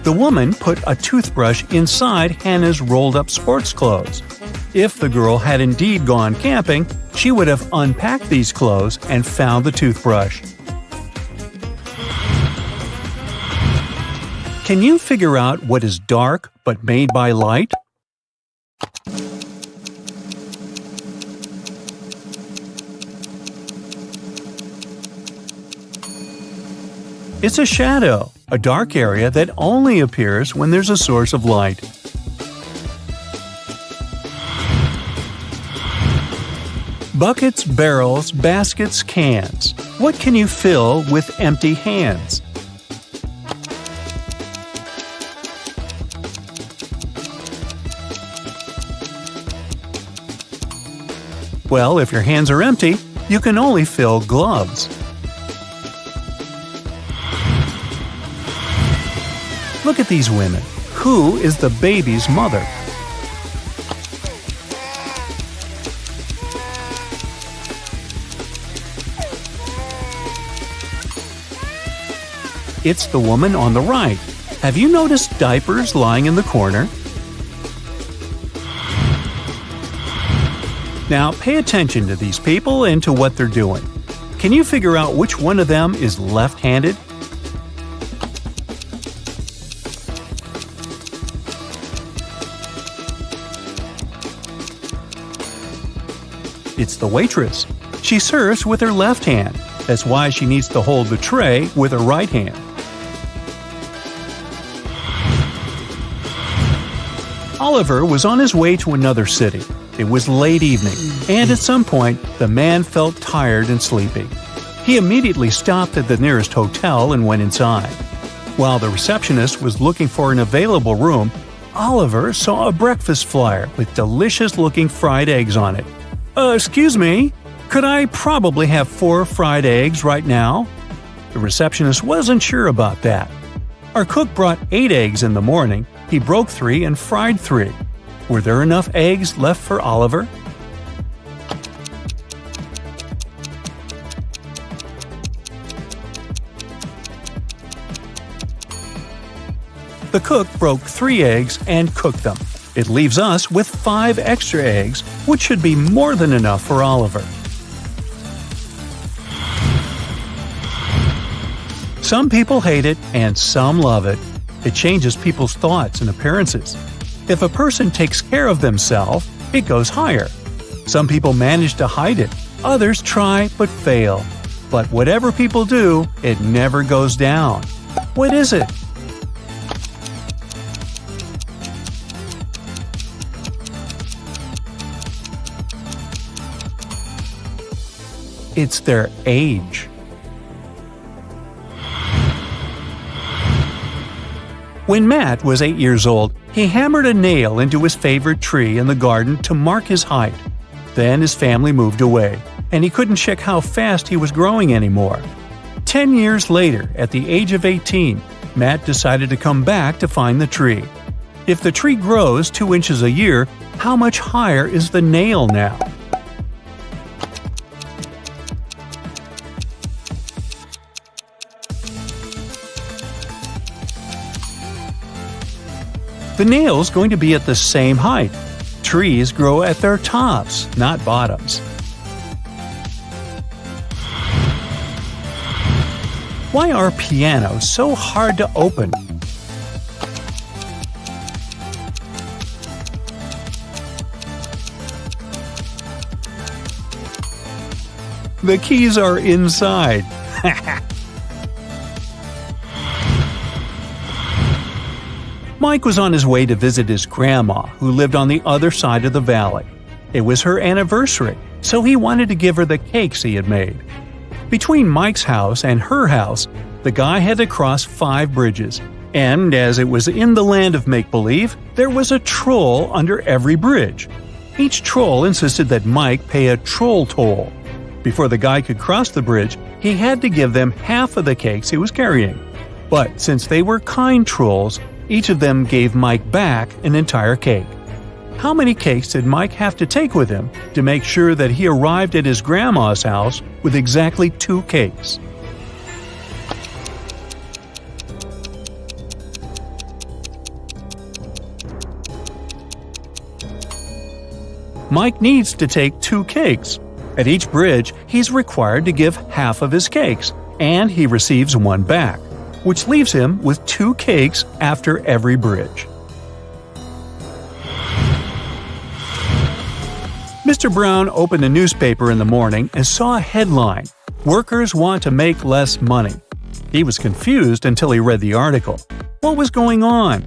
Speaker 1: The woman put a toothbrush inside Hannah's rolled-up sports clothes. If the girl had indeed gone camping, she would have unpacked these clothes and found the toothbrush. Can you figure out what is dark but made by light? It's a shadow, a dark area that only appears when there's a source of light. Buckets, barrels, baskets, cans. What can you fill with empty hands? Well, if your hands are empty, you can only fill gloves. Look at these women. Who is the baby's mother? It's the woman on the right. Have you noticed diapers lying in the corner? Now pay attention to these people and to what they're doing. Can you figure out which one of them is left-handed? It's the waitress. She serves with her left hand. That's why she needs to hold the tray with her right hand. Oliver was on his way to another city. It was late evening, and at some point, the man felt tired and sleepy. He immediately stopped at the nearest hotel and went inside. While the receptionist was looking for an available room, Oliver saw a breakfast flyer with delicious-looking fried eggs on it. Excuse me, could I probably have 4 fried eggs right now?" The receptionist wasn't sure about that. Our cook brought 8 eggs in the morning. He broke 3 and fried 3. Were there enough eggs left for Oliver? The cook broke 3 eggs and cooked them. It leaves us with 5 extra eggs, which should be more than enough for Oliver. Some people hate it and some love it. It changes people's thoughts and appearances. If a person takes care of themselves, it goes higher. Some people manage to hide it. Others try but fail. But whatever people do, it never goes down. What is it? It's their age. When Matt was 8 years old, he hammered a nail into his favorite tree in the garden to mark his height. Then his family moved away, and he couldn't check how fast he was growing anymore. 10 years later, at the age of 18, Matt decided to come back to find the tree. If the tree grows 2 inches a year, how much higher is the nail now? The nail's going to be at the same height. Trees grow at their tops, not bottoms. Why are pianos so hard to open? The keys are inside. Mike was on his way to visit his grandma, who lived on the other side of the valley. It was her anniversary, so he wanted to give her the cakes he had made. Between Mike's house and her house, the guy had to cross 5 bridges, and as it was in the land of make-believe, there was a troll under every bridge. Each troll insisted that Mike pay a troll toll. Before the guy could cross the bridge, he had to give them half of the cakes he was carrying. But since they were kind trolls, each of them gave Mike back an entire cake. How many cakes did Mike have to take with him to make sure that he arrived at his grandma's house with exactly 2 cakes? Mike needs to take 2 cakes. At each bridge, he's required to give half of his cakes, and he receives 1 back, which leaves him with 2 cakes after every bridge. Mr. Brown opened a newspaper in the morning and saw a headline, "Workers want to make less money." He was confused until he read the article. What was going on?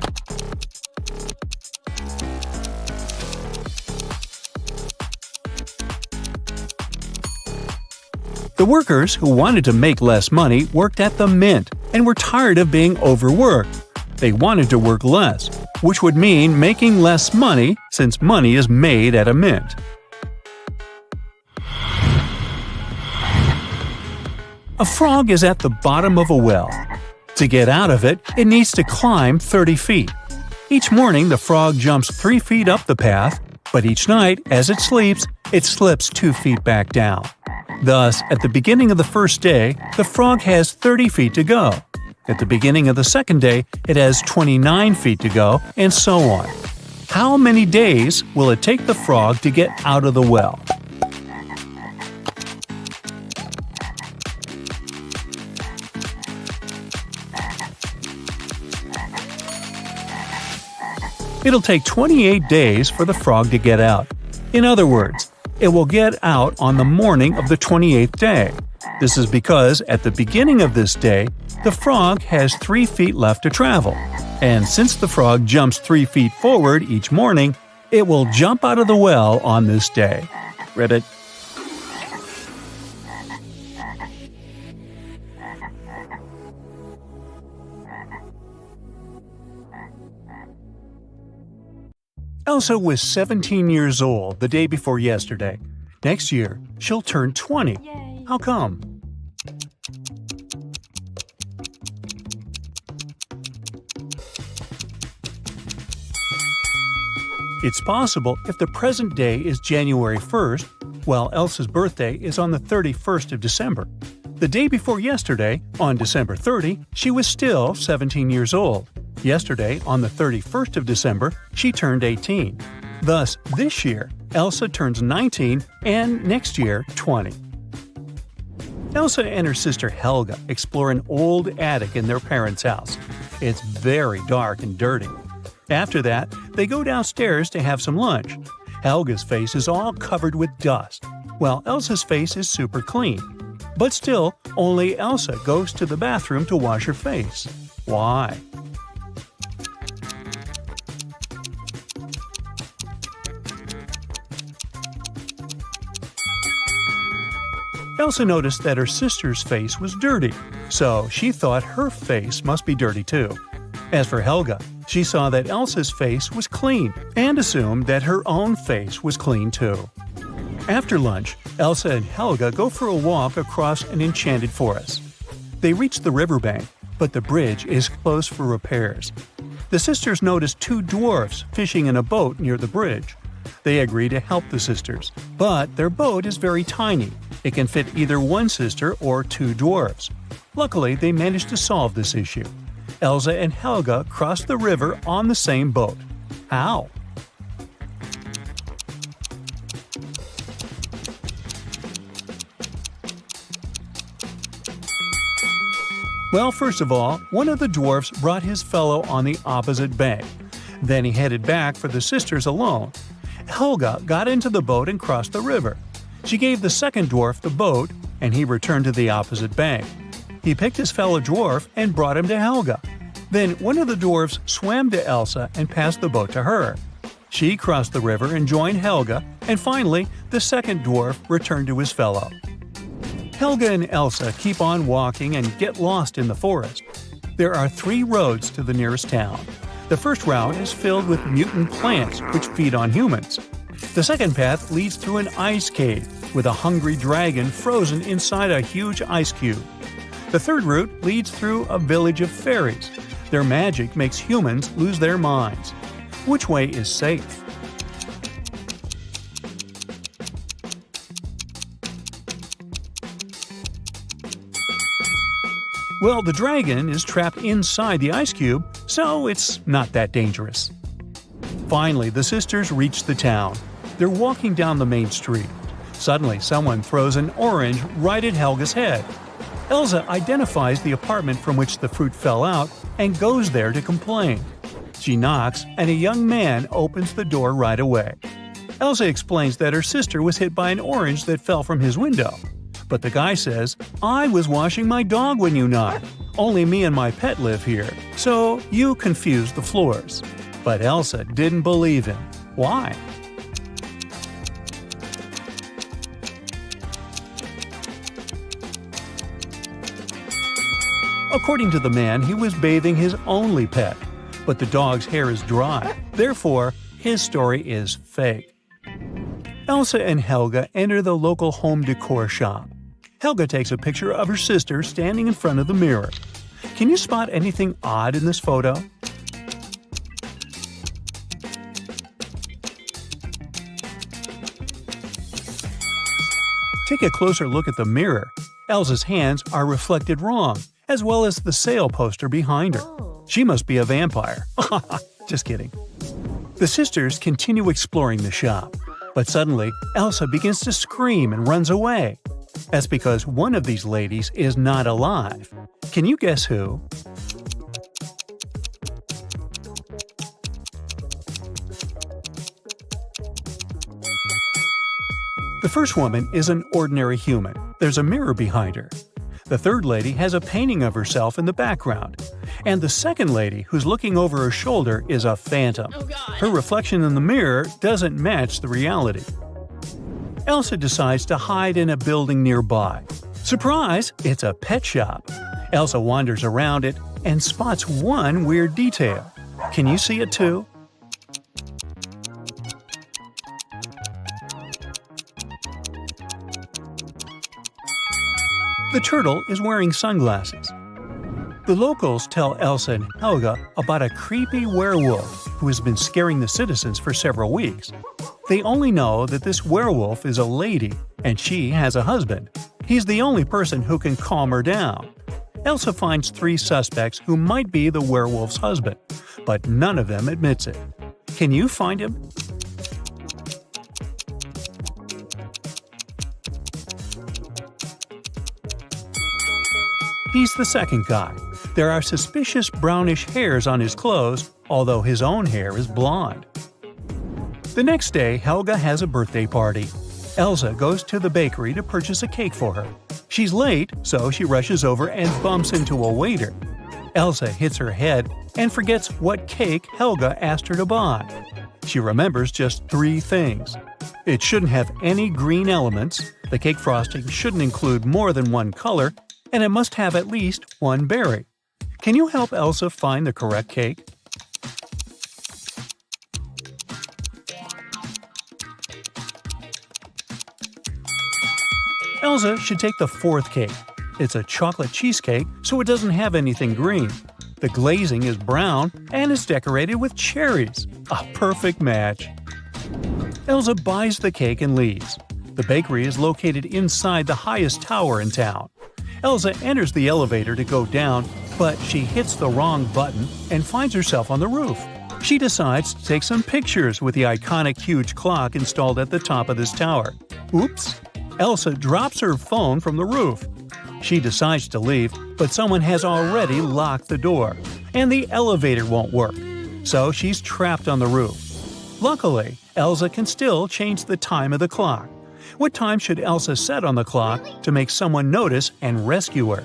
Speaker 1: The workers who wanted to make less money worked at the mint and were tired of being overworked. They wanted to work less, which would mean making less money since money is made at a mint. A frog is at the bottom of a well. To get out of it, it needs to climb 30 feet. Each morning, the frog jumps 3 feet up the path, but each night, as it sleeps, it slips 2 feet back down. Thus, at the beginning of the first day, the frog has 30 feet to go. At the beginning of the second day, it has 29 feet to go, and so on. How many days will it take the frog to get out of the well? It'll take 28 days for the frog to get out. In other words, it will get out on the morning of the 28th day. This is because at the beginning of this day, the frog has 3 feet left to travel. And since the frog jumps 3 feet forward each morning, it will jump out of the well on this day. Read it? Elsa was 17 years old the day before yesterday. Next year, she'll turn 20.
Speaker 4: Yay.
Speaker 1: How come? It's possible if the present day is January 1st, while Elsa's birthday is on the 31st of December. The day before yesterday, on December 30, she was still 17 years old. Yesterday, on the 31st of December, she turned 18. Thus, this year, Elsa turns 19 and next year, 20. Elsa and her sister Helga explore an old attic in their parents' house. It's very dark and dirty. After that, they go downstairs to have some lunch. Helga's face is all covered with dust, while Elsa's face is super clean. But still, only Elsa goes to the bathroom to wash her face. Why? Elsa noticed that her sister's face was dirty, so she thought her face must be dirty too. As for Helga, she saw that Elsa's face was clean and assumed that her own face was clean too. After lunch, Elsa and Helga go for a walk across an enchanted forest. They reach the riverbank, but the bridge is closed for repairs. The sisters notice two dwarfs fishing in a boat near the bridge. They agree to help the sisters, but their boat is very tiny. It can fit either one sister or two dwarfs. Luckily, they manage to solve this issue. Elsa and Helga cross the river on the same boat. How? Well, first of all, one of the dwarfs brought his fellow on the opposite bank. Then he headed back for the sisters alone. Helga got into the boat and crossed the river. She gave the second dwarf the boat, and he returned to the opposite bank. He picked his fellow dwarf and brought him to Helga. Then one of the dwarfs swam to Elsa and passed the boat to her. She crossed the river and joined Helga, and finally, the second dwarf returned to his fellow. Helga and Elsa keep on walking and get lost in the forest. There are 3 roads to the nearest town. The first route is filled with mutant plants which feed on humans. The second path leads through an ice cave with a hungry dragon frozen inside a huge ice cube. The third route leads through a village of fairies. Their magic makes humans lose their minds. Which way is safe? Well, the dragon is trapped inside the ice cube, so it's not that dangerous. Finally, the sisters reach the town. They're walking down the main street. Suddenly, someone throws an orange right at Helga's head. Elsa identifies the apartment from which the fruit fell out and goes there to complain. She knocks, and a young man opens the door right away. Elsa explains that her sister was hit by an orange that fell from his window. But the guy says, "I was washing my dog when you knocked. Only me and my pet live here, so you confused the floors." But Elsa didn't believe him. Why? According to the man, he was bathing his only pet, but the dog's hair is dry. Therefore, his story is fake. Elsa and Helga enter the local home decor shop. Helga takes a picture of her sister standing in front of the mirror. Can you spot anything odd in this photo? Take a closer look at the mirror. Elsa's hands are reflected wrong, as well as the sale poster behind her. She must be a vampire. Just kidding. The sisters continue exploring the shop, but suddenly Elsa begins to scream and runs away. That's because one of these ladies is not alive. Can you guess who? The first woman is an ordinary human. There's a mirror behind her. The third lady has a painting of herself in the background. And the second lady, who's looking over her shoulder, is a phantom. Her reflection in the mirror doesn't match the reality. Elsa decides to hide in a building nearby. Surprise! It's a pet shop. Elsa wanders around it and spots one weird detail. Can you see it too? The turtle is wearing sunglasses. The locals tell Elsa and Helga about a creepy werewolf who has been scaring the citizens for several weeks. They only know that this werewolf is a lady, and she has a husband. He's the only person who can calm her down. Elsa finds 3 suspects who might be the werewolf's husband, but none of them admits it. Can you find him? He's the second guy. There are suspicious brownish hairs on his clothes, although his own hair is blonde. The next day, Helga has a birthday party. Elsa goes to the bakery to purchase a cake for her. She's late, so she rushes over and bumps into a waiter. Elsa hits her head and forgets what cake Helga asked her to buy. She remembers just 3 things. It shouldn't have any green elements, the cake frosting shouldn't include more than one color, and it must have at least one berry. Can you help Elsa find the correct cake? Elsa should take the 4th cake. It's a chocolate cheesecake, so it doesn't have anything green. The glazing is brown and is decorated with cherries. A perfect match. Elsa buys the cake and leaves. The bakery is located inside the highest tower in town. Elsa enters the elevator to go down, but she hits the wrong button and finds herself on the roof. She decides to take some pictures with the iconic huge clock installed at the top of this tower. Oops! Elsa drops her phone from the roof. She decides to leave, but someone has already locked the door, and the elevator won't work. So she's trapped on the roof. Luckily, Elsa can still change the time of the clock. What time should Elsa set on the clock to make someone notice and rescue her?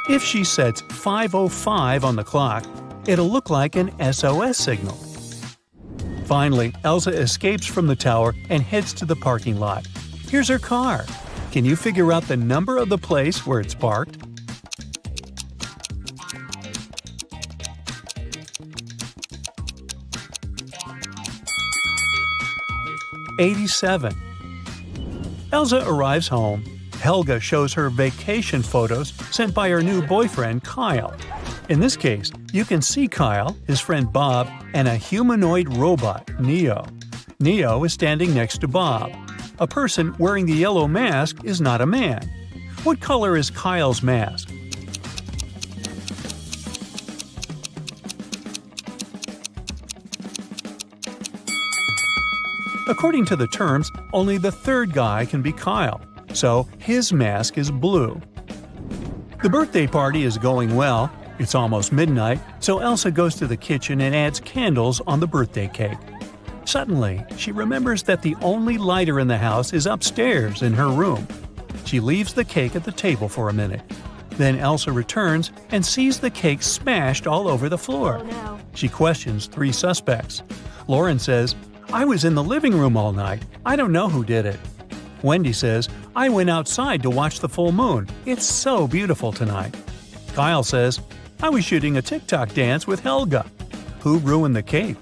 Speaker 1: If she sets 5:05 on the clock, it'll look like an SOS signal. Finally, Elsa escapes from the tower and heads to the parking lot. Here's her car. Can you figure out the number of the place where it's parked? '87. Elsa arrives home. Helga shows her vacation photos sent by her new boyfriend, Kyle. In this case, you can see Kyle, his friend Bob, and a humanoid robot, Neo. Neo is standing next to Bob. A person wearing the yellow mask is not a man. What color is Kyle's mask? According to the terms, only the 3rd guy can be Kyle, so his mask is blue. The birthday party is going well. It's almost midnight, so Elsa goes to the kitchen and adds candles on the birthday cake. Suddenly, she remembers that the only lighter in the house is upstairs in her room. She leaves the cake at the table for a minute. Then Elsa returns and sees the cake smashed all over the floor.
Speaker 4: Oh, no.
Speaker 1: She questions 3 suspects. Lauren says, "I was in the living room all night. I don't know who did it." Wendy says, "I went outside to watch the full moon. It's so beautiful tonight." Kyle says, "I was shooting a TikTok dance with Helga." Who ruined the cake?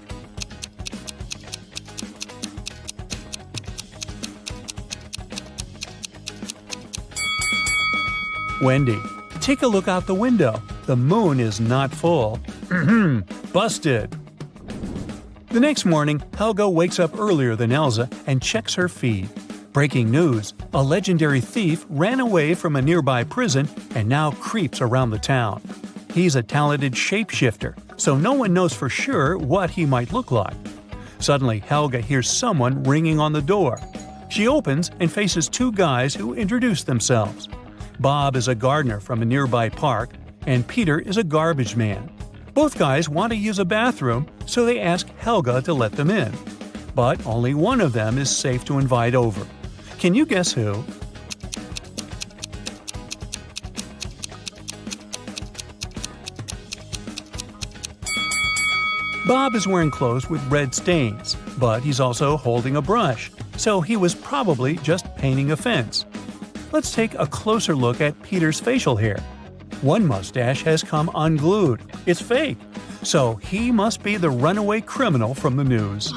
Speaker 1: Wendy. Take a look out the window. The moon is not full. Busted. The next morning, Helga wakes up earlier than Elsa and checks her feed. Breaking news: a legendary thief ran away from a nearby prison and now creeps around the town. He's a talented shapeshifter, so no one knows for sure what he might look like. Suddenly, Helga hears someone ringing on the door. She opens and faces 2 guys who introduce themselves. Bob is a gardener from a nearby park, and Peter is a garbage man. Both guys want to use a bathroom, so they ask Helga to let them in. But only one of them is safe to invite over. Can you guess who? Bob is wearing clothes with red stains, but he's also holding a brush, so he was probably just painting a fence. Let's take a closer look at Peter's facial hair. One mustache has come unglued. It's fake. So he must be the runaway criminal from the news.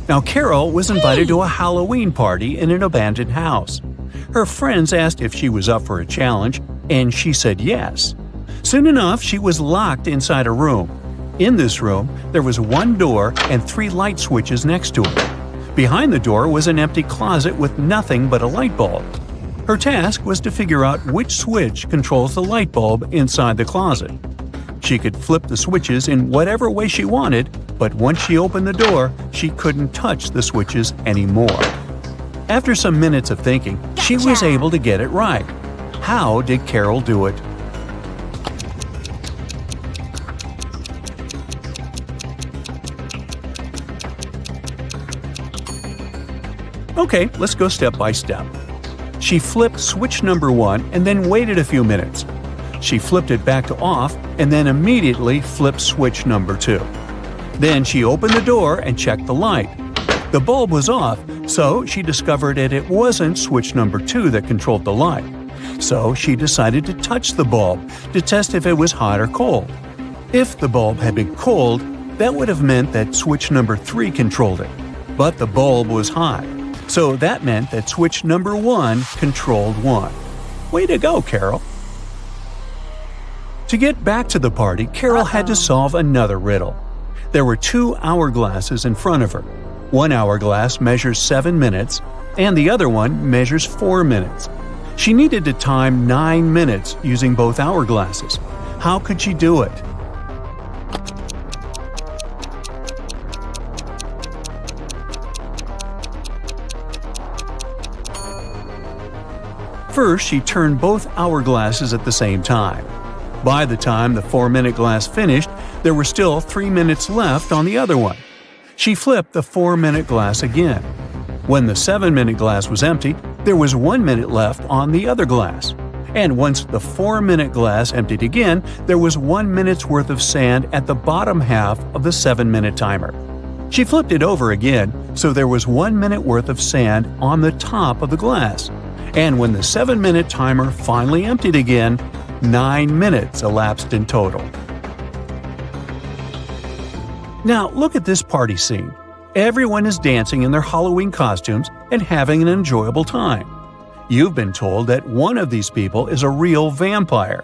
Speaker 1: Now, Carol was invited to a Halloween party in an abandoned house. Her friends asked if she was up for a challenge, and she said yes. Soon enough, she was locked inside a room. In this room, there was 1 door and 3 light switches next to it. Behind the door was an empty closet with nothing but a light bulb. Her task was to figure out which switch controls the light bulb inside the closet. She could flip the switches in whatever way she wanted, but once she opened the door, she couldn't touch the switches anymore. After some minutes of thinking, she was able to get it right. How did Carol do it? Okay, let's go step by step. She flipped switch number 1 and then waited a few minutes. She flipped it back to off and then immediately flipped switch number 2. Then she opened the door and checked the light. The bulb was off, so she discovered that it wasn't switch number 2 that controlled the light. So she decided to touch the bulb to test if it was hot or cold. If the bulb had been cold, that would have meant that switch number 3 controlled it. But the bulb was hot, so that meant that switch number 1 controlled 1. Way to go, Carol! To get back to the party, Carol had to solve another riddle. There were 2 hourglasses in front of her. One hourglass measures 7 minutes, and the other one measures 4 minutes. She needed to time 9 minutes using both hourglasses. How could she do it? First, she turned both hourglasses at the same time. By the time the 4-minute glass finished, there were still 3 minutes left on the other one. She flipped the 4-minute glass again. When the 7-minute glass was empty, there was 1 minute left on the other glass. And once the 4-minute glass emptied again, there was 1 minute's worth of sand at the bottom half of the 7-minute timer. She flipped it over again, so there was 1 minute worth of sand on the top of the glass. And when the 7-minute timer finally emptied again, 9 minutes elapsed in total. Now look at this party scene. Everyone is dancing in their Halloween costumes and having an enjoyable time. You've been told that one of these people is a real vampire.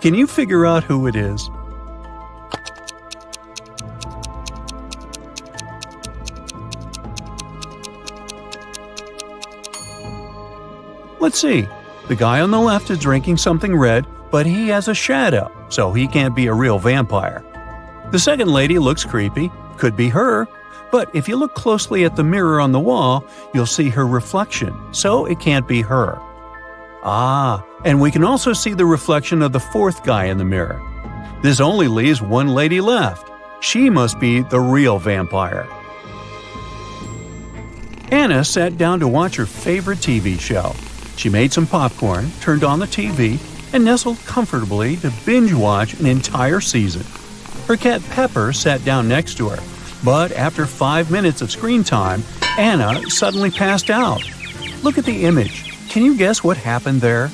Speaker 1: Can you figure out who it is? Let's see. The guy on the left is drinking something red, but he has a shadow, so he can't be a real vampire. The second lady looks creepy, could be her, but if you look closely at the mirror on the wall, you'll see her reflection, so it can't be her. Ah, and we can also see the reflection of the fourth guy in the mirror. This only leaves one lady left. She must be the real vampire. Anna sat down to watch her favorite TV show. She made some popcorn, turned on the TV, and nestled comfortably to binge-watch an entire season. Her cat Pepper sat down next to her, but after 5 minutes of screen time, Anna suddenly passed out. Look at the image. Can you guess what happened there?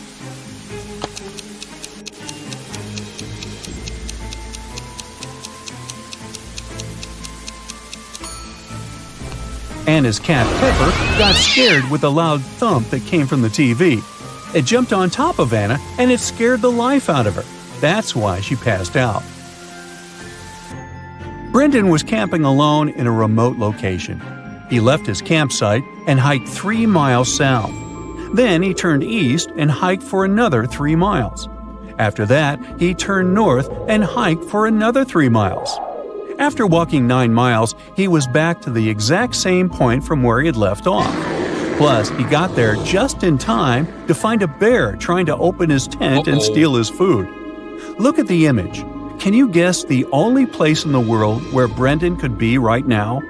Speaker 1: Anna's cat Pepper got scared with the loud thump that came from the TV. It jumped on top of Anna and it scared the life out of her. That's why she passed out. Brendan was camping alone in a remote location. He left his campsite and hiked 3 miles south. Then he turned east and hiked for another 3 miles. After that, he turned north and hiked for another 3 miles. After walking 9 miles, he was back to the exact same point from where he had left off. Plus, he got there just in time to find a bear trying to open his tent and steal his food. Look at the image. Can you guess the only place in the world where Brendan could be right now?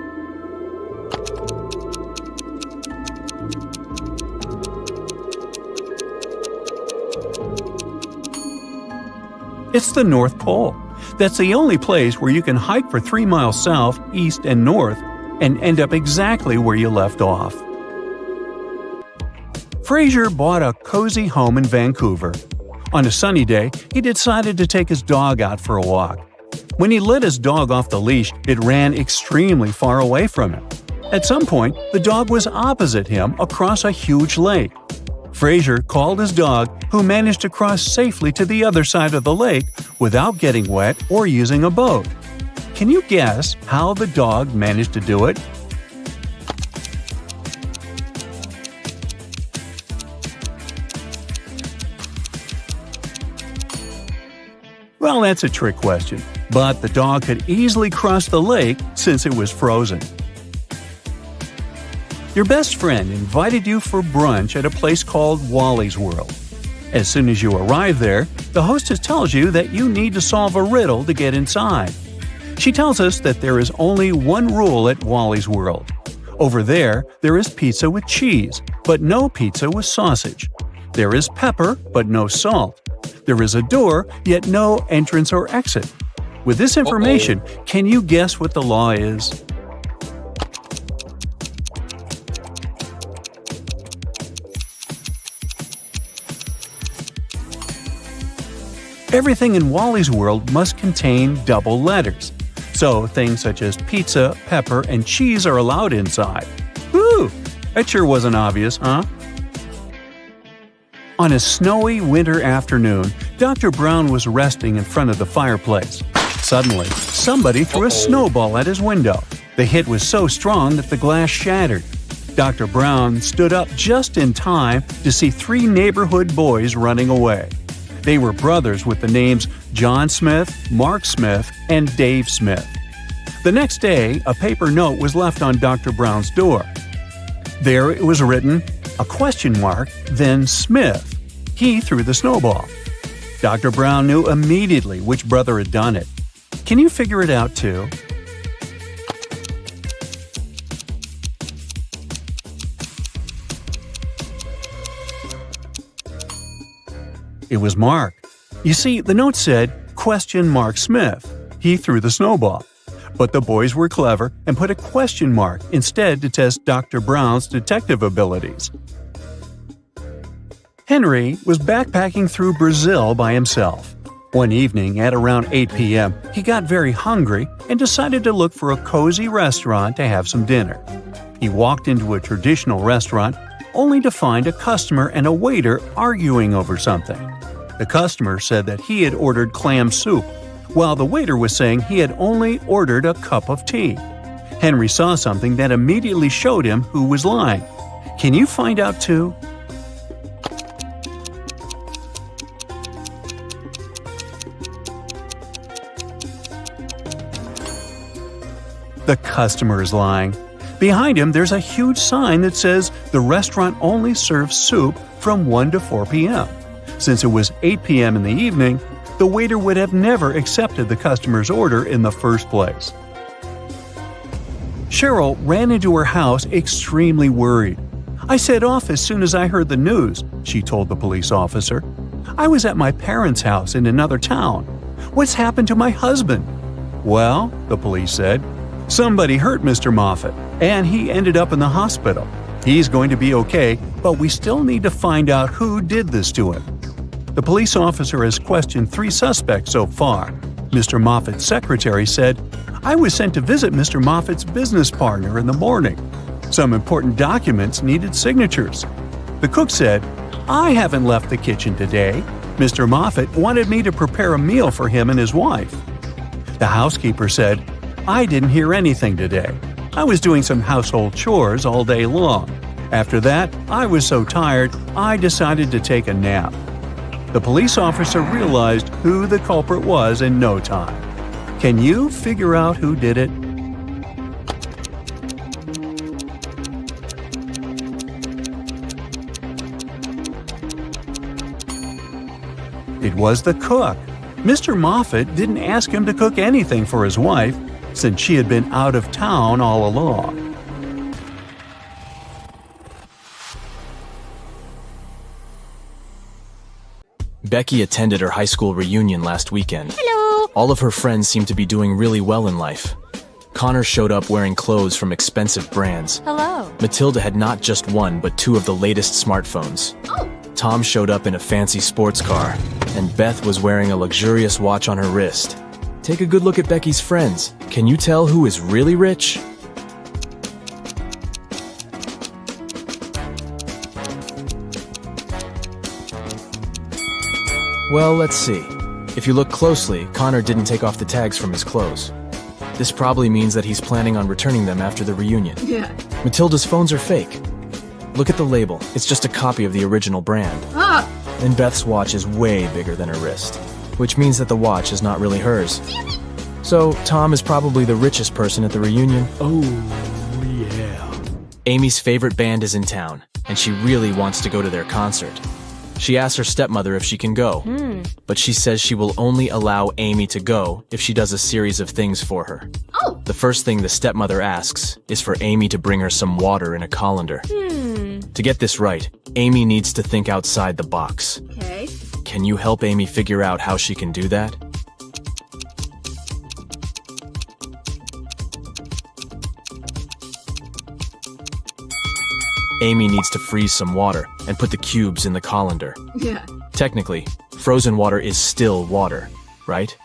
Speaker 1: It's the North Pole. That's the only place where you can hike for 3 miles south, east, and north and end up exactly where you left off. Fraser bought a cozy home in Vancouver. On a sunny day, he decided to take his dog out for a walk. When he let his dog off the leash, it ran extremely far away from him. At some point, the dog was opposite him across a huge lake. Fraser called his dog, who managed to cross safely to the other side of the lake without getting wet or using a boat. Can you guess how the dog managed to do it? Well, that's a trick question, but the dog could easily cross the lake since it was frozen. Your best friend invited you for brunch at a place called Wally's World. As soon as you arrive there, the hostess tells you that you need to solve a riddle to get inside. She tells us that there is only one rule at Wally's World. Over there is pizza with cheese, but no pizza with sausage. There is pepper, but no salt. There is a door, yet no entrance or exit. With this information, can you guess what the law is? Everything in Wally's world must contain double letters. So things such as pizza, pepper, and cheese are allowed inside. Woo! That sure wasn't obvious, huh? On a snowy winter afternoon, Dr. Brown was resting in front of the fireplace. Suddenly, somebody threw a snowball at his window. The hit was so strong that the glass shattered. Dr. Brown stood up just in time to see 3 neighborhood boys running away. They were brothers with the names John Smith, Mark Smith, and Dave Smith. The next day, a paper note was left on Dr. Brown's door. There it was written, a question mark, then Smith. He threw the snowball. Dr. Brown knew immediately which brother had done it. Can you figure it out too? It was Mark. You see, the note said, question Mark Smith. He threw the snowball. But the boys were clever and put a question mark instead to test Dr. Brown's detective abilities. Henry was backpacking through Brazil by himself. One evening at around 8 p.m., he got very hungry and decided to look for a cozy restaurant to have some dinner. He walked into a traditional restaurant only to find a customer and a waiter arguing over something. The customer said that he had ordered clam soup, while the waiter was saying he had only ordered a cup of tea. Henry saw something that immediately showed him who was lying. Can you find out too? The customer is lying. Behind him, there's a huge sign that says the restaurant only serves soup from 1 to 4 p.m. Since it was 8 p.m. in the evening, the waiter would have never accepted the customer's order in the first place. Cheryl ran into her house extremely worried. I set off as soon as I heard the news, she told the police officer. I was at my parents' house in another town. What's happened to my husband? Well, the police said, somebody hurt Mr. Moffat, and he ended up in the hospital. He's going to be okay, but we still need to find out who did this to him. The police officer has questioned 3 suspects so far. Mr. Moffat's secretary said, I was sent to visit Mr. Moffat's business partner in the morning. Some important documents needed signatures. The cook said, I haven't left the kitchen today. Mr. Moffat wanted me to prepare a meal for him and his wife. The housekeeper said, I didn't hear anything today. I was doing some household chores all day long. After that, I was so tired, I decided to take a nap. The police officer realized who the culprit was in no time. Can you figure out who did it? It was the cook. Mr. Moffat didn't ask him to cook anything for his wife, since she had been out of town all along.
Speaker 4: Becky attended her high school reunion last weekend.
Speaker 5: Hello!
Speaker 4: All of her friends seemed to be doing really well in life. Connor showed up wearing clothes from expensive brands.
Speaker 5: Hello!
Speaker 4: Matilda had not just 1 but 2 of the latest smartphones.
Speaker 5: Oh!
Speaker 4: Tom showed up in a fancy sports car, and Beth was wearing a luxurious watch on her wrist. Take a good look at Becky's friends. Can you tell who is really rich? Well, let's see. If you look closely, Connor didn't take off the tags from his clothes. This probably means that he's planning on returning them after the reunion.
Speaker 5: Yeah.
Speaker 4: Matilda's phones are fake. Look at the label. It's just a copy of the original brand.
Speaker 5: Ah!
Speaker 4: And Beth's watch is way bigger than her wrist, which means that the watch is not really hers. So, Tom is probably the richest person at the reunion.
Speaker 1: Oh, yeah.
Speaker 4: Amy's favorite band is in town, and she really wants to go to their concert. She asks her stepmother if she can go, but she says she will only allow Amy to go if she does a series of things for her.
Speaker 5: Oh!
Speaker 4: The first thing the stepmother asks is for Amy to bring her some water in a colander. To get this right, Amy needs to think outside the box.
Speaker 5: Okay.
Speaker 4: Can you help Amy figure out how she can do that? Amy needs to freeze some water and put the cubes in the colander.
Speaker 5: Yeah.
Speaker 4: Technically, frozen water is still water, right?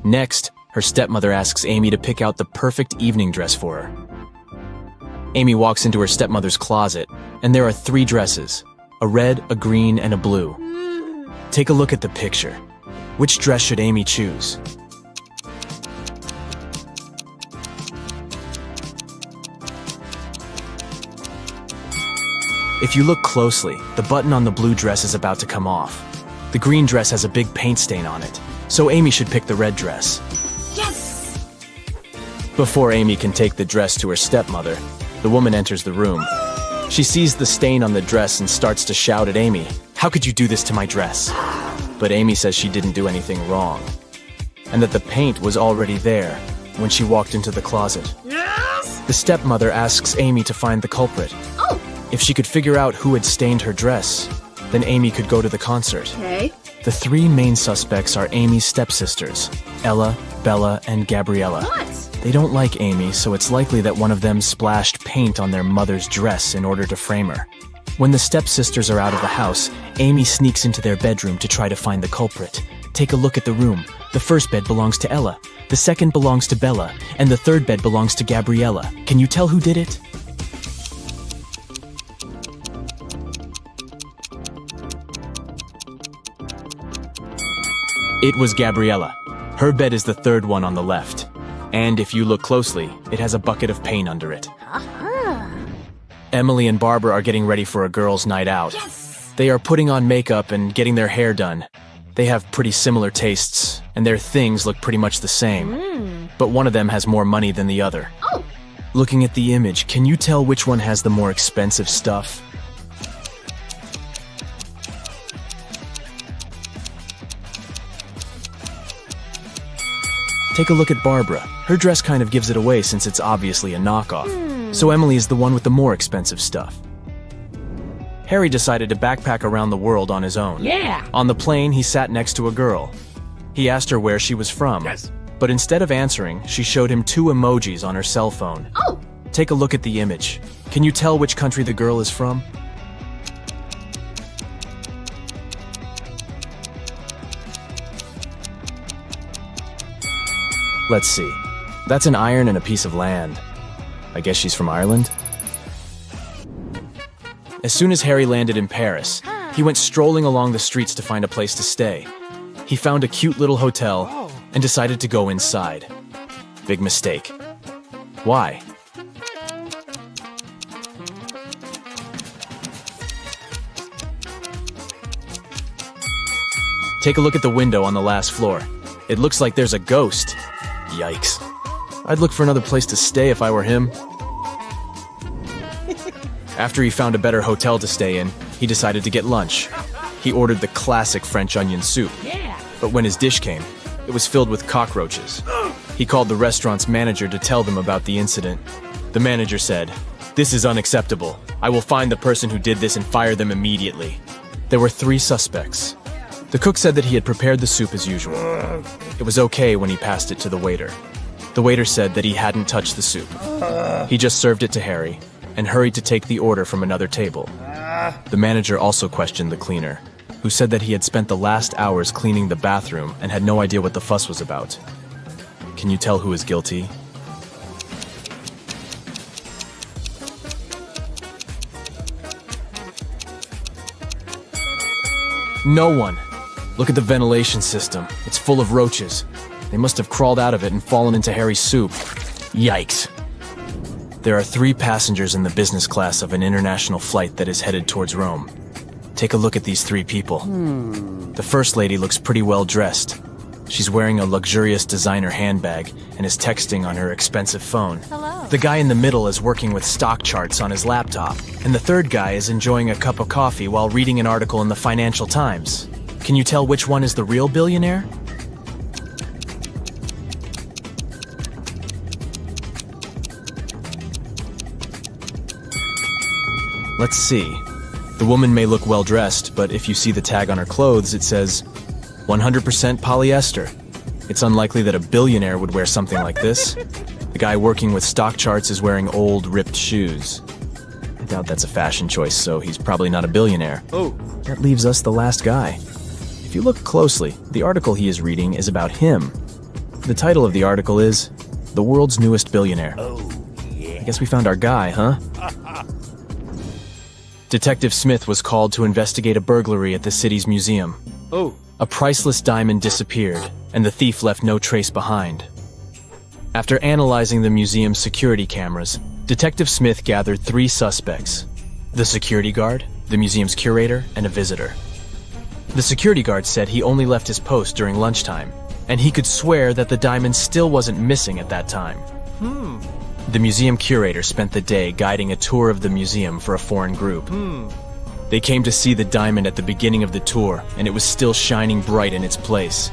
Speaker 4: Next, her stepmother asks Amy to pick out the perfect evening dress for her. Amy walks into her stepmother's closet, and there are 3 dresses: a red, a green, and a blue. Take a look at the picture. Which dress should Amy choose? If you look closely, the button on the blue dress is about to come off. The green dress has a big paint stain on it, so Amy should pick the red dress.
Speaker 5: Yes!
Speaker 4: Before Amy can take the dress to her stepmother, the woman enters the room. She sees the stain on the dress and starts to shout at Amy, "How could you do this to my dress?" But Amy says she didn't do anything wrong, and that the paint was already there when she walked into the closet.
Speaker 5: Yes!
Speaker 4: The stepmother asks Amy to find the culprit.
Speaker 5: Oh!
Speaker 4: If she could figure out who had stained her dress, then Amy could go to the concert.
Speaker 5: Okay.
Speaker 4: The 3 main suspects are Amy's stepsisters, Ella, Bella, and Gabriella.
Speaker 5: What?
Speaker 4: They don't like Amy, so it's likely that one of them splashed paint on their mother's dress in order to frame her. When the stepsisters are out of the house, Amy sneaks into their bedroom to try to find the culprit. Take a look at the room. The first bed belongs to Ella, the second belongs to Bella, and the third bed belongs to Gabriella. Can you tell who did it? It was Gabriella. Her bed is the third one on the left. And if you look closely, it has a bucket of paint under it. Emily and Barbara are getting ready for a girls' night out.
Speaker 5: Yes!
Speaker 4: They are putting on makeup and getting their hair done. They have pretty similar tastes, and their things look pretty much the same. But one of them has more money than the other.
Speaker 5: Oh!
Speaker 4: Looking at the image, can you tell which one has the more expensive stuff? Take a look at Barbara. Her dress kind of gives it away since it's obviously a knockoff. So Emily is the one with the more expensive stuff. Harry decided to backpack around the world on his own.
Speaker 5: Yeah!
Speaker 4: On the plane, he sat next to a girl. He asked her where she was from.
Speaker 1: Yes.
Speaker 4: But instead of answering, she showed him 2 emojis on her cell phone.
Speaker 5: Oh!
Speaker 4: Take a look at the image. Can you tell which country the girl is from? Let's see. That's an iron and a piece of land. I guess she's from Ireland? As soon as Harry landed in Paris, he went strolling along the streets to find a place to stay. He found a cute little hotel and decided to go inside. Big mistake. Why? Take a look at the window on the last floor. It looks like there's a ghost. Yikes. I'd look for another place to stay if I were him. After he found a better hotel to stay in, he decided to get lunch. He ordered the classic French onion soup.
Speaker 5: Yeah!
Speaker 4: But when his dish came, it was filled with cockroaches. He called the restaurant's manager to tell them about the incident. The manager said, "This is unacceptable. I will find the person who did this and fire them immediately." There were 3 suspects. The cook said that he had prepared the soup as usual. It was okay when he passed it to the waiter. The waiter said that he hadn't touched the soup. He just served it to Harry and hurried to take the order from another table. The manager also questioned the cleaner, who said that he had spent the last hours cleaning the bathroom and had no idea what the fuss was about. Can you tell who is guilty? No one. Look at the ventilation system. It's full of roaches. They must have crawled out of it and fallen into Harry's soup. Yikes. There are 3 passengers in the business class of an international flight that is headed towards Rome. Take a look at these 3 people. The first lady looks pretty well dressed. She's wearing a luxurious designer handbag and is texting on her expensive phone.
Speaker 5: Hello.
Speaker 4: The guy in the middle is working with stock charts on his laptop, and the third guy is enjoying a cup of coffee while reading an article in the Financial Times. Can you tell which one is the real billionaire? Let's see. The woman may look well-dressed, but if you see the tag on her clothes, it says 100% polyester. It's unlikely that a billionaire would wear something like this. The guy working with stock charts is wearing old, ripped shoes. I doubt that's a fashion choice, so he's probably not a billionaire.
Speaker 1: Oh.
Speaker 4: That leaves us the last guy. If you look closely, the article he is reading is about him. The title of the article is The World's Newest Billionaire. Oh, yeah. I guess we found our guy, huh? Detective Smith was called to investigate a burglary at the city's museum.
Speaker 1: Oh.
Speaker 4: A priceless diamond disappeared, and the thief left no trace behind. After analyzing the museum's security cameras, Detective Smith gathered 3 suspects: the security guard, the museum's curator, and a visitor. The security guard said he only left his post during lunchtime, and he could swear that the diamond still wasn't missing at that time. The museum curator spent the day guiding a tour of the museum for a foreign group. They came to see the diamond at the beginning of the tour, and it was still shining bright in its place.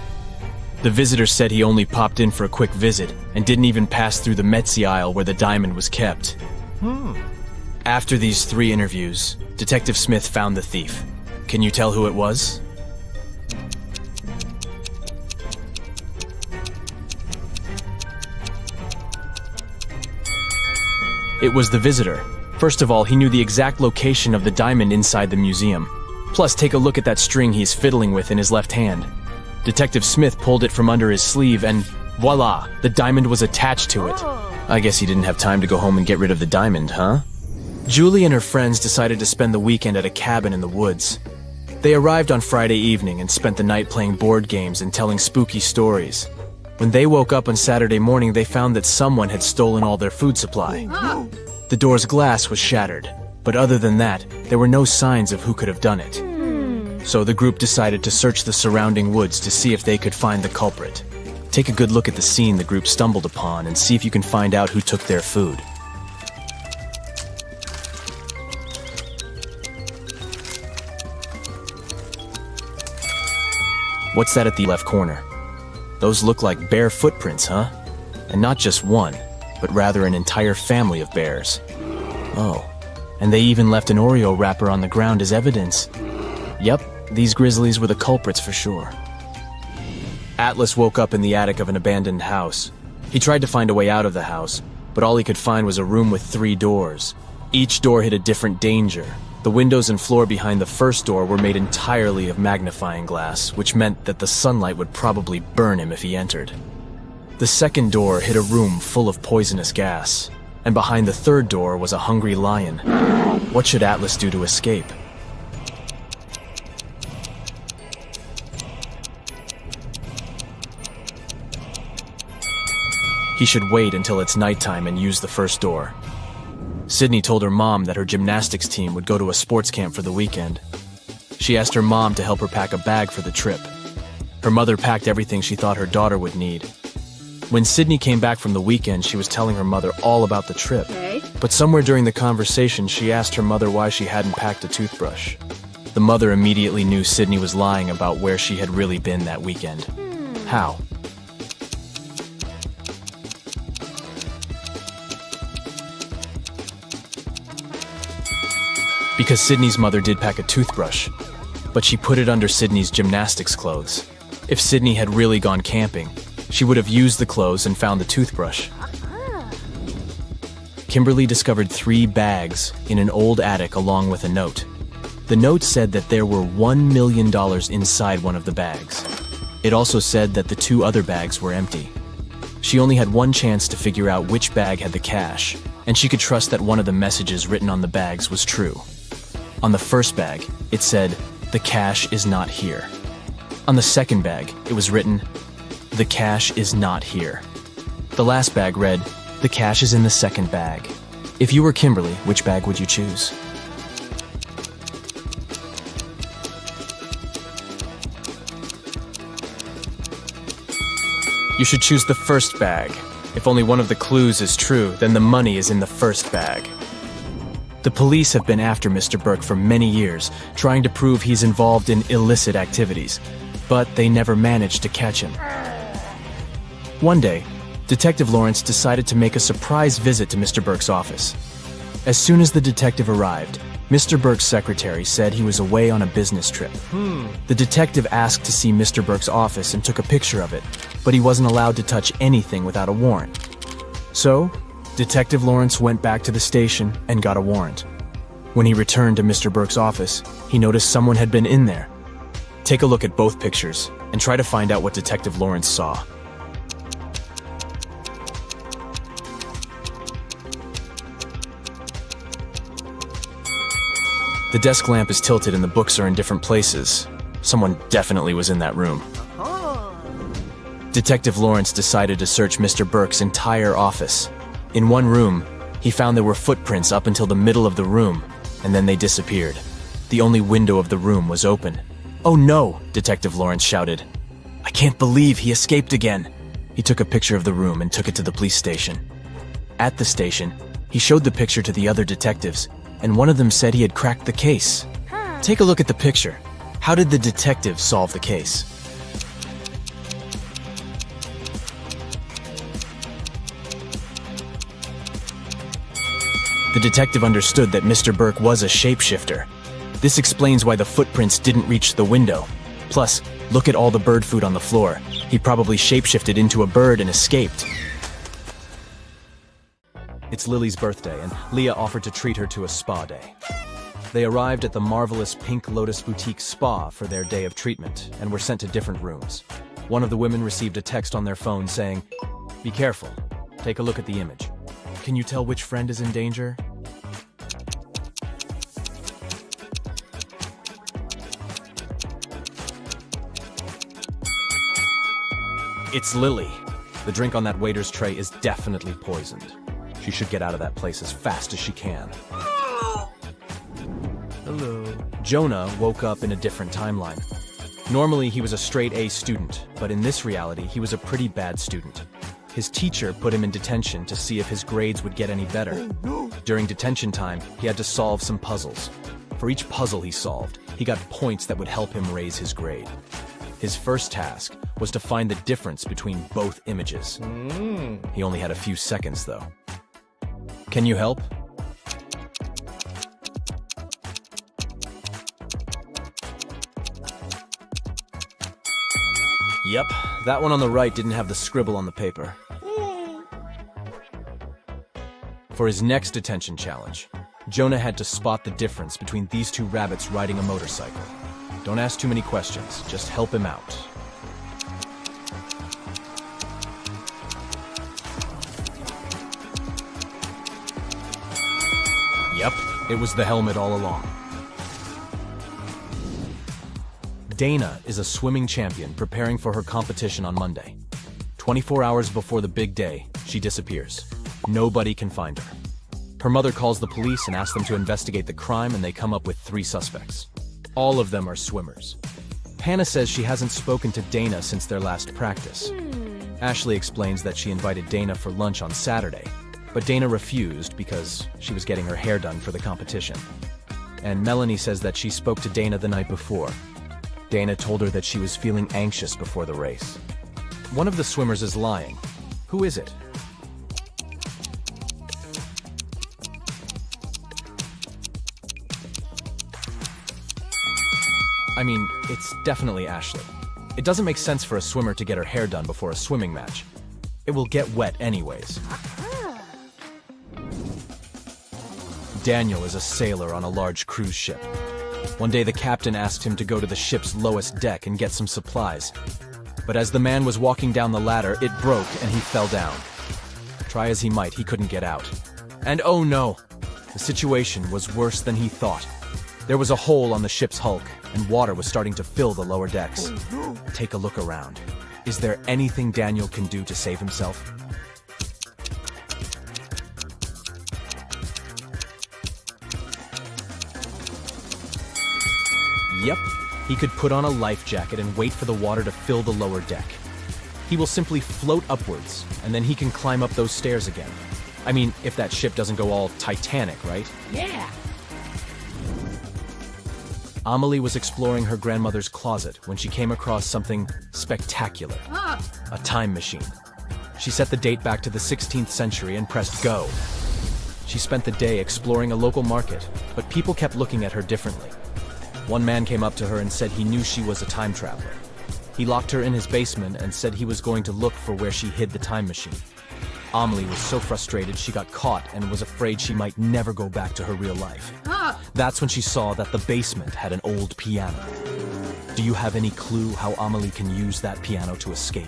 Speaker 4: The visitor said he only popped in for a quick visit and didn't even pass through the Metzi aisle where the diamond was kept. After these 3 interviews, Detective Smith found the thief. Can you tell who it was? It was the visitor. First of all, he knew the exact location of the diamond inside the museum. Plus, take a look at that string he's fiddling with in his left hand. Detective Smith pulled it from under his sleeve and voila, the diamond was attached to it. I guess he didn't have time to go home and get rid of the diamond, huh? Julie and her friends decided to spend the weekend at a cabin in the woods. They arrived on Friday evening and spent the night playing board games and telling spooky stories. When they woke up on Saturday morning, they found that someone had stolen all their food supply. The door's glass was shattered, but other than that, there were no signs of who could have done it. So the group decided to search the surrounding woods to see if they could find the culprit. Take a good look at the scene the group stumbled upon and see if you can find out who took their food. What's that at the left corner? Those look like bear footprints, huh? And not just one, but rather an entire family of bears. Oh, and they even left an Oreo wrapper on the ground as evidence. Yep, these grizzlies were the culprits for sure. Atlas woke up in the attic of an abandoned house. He tried to find a way out of the house, but all he could find was a room with 3 doors. Each door hid a different danger. The windows and floor behind the first door were made entirely of magnifying glass, which meant that the sunlight would probably burn him if he entered. The second door hid a room full of poisonous gas, and behind the third door was a hungry lion. What should Atlas do to escape? He should wait until it's nighttime and use the first door. Sydney told her mom that her gymnastics team would go to a sports camp for the weekend. She asked her mom to help her pack a bag for the trip. Her mother packed everything she thought her daughter would need. When Sydney came back from the weekend, she was telling her mother all about the trip. But somewhere during the conversation, she asked her mother why she hadn't packed a toothbrush. The mother immediately knew Sydney was lying about where she had really been that weekend. How? Because Sydney's mother did pack a toothbrush, but she put it under Sydney's gymnastics clothes. If Sydney had really gone camping, she would have used the clothes and found the toothbrush. Kimberly discovered 3 bags in an old attic along with a note. The note said that there were $1 million inside one of the bags. It also said that the 2 other bags were empty. She only had one chance to figure out which bag had the cash, and she could trust that one of the messages written on the bags was true. On the first bag, it said, "The cash is not here." On the second bag, it was written, "The cash is not here." The last bag read, "The cash is in the second bag." If you were Kimberly, which bag would you choose? You should choose the first bag. If only one of the clues is true, then the money is in the first bag. The police have been after Mr. Burke for many years, trying to prove he's involved in illicit activities, but they never managed to catch him. One day, Detective Lawrence decided to make a surprise visit to Mr. Burke's office. As soon as the detective arrived, Mr. Burke's secretary said he was away on a business trip. The detective asked to see Mr. Burke's office and took a picture of it, but he wasn't allowed to touch anything without a warrant. So, Detective Lawrence went back to the station and got a warrant. When he returned to Mr. Burke's office, he noticed someone had been in there. Take a look at both pictures and try to find out what Detective Lawrence saw. The desk lamp is tilted and the books are in different places. Someone definitely was in that room. Detective Lawrence decided to search Mr. Burke's entire office. In one room, he found there were footprints up until the middle of the room, and then they disappeared. The only window of the room was open. "Oh no!" Detective Lawrence shouted. "I can't believe he escaped again." He took a picture of the room and took it to the police station. At the station, he showed the picture to the other detectives, and one of them said he had cracked the case. Take a look at the picture. How did the detective solve the case? The detective understood that Mr. Burke was a shapeshifter. This explains why the footprints didn't reach the window. Plus, look at all the bird food on the floor. He probably shapeshifted into a bird and escaped. It's Lily's birthday, and Leah offered to treat her to a spa day. They arrived at the marvelous Pink Lotus Boutique Spa for their day of treatment, and were sent to different rooms. One of the women received a text on their phone saying, "Be careful. Take a look at the image. Can you tell which friend is in danger?" It's Lily. The drink on that waiter's tray is definitely poisoned. She should get out of that place as fast as she can. Hello. Jonah woke up in a different timeline. Normally, he was a straight A student, but in this reality, he was a pretty bad student. His teacher put him in detention to see if his grades would get any better. During detention time, he had to solve some puzzles. For each puzzle he solved, he got points that would help him raise his grade. His first task was to find the difference between both images. He only had a few seconds, though. Can you help? Yep, that one on the right didn't have the scribble on the paper. For his next detention challenge, Jonah had to spot the difference between these two rabbits riding a motorcycle. Don't ask too many questions, just help him out. Yep, it was the helmet all along. Dana is a swimming champion preparing for her competition on Monday. 24 hours before the big day, she disappears. Nobody can find her. Her mother calls the police and asks them to investigate the crime, and they come up with 3 suspects. All of them are swimmers. Hannah says she hasn't spoken to Dana since their last practice. Ashley explains that she invited Dana for lunch on Saturday, but Dana refused because she was getting her hair done for the competition. And Melanie says that she spoke to Dana the night before. Dana told her that she was feeling anxious before the race. One of the swimmers is lying. Who is it? I mean, it's definitely Ashley. It doesn't make sense for a swimmer to get her hair done before a swimming match. It will get wet anyways. Daniel is a sailor on a large cruise ship. One day the captain asked him to go to the ship's lowest deck and get some supplies. But as the man was walking down the ladder, it broke and he fell down. Try as he might, he couldn't get out. And oh no! The situation was worse than he thought. There was a hole on the ship's hulk, and water was starting to fill the lower decks. Take a look around. Is there anything Daniel can do to save himself? Yep, he could put on a life jacket and wait for the water to fill the lower deck. He will simply float upwards, and then he can climb up those stairs again. I mean, if that ship doesn't go all Titanic, right?
Speaker 5: Yeah.
Speaker 4: Amelie was exploring her grandmother's closet when she came across something spectacular. A time machine. She set the date back to the 16th century and pressed go. She spent the day exploring a local market, but people kept looking at her differently. One man came up to her and said he knew she was a time traveler. He locked her in his basement and said he was going to look for where she hid the time machine. Amelie was so frustrated she got caught and was afraid she might never go back to her real life. That's when she saw that the basement had an old piano. Do you have any clue how Amelie can use that piano to escape?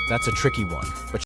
Speaker 4: That's a tricky one, but